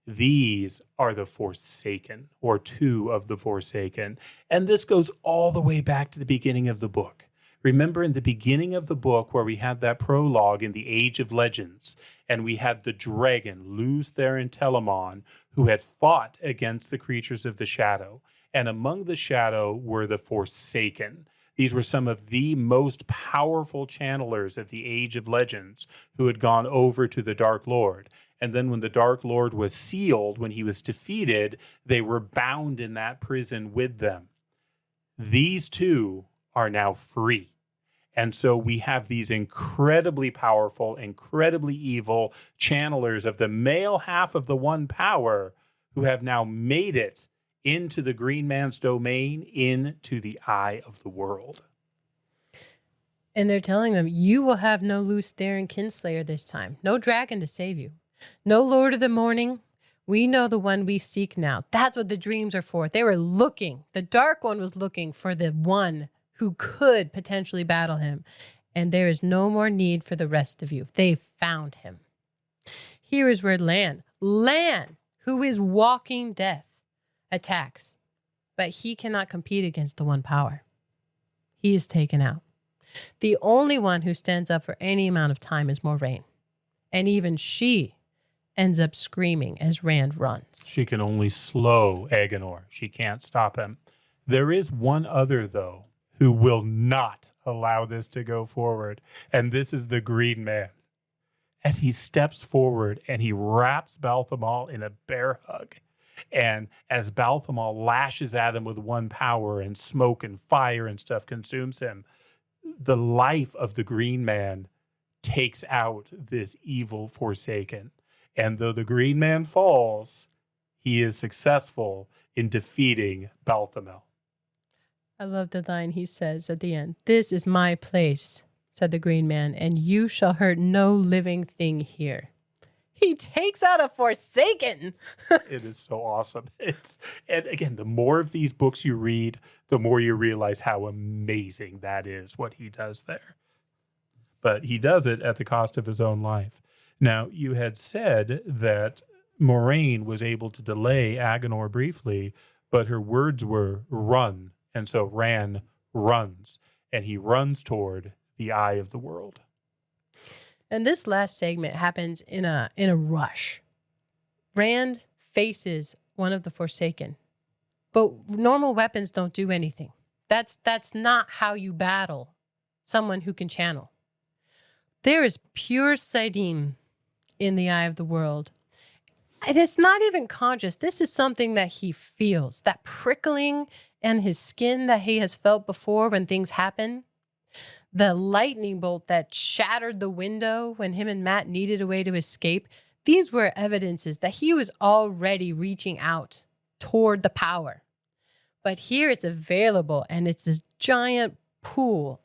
These are the Forsaken, or two of the Forsaken. And this goes all the way back to the beginning of the book. Remember in the beginning of the book where we had that prologue in the Age of Legends, and we had the dragon, Luz Therin Telamon, who had fought against the creatures of the shadow. And among the shadow were the Forsaken. These were some of the most powerful channelers of the Age of Legends who had gone over to the Dark Lord. And then when the Dark Lord was sealed, when he was defeated, they were bound in that prison with them. These two are now free. And so we have these incredibly powerful, incredibly evil channelers of the male half of the one power who have now made it into the Green Man's domain, into the eye of the world. And they're telling them, you will have no Luz Therin Kinslayer this time. No dragon to save you. No Lord of the Morning. We know the one we seek now. That's what the dreams are for. They were looking. The Dark One was looking for the one who could potentially battle him. And there is no more need for the rest of you. They found him. Here is where Lan, who is walking death, attacks. But he cannot compete against the one power. He is taken out. The only one who stands up for any amount of time is Moraine. And even she ends up screaming as Rand runs. She can only slow Aegonor. She can't stop him. There is one other, though, who will not allow this to go forward. And this is the Green Man. And he steps forward and he wraps Balthamol in a bear hug. And as Balthamol lashes at him with one power and smoke and fire and stuff consumes him, the life of the Green Man takes out this evil Forsaken. And though the Green Man falls, he is successful in defeating Balthamel. I love the line he says at the end. "This is my place," said the Green Man, "and you shall hurt no living thing here." He takes out a Forsaken. It is so awesome. And again, the more of these books you read, the more you realize how amazing that is, what he does there. But he does it at the cost of his own life. Now, you had said that Moraine was able to delay Agenor briefly, but her words were run. And so Rand runs, and he runs toward the eye of the world. And this last segment happens in a rush. Rand faces one of the Forsaken, but normal weapons don't do anything. That's not how you battle someone who can channel. There is pure Sidene in the eye of the world. And it's not even conscious. This is something that he feels, that prickling in his skin that he has felt before when things happen. The lightning bolt that shattered the window when him and Matt needed a way to escape. These were evidences that he was already reaching out toward the power. But here it's available, and it's this giant pool.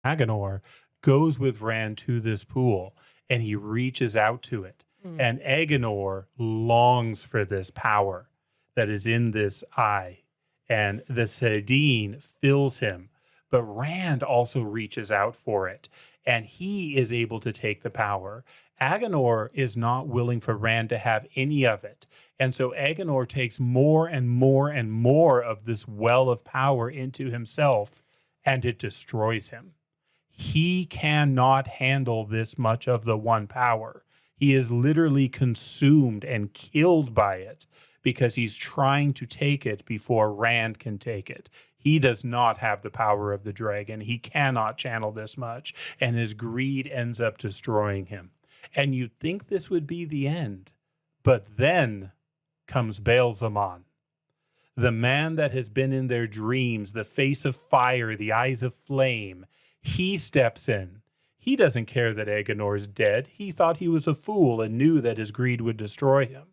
Agenor goes with Rand to this pool, and he reaches out to it. And Agenor longs for this power that is in this eye. And the Sidene fills him. But Rand also reaches out for it, and he is able to take the power. Agenor is not willing for Rand to have any of it. And so Agenor takes more and more and more of this well of power into himself, and it destroys him. He cannot handle this much of the one power. He is literally consumed and killed by it because he's trying to take it before Rand can take it. He does not have the power of the dragon. He cannot channel this much, and his greed ends up destroying him. And you'd think this would be the end, but then comes Baal-Zaman, the man that has been in their dreams, the face of fire, the eyes of flame. He steps in. He doesn't care that Agenor is dead. He thought he was a fool and knew that his greed would destroy him.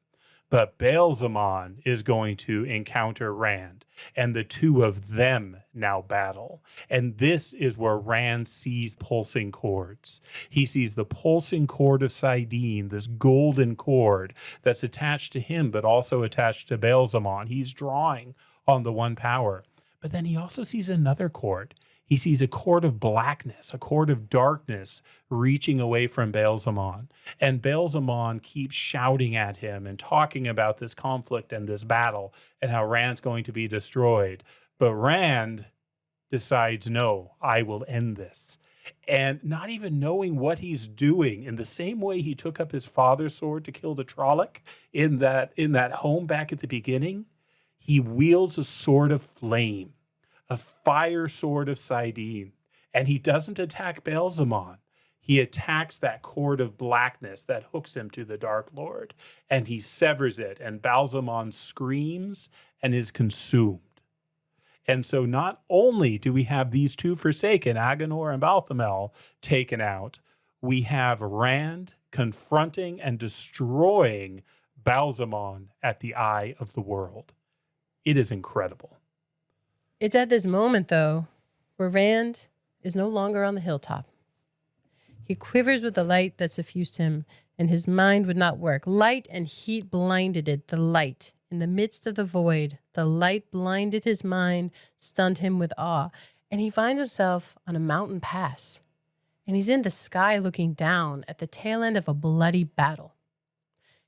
But Baal-Zaman is going to encounter Rand, and the two of them now battle. And this is where Rand sees pulsing cords. He sees the pulsing cord of Sidene, this golden cord that's attached to him, but also attached to Baal-Zaman. He's drawing on the one power. But then he also sees another cord. He sees a cord of blackness, a cord of darkness reaching away from Baal-Zaman. And Baal-Zaman keeps shouting at him and talking about this conflict and this battle and how Rand's going to be destroyed. But Rand decides, no, I will end this. And not even knowing what he's doing, in the same way he took up his father's sword to kill the Trolloc in that home back at the beginning, he wields a sword of flame, a fire sword of Sidene, and he doesn't attack Baal-Zaman. He attacks that cord of blackness that hooks him to the Dark Lord, and he severs it, and Baal-Zaman screams and is consumed. And so not only do we have these two Forsaken, Agenor and Balthamel, taken out, we have Rand confronting and destroying Baal-Zaman at the eye of the world. It is incredible. It's at this moment, though, where Rand is no longer on the hilltop. He quivers with the light that suffused him, and his mind would not work. Light and heat blinded it, the light. In the midst of the void, the light blinded his mind, stunned him with awe, and he finds himself on a mountain pass. And he's in the sky looking down at the tail end of a bloody battle.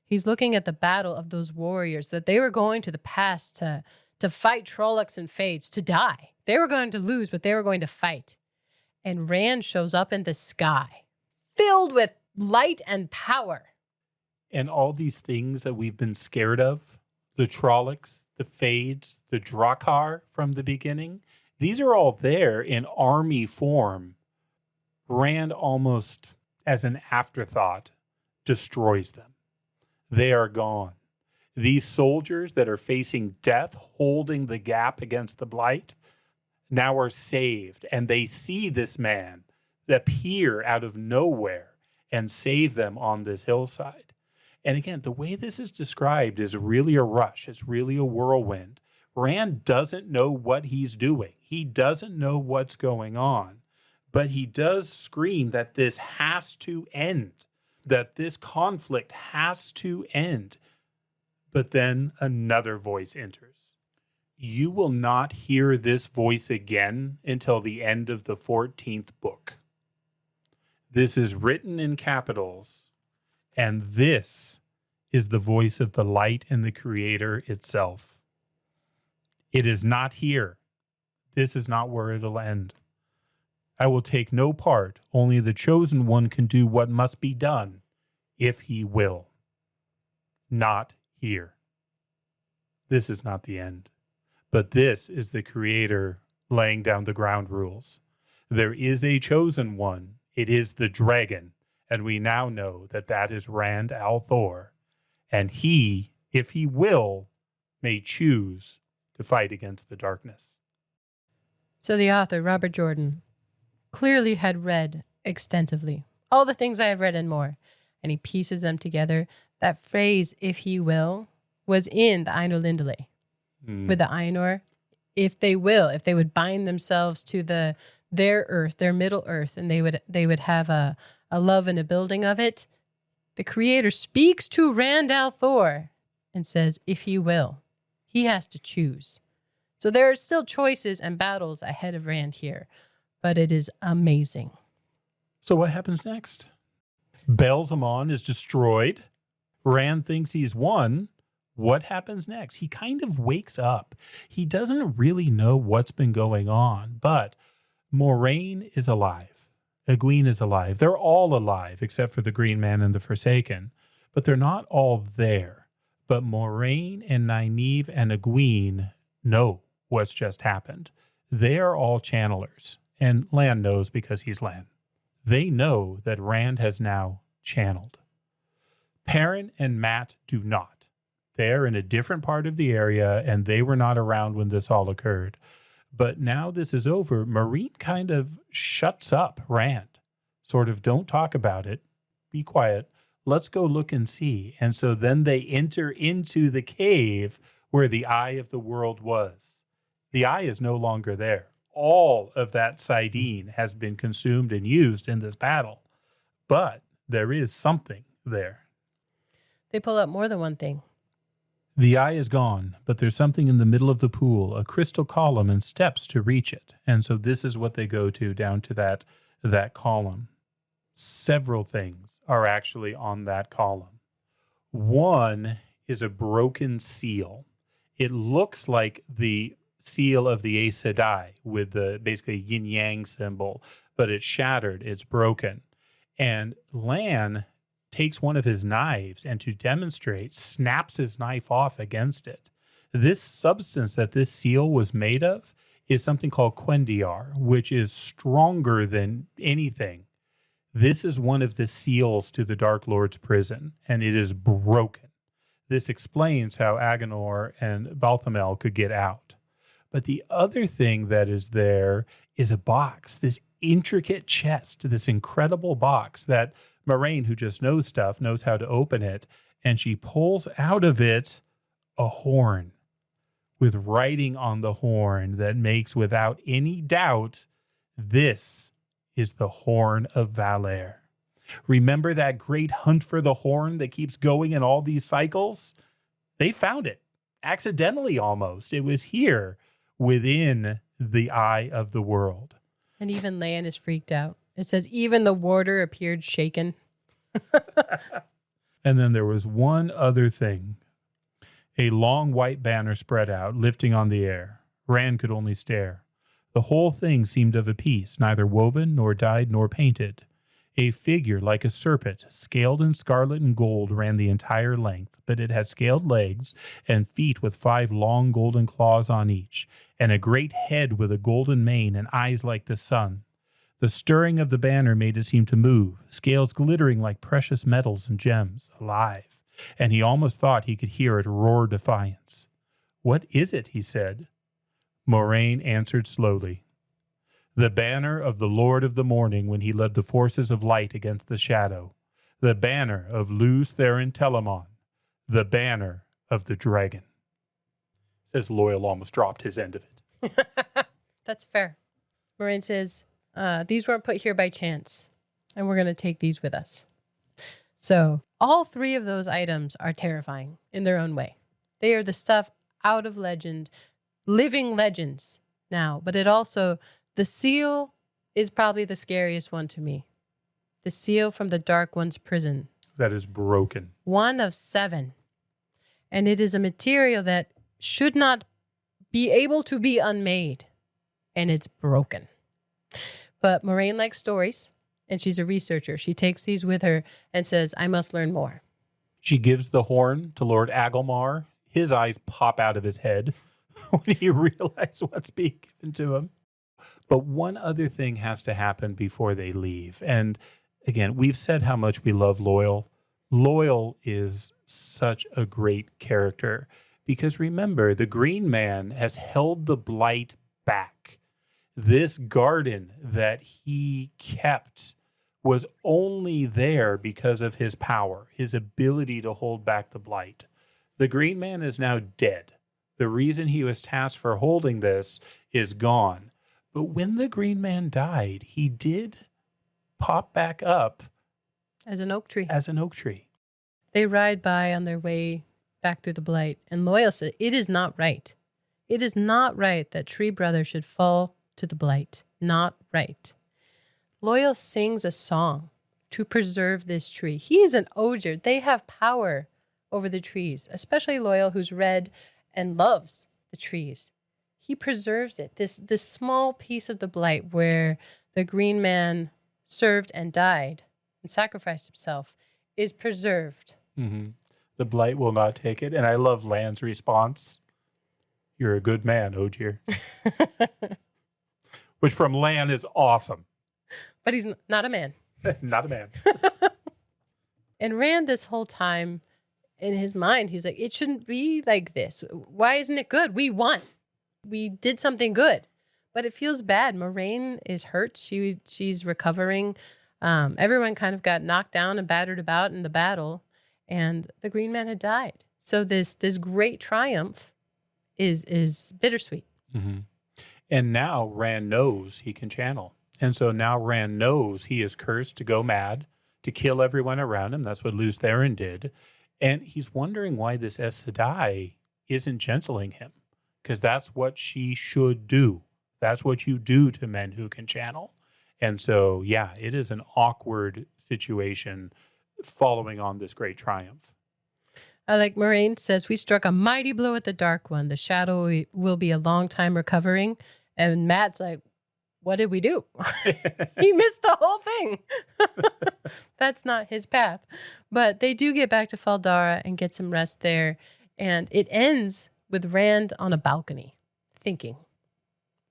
He's looking at the battle of those warriors that they were going to the pass to fight Trollocs and Fates, to die. They were going to lose, but they were going to fight. And Rand shows up in the sky, filled with light and power. And all these things that we've been scared of, the Trollocs, the Fades, the Drakkar from the beginning, these are all there in army form. Rand, almost as an afterthought, destroys them. They are gone. These soldiers that are facing death, holding the gap against the blight, now are saved, and they see this man appear out of nowhere, and save them on this hillside. And again, the way this is described is really a rush. It's really a whirlwind. Rand doesn't know what he's doing. He doesn't know what's going on. But he does scream that this has to end, that this conflict has to end. But then another voice enters. You will not hear this voice again until the end of the 14th book. This is written in capitals, and this is the voice of the light and the Creator itself. It is not here. This is not where it'll end. I will take no part. Only the chosen one can do what must be done, if he will. Not here. This is not the end. But this is the Creator laying down the ground rules. There is a chosen one. It is the dragon. And we now know that that is Rand al'Thor. And he, if he will, may choose to fight against the darkness. So the author, Robert Jordan, clearly had read extensively all the things I have read and more. And he pieces them together. That phrase, if he will, was in the Ainur Lindale. With the Ainur, if they would bind themselves to their earth, their middle earth, and they would have a love and a building of it, the Creator speaks to Rand al'Thor and says, if he will, he has to choose. So there are still choices and battles ahead of Rand here, but it is amazing. So what happens next? Belzamon is destroyed. Rand thinks he's won. What happens next? He kind of wakes up. He doesn't really know what's been going on, but Moiraine is alive. Egwene is alive. They're all alive except for the Green Man and the Forsaken, but they're not all there. But Moiraine and Nynaeve and Egwene know what's just happened. They are all channelers, and Lan knows because he's Lan. They know that Rand has now channeled. Perrin and Mat do not. They're in a different part of the area, and they were not around when this all occurred. But now this is over, Meereen kind of shuts up Rand. Sort of, don't talk about it. Be quiet. Let's go look and see. And so then they enter into the cave where the Eye of the World was. The eye is no longer there. All of that Sidene has been consumed and used in this battle. But there is something there. They pull up more than one thing. The eye is gone, but there's something in the middle of the pool, a crystal column and steps to reach it. And so this is what they go to, down to that column. Several things are actually on that column. One is a broken seal. It looks like the seal of the Aes Sedai with the basically yin-yang symbol, but it's shattered, it's broken. And Lan takes one of his knives and to demonstrate, snaps his knife off against it. This substance that this seal was made of is something called Quendiar, which is stronger than anything. This is one of the seals to the Dark Lord's prison, and it is broken. This explains how Agenor and Balthamel could get out. But the other thing that is there is a box, this intricate chest, this incredible box that Moiraine, who just knows stuff, knows how to open it, and she pulls out of it a horn with writing on the horn that makes without any doubt, this is the Horn of Valere. Remember that great hunt for the horn that keeps going in all these cycles? They found it, accidentally almost. It was here within the Eye of the World. And even Lan is freaked out. It says, even the warder appeared shaken. And then there was one other thing. A long white banner spread out, lifting on the air. Rand could only stare. The whole thing seemed of a piece, neither woven, nor dyed, nor painted. A figure like a serpent, scaled in scarlet and gold, ran the entire length, but it had scaled legs and feet with 5 long golden claws on each, and a great head with a golden mane and eyes like the sun. The stirring of the banner made it seem to move, scales glittering like precious metals and gems, alive, and he almost thought he could hear it roar defiance. "What is it?" he said. Moiraine answered slowly. "The banner of the Lord of the Morning when he led the forces of light against the shadow. the banner of Luz Theron Telamon, the banner of the dragon. Says Loyal almost dropped his end of it. That's fair. Moraine says, these weren't put here by chance, and we're going to take these with us. So all three of those items are terrifying in their own way. They are the stuff out of legend, living legends now, but the seal is probably the scariest one to me. The seal from the Dark One's prison. That is broken. 1 of 7. And it is a material that should not be able to be unmade. And it's broken. But Moraine likes stories, and she's a researcher. She takes these with her and says, I must learn more. She gives the horn to Lord Agelmar. His eyes pop out of his head when he realizes what's being given to him. But one other thing has to happen before they leave. And again, we've said how much we love Loyal. Loyal is such a great character because remember, the Green Man has held the blight back. This garden that he kept was only there because of his power, his ability to hold back the blight. The Green Man is now dead. The reason he was tasked for holding this is gone. But when the Green Man died, he did pop back up as an oak tree. They ride by on their way back through the blight, and Loyal says, it is not right. It is not right that Tree Brother should fall to the blight. Not right. Loyal sings a song to preserve this tree. He is an ogier. They have power over the trees, especially Loyal, who's read and loves the trees. He preserves it. This small piece of the blight where the Green Man served and died and sacrificed himself is preserved. Mm-hmm. The blight will not take it. And I love Lan's response. You're a good man, Ogier. Which from Lan is awesome. But he's not a man. Not a man. And Rand this whole time in his mind, he's like, it shouldn't be like this. Why isn't it good? We won. We did something good. But it feels bad. Moraine is hurt. She's recovering. Everyone kind of got knocked down and battered about in the battle. And the Green Man had died. So this great triumph is bittersweet. Mm-hmm. And now Rand knows he can channel. And so now Rand knows he is cursed to go mad, to kill everyone around him. That's what Luz Theron did. And he's wondering why this Aes Sedai isn't gentling him. Because that's what she should do. That's what you do to men who can channel. And so, yeah, it is an awkward situation following on this great triumph. Like Moraine says, we struck a mighty blow at the Dark One. The shadow will be a long time recovering. And Matt's like, what did we do? He missed the whole thing. That's not his path. But they do get back to Faldara and get some rest there. And it ends with Rand on a balcony thinking,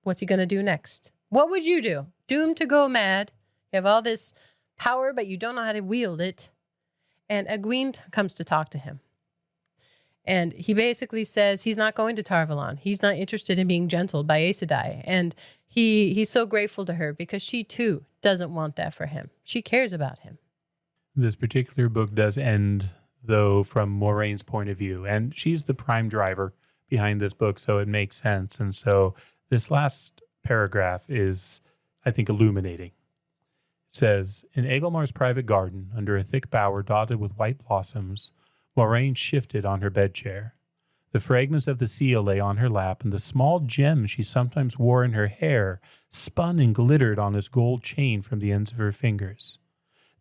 what's he going to do next? What would you do? Doomed to go mad. You have all this power, but you don't know how to wield it. And Egwene comes to talk to him. And he basically says he's not going to Tarvalon. He's not interested in being gentled by Aes Sedai. And he's so grateful to her because she, too, doesn't want that for him. She cares about him. This particular book does end, though, from Moraine's point of view. And she's the prime driver behind this book, so it makes sense. And so this last paragraph is, I think, illuminating. It says, in Agelmar's private garden, under a thick bower dotted with white blossoms, Moraine shifted on her bedchair. The fragments of the seal lay on her lap, and the small gem she sometimes wore in her hair spun and glittered on its gold chain from the ends of her fingers.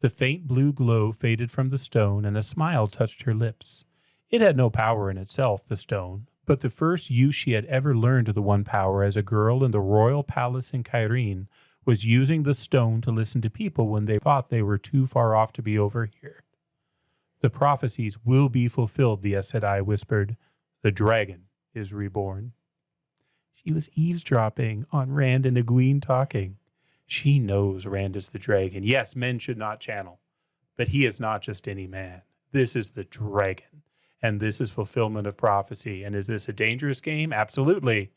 The faint blue glow faded from the stone, and a smile touched her lips. It had no power in itself, the stone, but the first use she had ever learned of the one power as a girl in the royal palace in Cairhien was using the stone to listen to people when they thought they were too far off to be overheard. The prophecies will be fulfilled, the Aes Sedai whispered. The dragon is reborn. She was eavesdropping on Rand and Egwene talking. She knows Rand is the dragon. Yes, men should not channel, but he is not just any man. This is the dragon, and this is fulfillment of prophecy. And is this a dangerous game? Absolutely.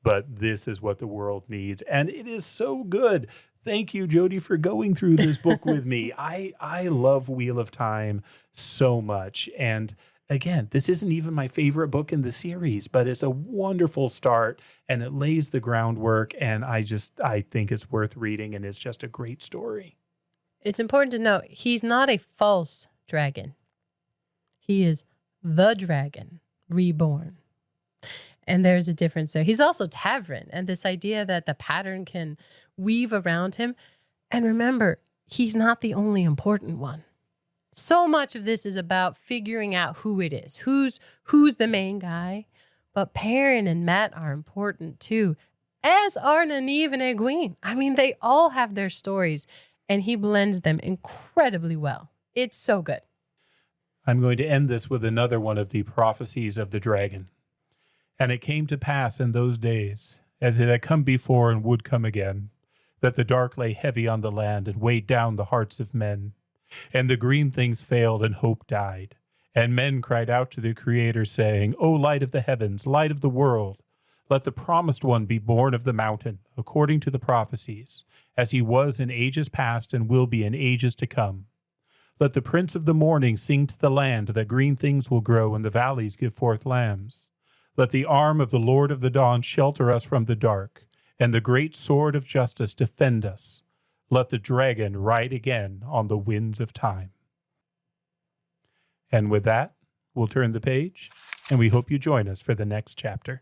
But this is what the world needs, and it is so good. Thank you, Jody, for going through this book with me. I love Wheel of Time so much. And again, this isn't even my favorite book in the series, but it's a wonderful start and it lays the groundwork. And I think it's worth reading and it's just a great story. It's important to note, he's not a false dragon. He is the dragon reborn. And there's a difference there. He's also Tavern, and this idea that the pattern can weave around him. And remember, he's not the only important one. So much of this is about figuring out who it is, who's the main guy. But Perrin and Matt are important too, as are Nynaeve and Egwene. I mean, they all have their stories, and he blends them incredibly well. It's so good. I'm going to end this with another one of the prophecies of the dragon. And it came to pass in those days, as it had come before and would come again, that the dark lay heavy on the land and weighed down the hearts of men. And the green things failed and hope died. And men cried out to the Creator, saying, O light of the heavens, light of the world, let the promised one be born of the mountain, according to the prophecies, as he was in ages past and will be in ages to come. Let the prince of the morning sing to the land that green things will grow and the valleys give forth lambs. Let the arm of the Lord of the dawn shelter us from the dark, and the great sword of justice defend us. Let the dragon ride again on the winds of time. And with that, we'll turn the page, and we hope you join us for the next chapter.